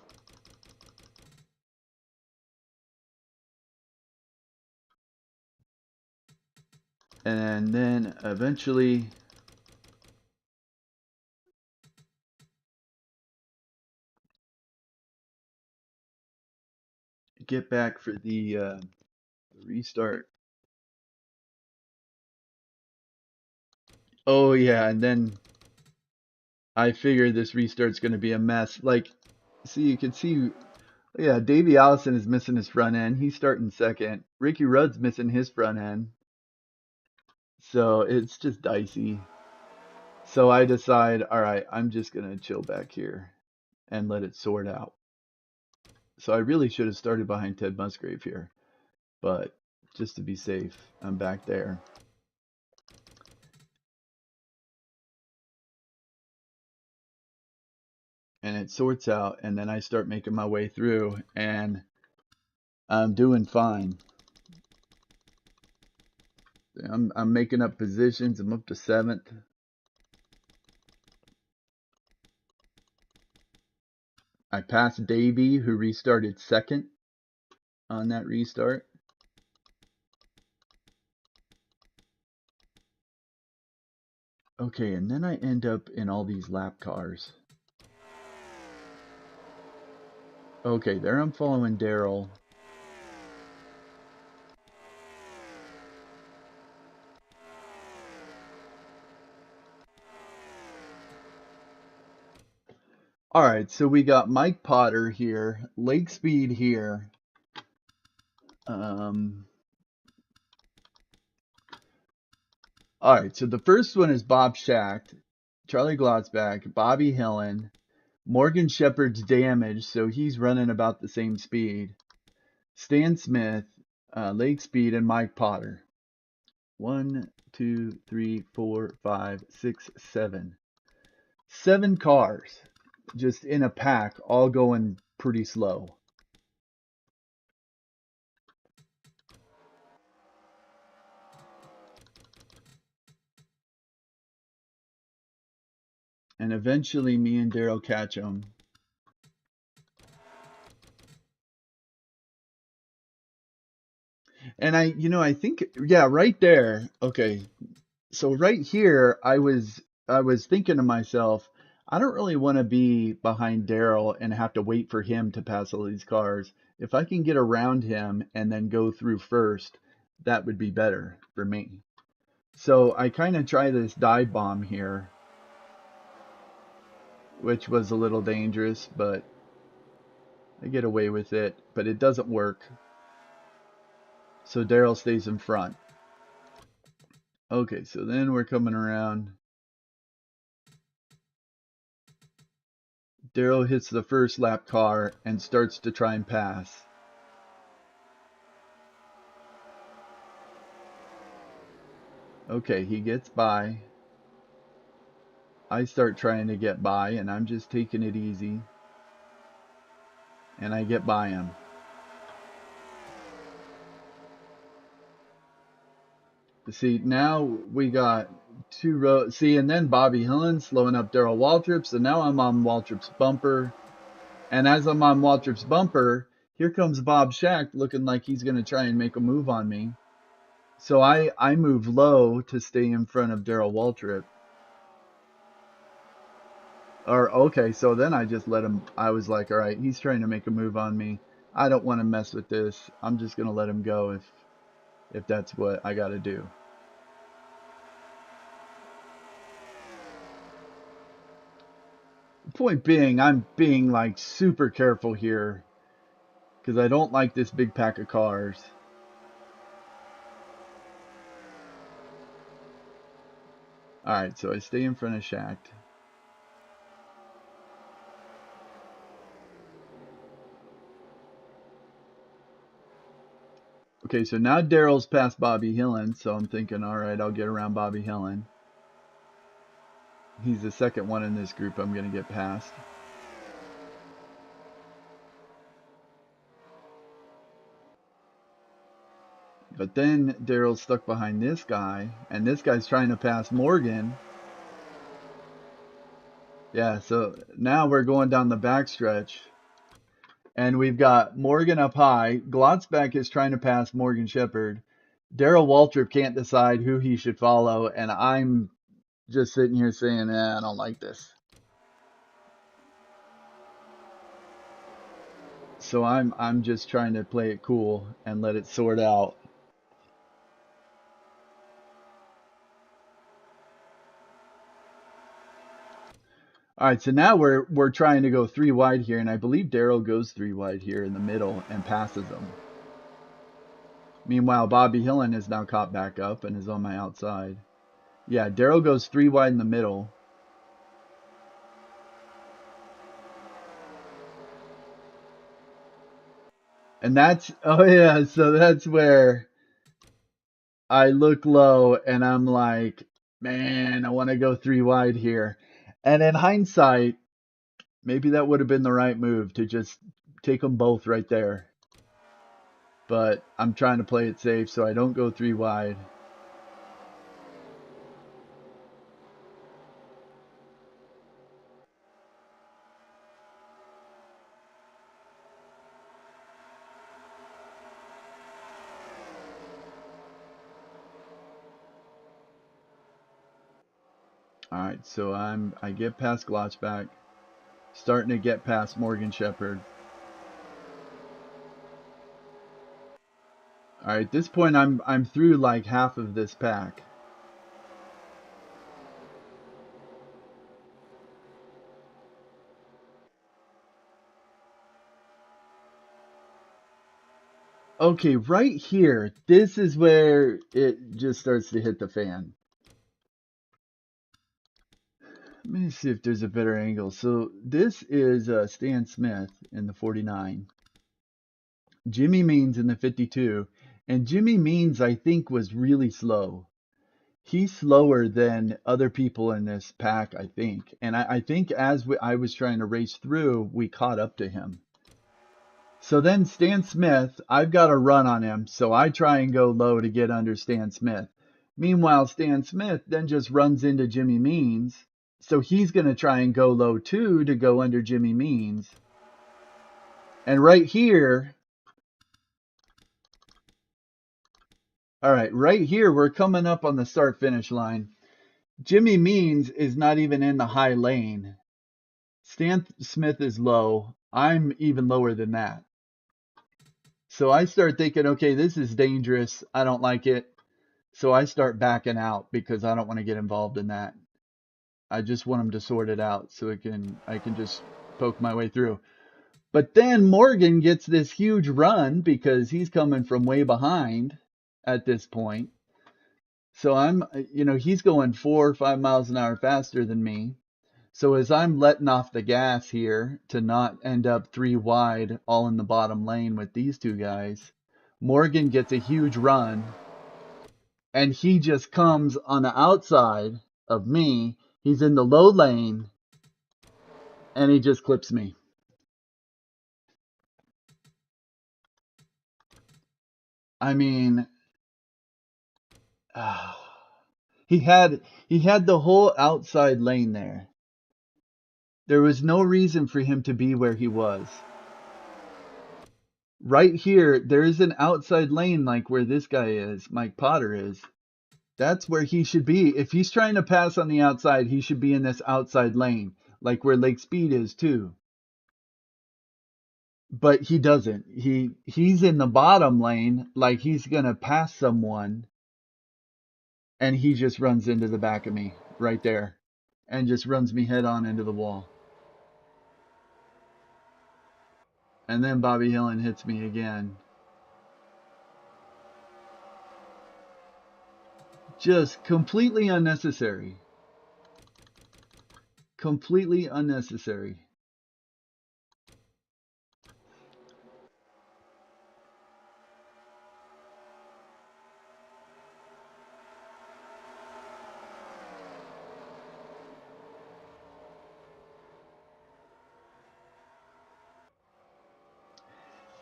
S1: And then eventually get back for the restart. Oh yeah, and then I figure this restart's going to be a mess. Like, see, you can see, yeah, Davey Allison is missing his front end. He's starting second. Ricky Rudd's missing his front end. So it's just dicey. So I decide, all right, I'm just going to chill back here and let it sort out. So I really should have started behind Ted Musgrave here. But just to be safe, I'm back there. And it sorts out, and then I start making my way through, and I'm doing fine. I'm making up positions. I'm up to 7th. I passed Davey, who restarted 2nd on that restart. Okay, and then I end up in all these lap cars. Okay, there I'm following Daryl. All right, so we got Mike Potter here, Lake Speed here. All right, so the first one is Bob Schacht, Charlie Glotzback, Bobby Hillen, Morgan Shepherd's Damage, so he's running about the same speed. Stan Smith, Lake Speed, and Mike Potter. 1, 2, 3, 4, 5, 6, 7. 7 cars just in a pack, all going pretty slow. And eventually me and Daryl catch them. And I think, yeah, right there. Okay. So right here, I was thinking to myself, I don't really want to be behind Daryl and have to wait for him to pass all these cars. If I can get around him and then go through first, that would be better for me. So I kind of try this dive bomb here, which was a little dangerous, but I get away with it, but it doesn't work. So Daryl stays in front. Okay, so then we're coming around. Daryl hits the first lap car and starts to try and pass. Okay, he gets by. I start trying to get by, and I'm just taking it easy. And I get by him. See, now we got 2 rows. See, and then Bobby Hillen slowing up Daryl Waltrip. So now I'm on Waltrip's bumper. And as I'm on Waltrip's bumper, here comes Bob Schacht looking like he's going to try and make a move on me. So I move low to stay in front of Daryl Waltrip. Or, okay, so then I just let him. I was like, all right, he's trying to make a move on me. I don't want to mess with this. I'm just going to let him go if that's what I got to do. Point being, I'm being like super careful here because I don't like this big pack of cars. All right, so I stay in front of Schacht. Okay, so now Daryl's past Bobby Hillen, so I'm thinking, all right, I'll get around Bobby Hillen. He's the second one in this group I'm going to get past. But then Daryl's stuck behind this guy, and this guy's trying to pass Morgan. Yeah, so now we're going down the backstretch. And we've got Morgan up high. Glotzback is trying to pass Morgan Shepherd. Daryl Waltrip can't decide who he should follow, and I'm just sitting here saying, I don't like this. So I'm just trying to play it cool and let it sort out. All right, so now we're trying to go 3 wide here, and I believe Daryl goes 3 wide here in the middle and passes him. Meanwhile, Bobby Hillen is now caught back up and is on my outside. Yeah, Daryl goes 3 wide in the middle. And that's, oh yeah, so that's where I look low and I'm like, man, I want to go 3 wide here. And in hindsight, maybe that would have been the right move to just take them both right there. But I'm trying to play it safe so I don't go 3 wide. All right, so I get past Glotchback, starting to get past Morgan Shepherd. All right, at this point I'm through like half of this pack. Okay, right here, this is where it just starts to hit the fan. Let me see if there's a better angle. So this is Stan Smith in the 49. Jimmy Means in the 52. And Jimmy Means, I think, was really slow. He's slower than other people in this pack, I think. And I think as I was trying to race through, we caught up to him. So then Stan Smith, I've got a run on him, so I try and go low to get under Stan Smith. Meanwhile, Stan Smith then just runs into Jimmy Means, so he's going to try and go low too to go under Jimmy Means. And right here, all right, right here, we're coming up on the start-finish line. Jimmy Means is not even in the high lane. Stan Smith is low. I'm even lower than that. So I start thinking, okay, this is dangerous. I don't like it. So I start backing out because I don't want to get involved in that. I just want them to sort it out so I can just poke my way through. But then Morgan gets this huge run because he's coming from way behind at this point. So he's going 4 or 5 miles an hour faster than me. So as I'm letting off the gas here to not end up 3 wide all in the bottom lane with these two guys, Morgan gets a huge run and he just comes on the outside of me. He's in the low lane and he just clips me. I mean, he had the whole outside lane there. There was no reason for him to be where he was. Right here, there is an outside lane like where this guy is, Mike Potter is. That's where he should be. If he's trying to pass on the outside, he should be in this outside lane, like where Lake Speed is too. But he doesn't. He's in the bottom lane like he's going to pass someone, and he just runs into the back of me right there and just runs me head on into the wall. And then Bobby Hillen hits me again. Just completely unnecessary. Completely unnecessary.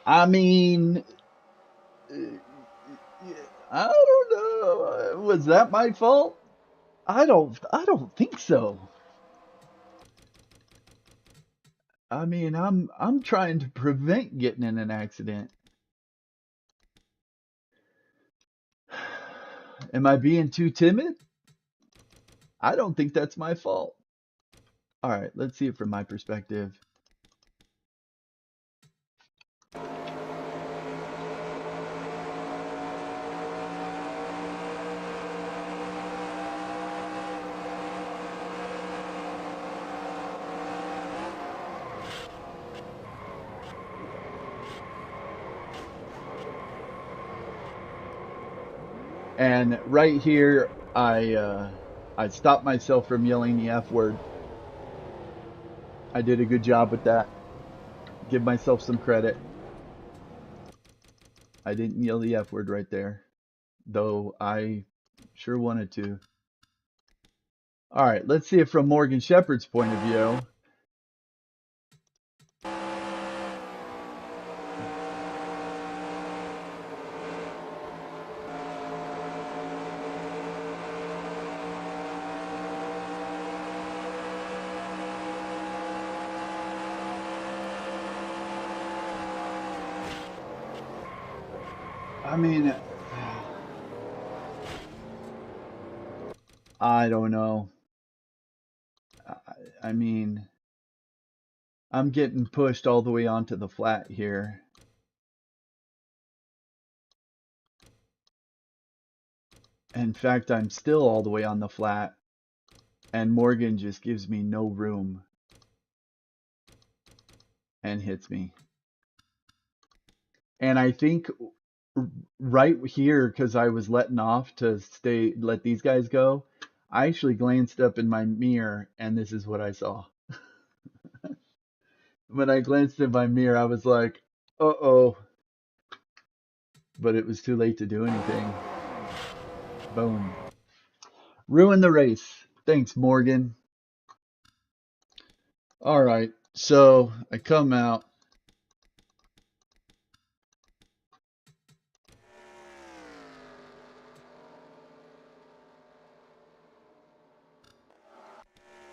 S1: I mean, I don't know. Was that my fault? I don't think so. I mean, I'm trying to prevent getting in an accident. Am I being too timid? I don't think that's my fault. All right, let's see it from my perspective. And right here, I stopped myself from yelling the F word. I did a good job with that. Give myself some credit. I didn't yell the F word right there, though I sure wanted to. All right, let's see it from Morgan Shepherd's point of view. I mean, I don't know. I mean, I'm getting pushed all the way onto the flat here. In fact, I'm still all the way on the flat, and Morgan just gives me no room and hits me. And I think right here, because I was letting off to let these guys go, I actually glanced up in my mirror, and this is what I saw. When I glanced in my mirror, I was like, uh-oh. But it was too late to do anything. Boom. Ruined the race. Thanks, Morgan. All right, so I come out.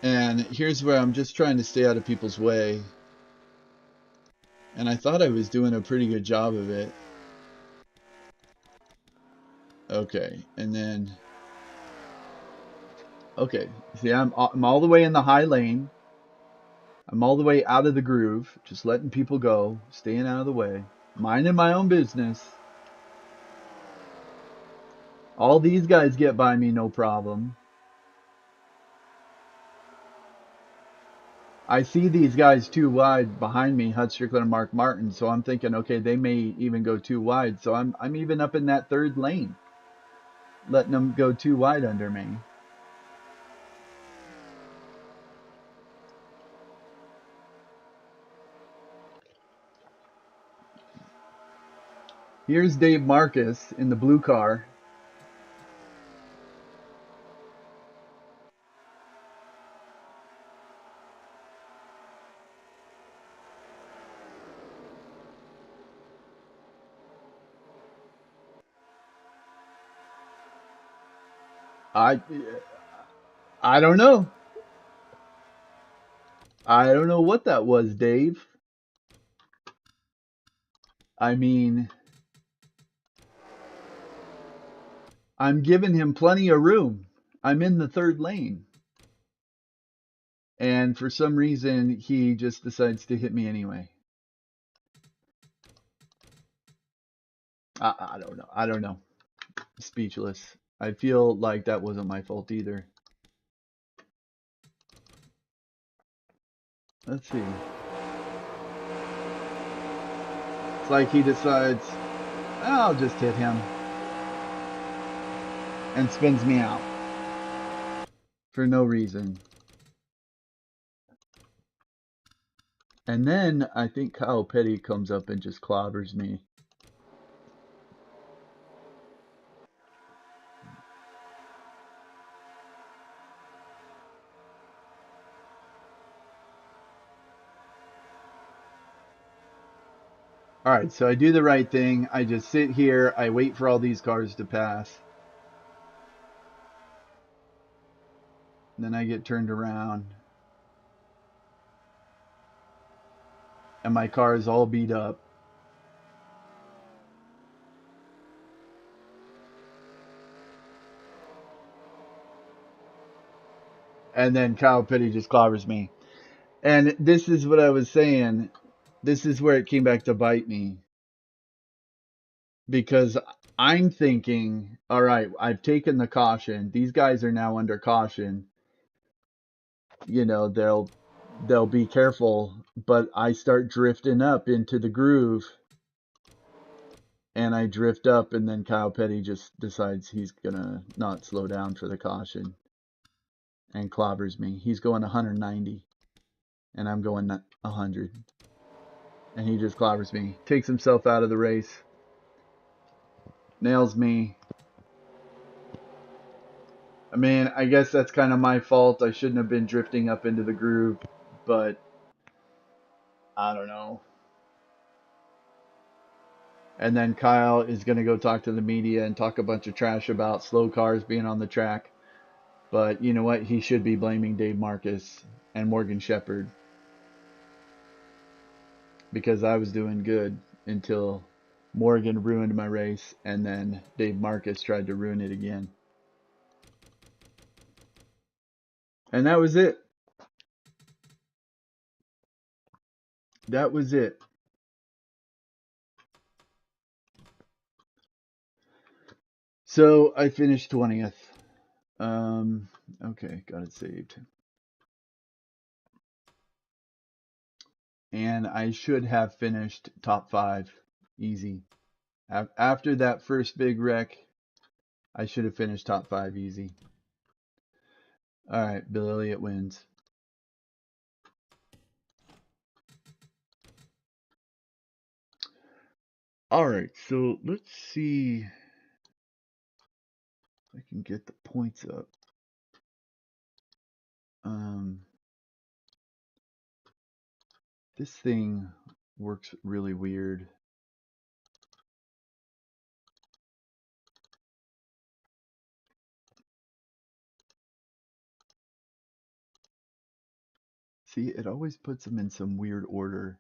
S1: And here's where I'm just trying to stay out of people's way. And I thought I was doing a pretty good job of it. Okay, and then... Okay, see, I'm all the way in the high lane. I'm all the way out of the groove, just letting people go, staying out of the way, minding my own business. All these guys get by me, no problem. I see these guys too wide behind me, Hut Strickland and Mark Martin, so I'm thinking, okay, they may even go too wide. So I'm even up in that third lane, letting them go too wide under me. Here's Dave Marcus in the blue car. I don't know. I don't know what that was, Dave. I mean, I'm giving him plenty of room. I'm in the third lane. And for some reason, he just decides to hit me anyway. I don't know. I don't know. Speechless. I feel like that wasn't my fault either. Let's see. It's like he decides, I'll just hit him. And spins me out. For no reason. And then I think Kyle Petty comes up and just clobbers me. Alright, so I do the right thing. I just sit here. I wait for all these cars to pass. Then I get turned around. And my car is all beat up. And then Kyle Petty just clobbers me. And this is what I was saying. This is where it came back to bite me. Because I'm thinking, all right, I've taken the caution. These guys are now under caution. You know, they'll be careful, but I start drifting up into the groove. and I drift up, and then Kyle Petty just decides he's gonna not slow down for the caution and clobbers me. He's going 190, and I'm going 100, and he just clobbers me, takes himself out of the race, nails me. I mean, I guess that's kind of my fault. I shouldn't have been drifting up into the groove, but I don't know. And then Kyle is going to go talk to the media and talk a bunch of trash about slow cars being on the track. But you know what? He should be blaming Dave Marcus and Morgan Shepherd, because I was doing good until Morgan ruined my race, and then Dave Marcus tried to ruin it again. And that was it. That was it. So I finished 20th. Okay, got it saved. And I should have finished top 5 easy. After that first big wreck, I should have finished top 5 easy. All right, Bill Elliott wins. All right, so let's see if I can get the points up. This thing works really weird. See, it always puts them in some weird order.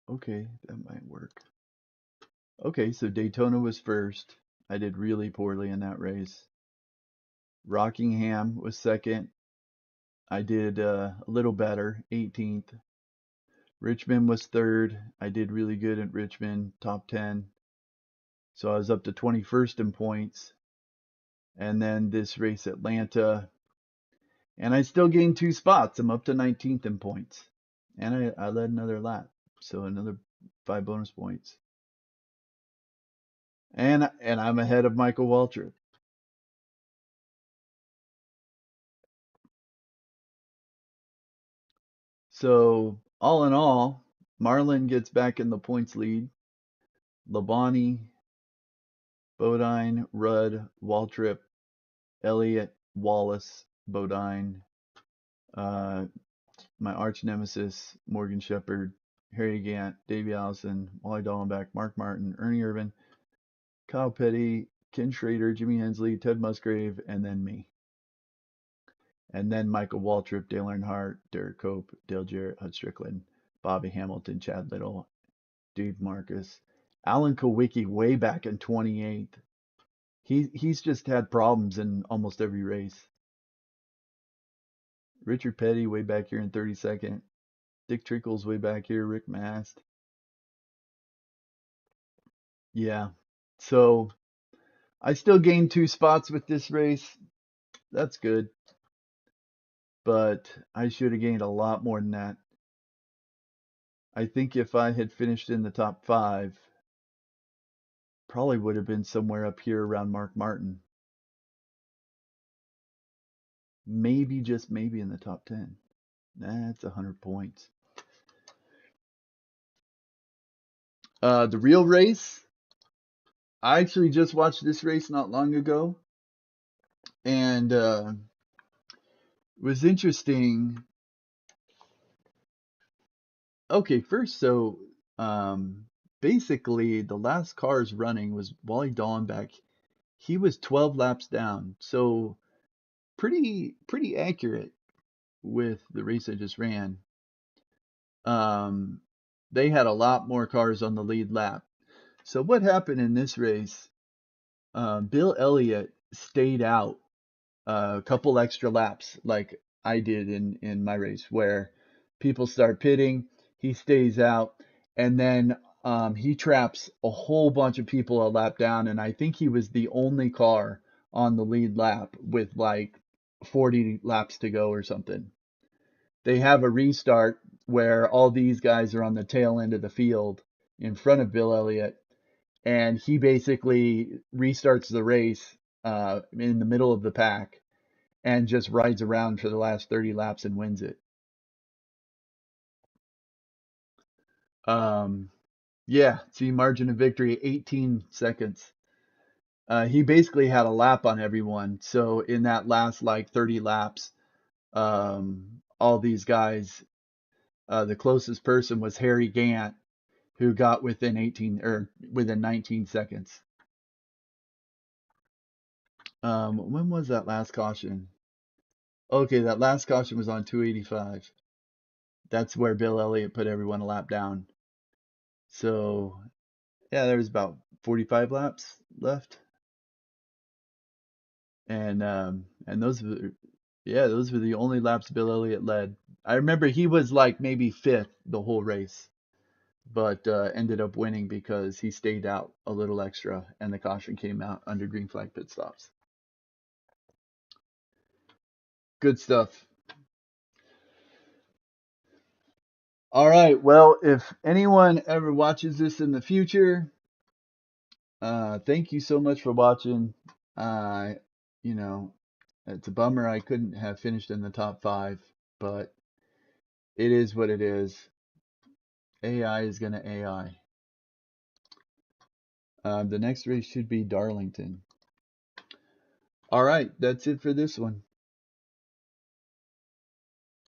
S1: Okay, that might work. Okay, so Daytona was first. I did really poorly in that race. Rockingham was second. I did a little better, 18th. Richmond was third. I did really good at Richmond, top 10. So I was up to 21st in points. And then this race, Atlanta. And I still gained 2 spots. I'm up to 19th in points. And I led another lap. So another 5 bonus points. And I'm ahead of Michael Waltrip. So all in all, Marlin gets back in the points lead. Labonte, Bodine, Rudd, Waltrip, Elliott, Wallace, Bodine, my arch nemesis, Morgan Shepherd, Harry Gant, Davey Allison, Wally Dallenbach, Mark Martin, Ernie Irvin, Kyle Petty, Ken Schrader, Jimmy Hensley, Ted Musgrave, and then me. And then Michael Waltrip, Dale Earnhardt, Derek Cope, Dale Jarrett, Hud Strickland, Bobby Hamilton, Chad Little, Dave Marcus, Alan Kowicki way back in 28th. He's just had problems in almost every race. Richard Petty way back here in 32nd. Dick Trickle's way back here. Rick Mast. Yeah. So I still gained 2 spots with this race. That's good. But I should have gained a lot more than that. I think if I had finished in the top 5, probably would have been somewhere up here around Mark Martin. Maybe, just maybe in the top 10. That's 100 points. The real race, I actually just watched this race not long ago, and it was interesting. Okay, first, so basically the last cars running was Wally Dallenbach. He was 12 laps down, so pretty accurate with the race I just ran. They had a lot more cars on the lead lap. So what happened in this race? Bill Elliott stayed out a couple extra laps, like I did in my race, where people start pitting, he stays out, and then he traps a whole bunch of people a lap down, and I think he was the only car on the lead lap with like 40 laps to go or something. They have a restart where all these guys are on the tail end of the field in front of Bill Elliott, and he basically restarts the race in the middle of the pack and just rides around for the last 30 laps and wins it. Um, yeah, see, margin of victory 18 seconds. He basically had a lap on everyone. So in that last like 30 laps, all these guys, the closest person was Harry Gant, who got within 18 or within 19 seconds. When was that last caution? Okay, that last caution was on 285. That's where Bill Elliott put everyone a lap down. So yeah, there was about 45 laps left, and those were the only laps Bill Elliott led. I remember he was like maybe fifth the whole race, but ended up winning because he stayed out a little extra, and the caution came out under green flag pit stops. Good stuff. All right. Well, if anyone ever watches this in the future, thank you so much for watching. Uh, you know, it's a bummer I couldn't have finished in the top 5, but it is what it is. AI is gonna AI. The next race should be Darlington. All right, that's it for this one.